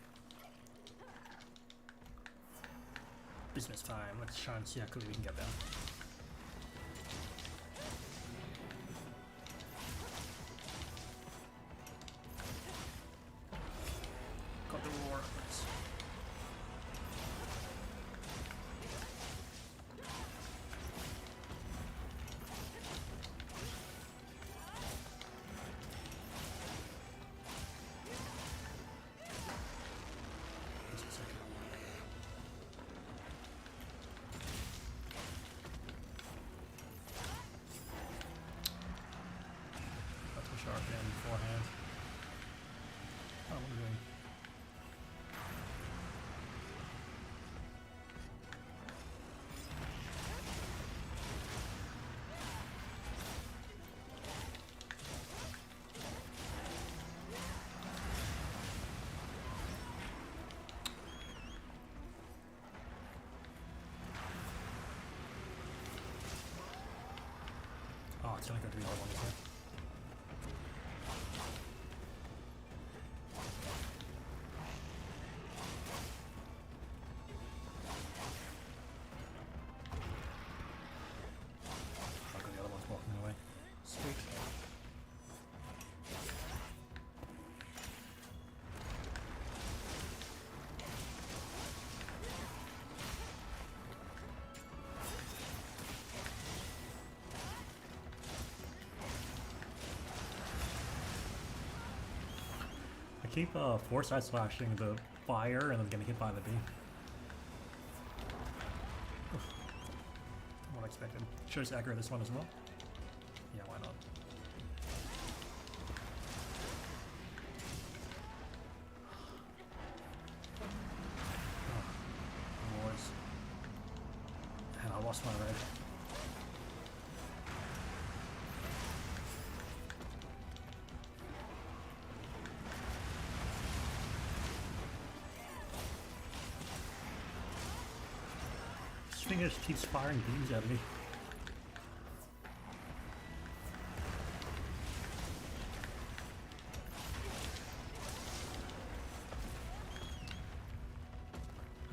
Business time. Let's try and see how quickly we can get there. Got the roar. Let's... Just a second. Got to sharp in beforehand. Oh, what am I doing? Oh, it's only going to be the other one, isn't it? Okay, the other one's walking away. Sweet. I keep foresight slashing the fire and then getting hit by the beam. What I expected. Should I just aggro this one as well? Yeah, why not? Oh, wars. And I lost my red. This thing just keeps firing beams at me.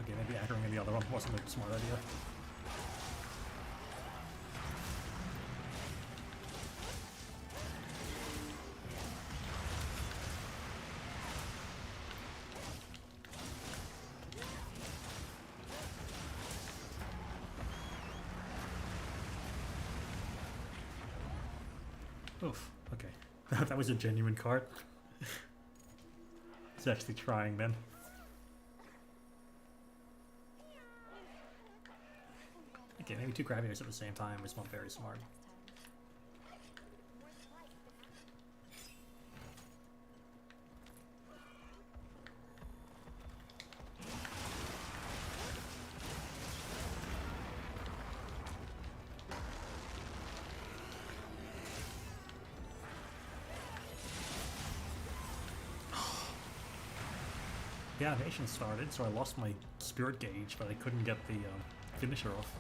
Okay, maybe aggroing the other one wasn't a smart idea. Oof, okay. That was a genuine cart. It's actually trying then. Okay, maybe two gravitators at the same time is not very smart. The animation started, so I lost my spirit gauge, but I couldn't get the finisher off.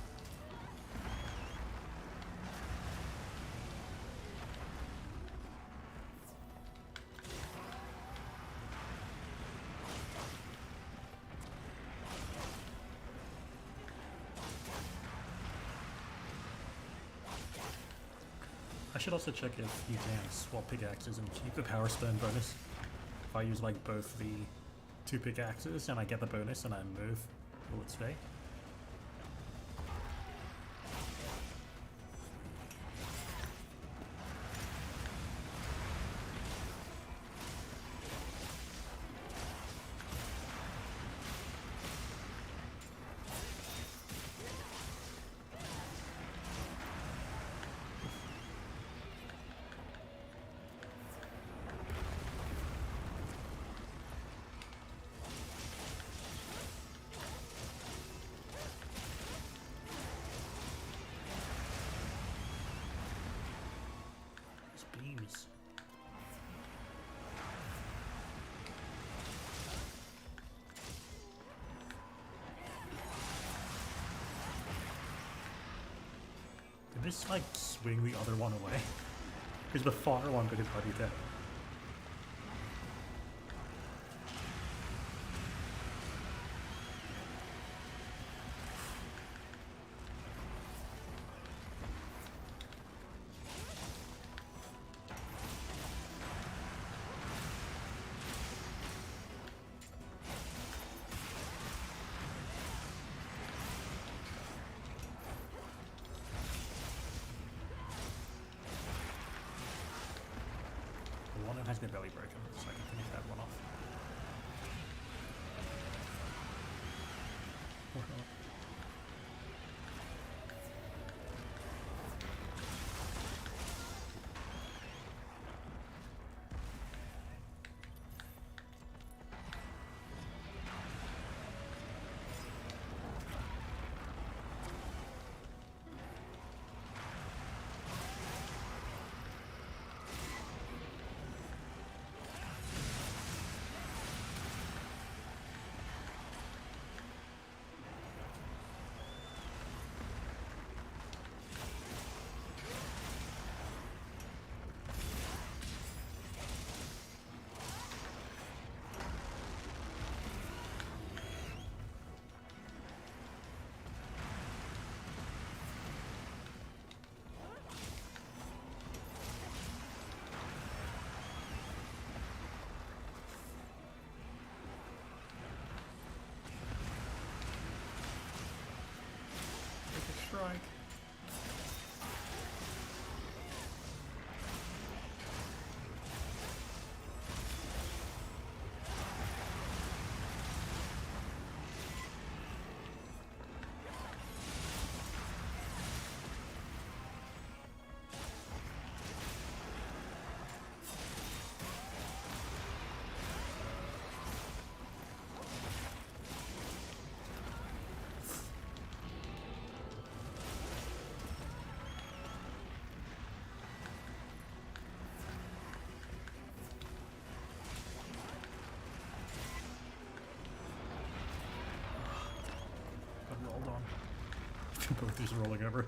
I should also check if you can swap pickaxes and keep the power stone bonus. If I use like both the 2 pickaxes and I get the bonus and I move, will it stay? Beams. Did this like swing the other one away? Because the far one could have got you dead. One has been belly broken, so I can finish that one off. Strike. Got rolled on. Both these rolling over.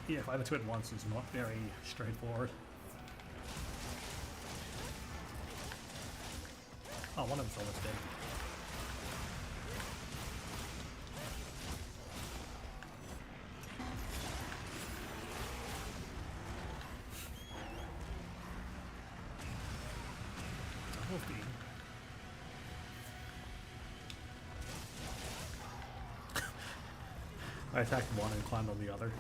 Yeah, fighting 2 at once is not very straightforward. Oh, one of them's almost dead. Double beam. I attacked one and climbed on the other.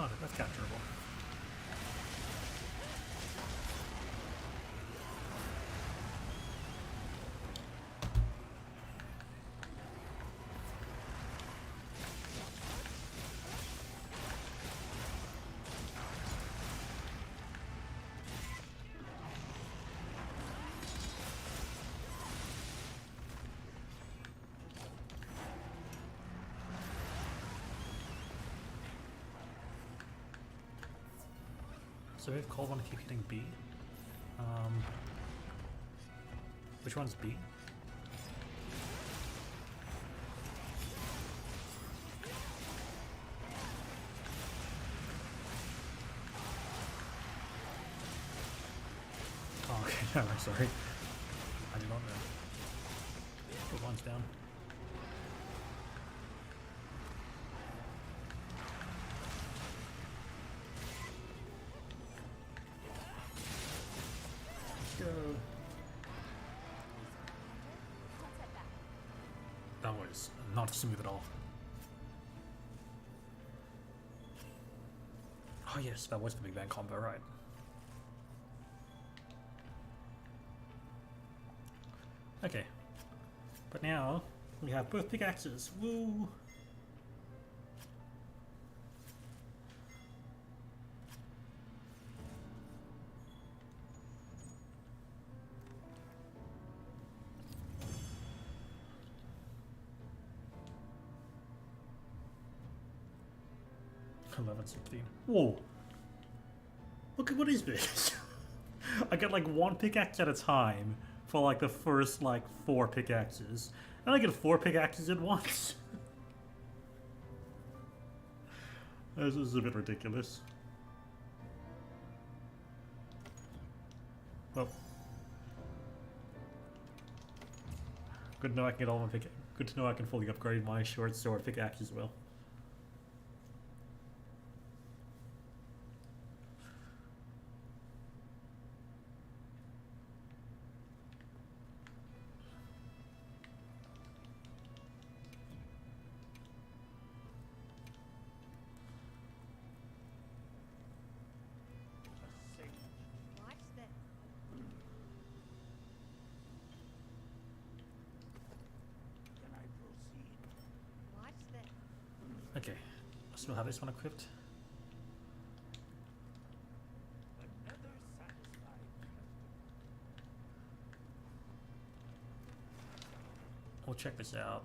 Oh, that's capturable. So we have Cold want to keep hitting B. Which one's B? Oh, okay, no, I'm sorry. I did not know. Put one's down. Let's go. Let's head back. That was not smooth at all. Oh yes, that was the Big Bang combo, right? Okay. But now, we have both pickaxes. Woo! $11.16. Whoa! Look at what is this? I get like one pickaxe at a time for like the first like 4 pickaxes. And I get 4 pickaxes at once. This is a bit ridiculous. Well. Good to know I can get all my pick. Good to know I can fully upgrade my short sword pickaxe as well. Watch this. Can I proceed? Watch this. Okay, so have this one equipped. Another satisfied customer. We'll check this out.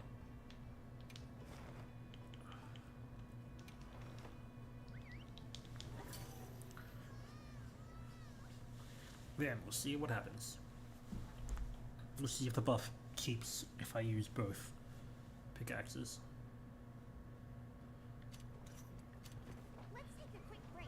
Then we'll see what happens. We'll see if the buff keeps if I use both pickaxes. Let's take a quick break.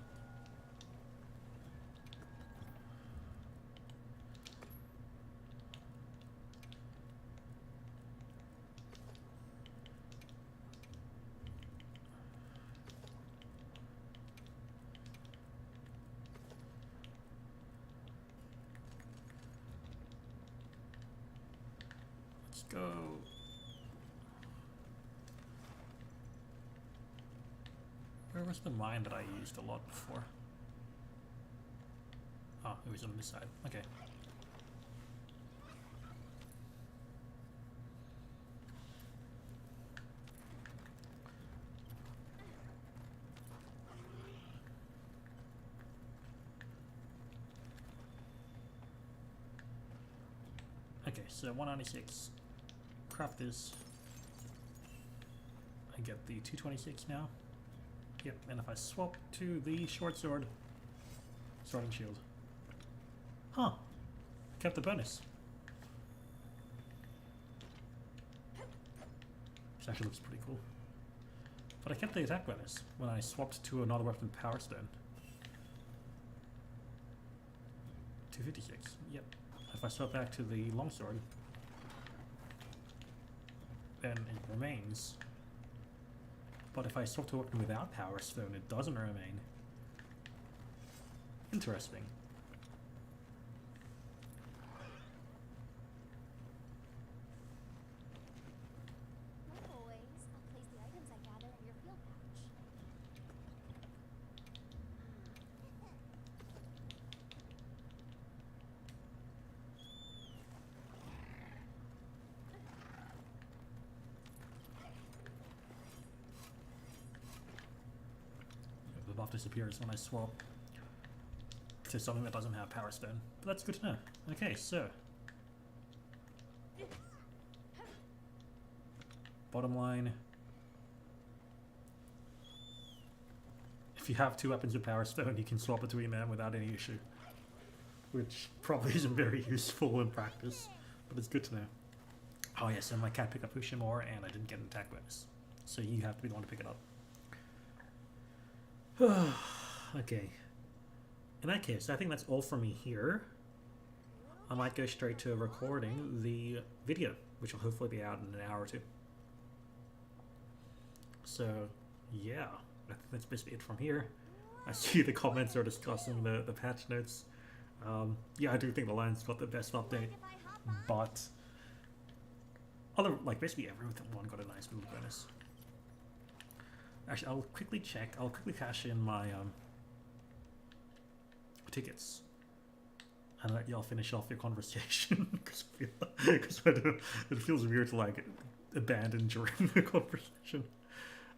Let's go. Where was the mine that I used a lot before? Oh, it was on this side. Okay. Okay, so 196. Craft this. I get the 226 now. Yep, and if I swap to the short sword, starting shield. Huh. Kept the bonus. Which actually looks pretty cool. But I kept the attack bonus when I swapped to another weapon, Power Stone. 256. Yep. If I swap back to the longsword, then it remains. But if I swap to a weapon without Power Stone, it doesn't remain. Interesting. Like always, I'll place the items I gather in your field pouch. buff disappears when I swap to something that doesn't have Power Stone. But that's good to know. Okay, so bottom line, if you have 2 weapons with Power Stone, you can swap between them without any issue. Which probably isn't very useful in practice, but it's good to know. Oh yes, and my cat picked up Fushimore and I didn't get an attack bonus. So you have to be the one to pick it up. Okay. In that case, I think that's all for me here. I might go straight to recording the video, which will hopefully be out in an hour or 2. So, yeah, I think that's basically it from here. I see the comments are discussing the patch notes. Yeah, I do think the line's got the best update, but other, like, basically everyone got a nice little bonus. Actually, I'll quickly check. I'll quickly cash in my tickets, and let y'all finish off your conversation because it feels weird to like abandon during the conversation.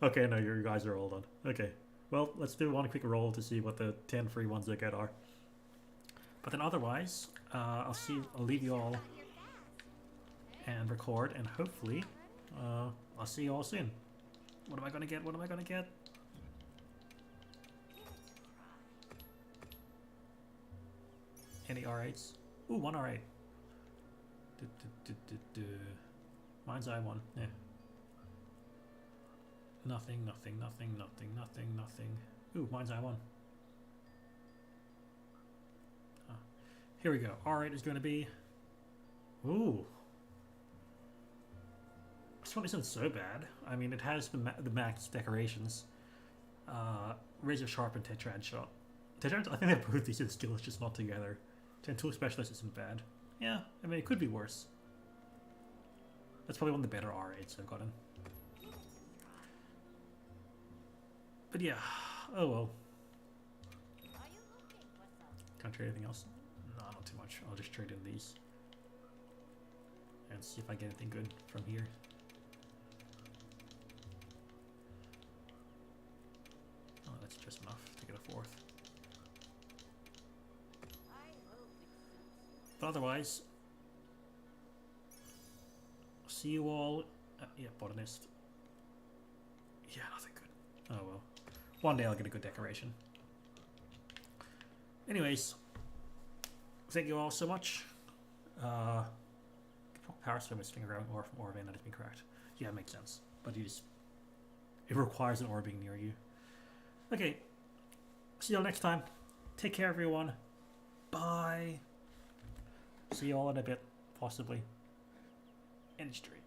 Okay, no, you guys are all done. Okay, well, let's do one quick roll to see what the 10 free ones I get are. But then otherwise, I'll leave you all and record, and hopefully, I'll see you all soon. What am I gonna get? What am I gonna get? Any R8s? Ooh, 1 R8. Mine's I1. Yeah. Nothing, nothing, nothing, nothing, nothing, nothing. Ooh, mine's I1. Here we go. R8 is going to be... Ooh. This one isn't so bad. I mean, it has the max decorations. Razor Sharp and Tetrad Shot. Tetrad, I think they're both decent skills, just not together. 10 Tool Specialist isn't bad. Yeah, I mean, it could be worse. That's probably one of the better R8s I've gotten. But yeah, oh well. Can't trade anything else? No, not too much. I'll just trade in these. And see if I get anything good from here. Oh, that's just enough to get a 4th. But otherwise, see you all. Yeah, botanist. Yeah, nothing good. Oh well. One day I'll get a good decoration. Anyways, thank you all so much. Power Stone is finger out or from Orban that has been cracked. Yeah, it makes sense. But it requires an ore being near you. Okay. See you all next time. Take care, everyone. Bye. See you all in a bit, possibly. End stream.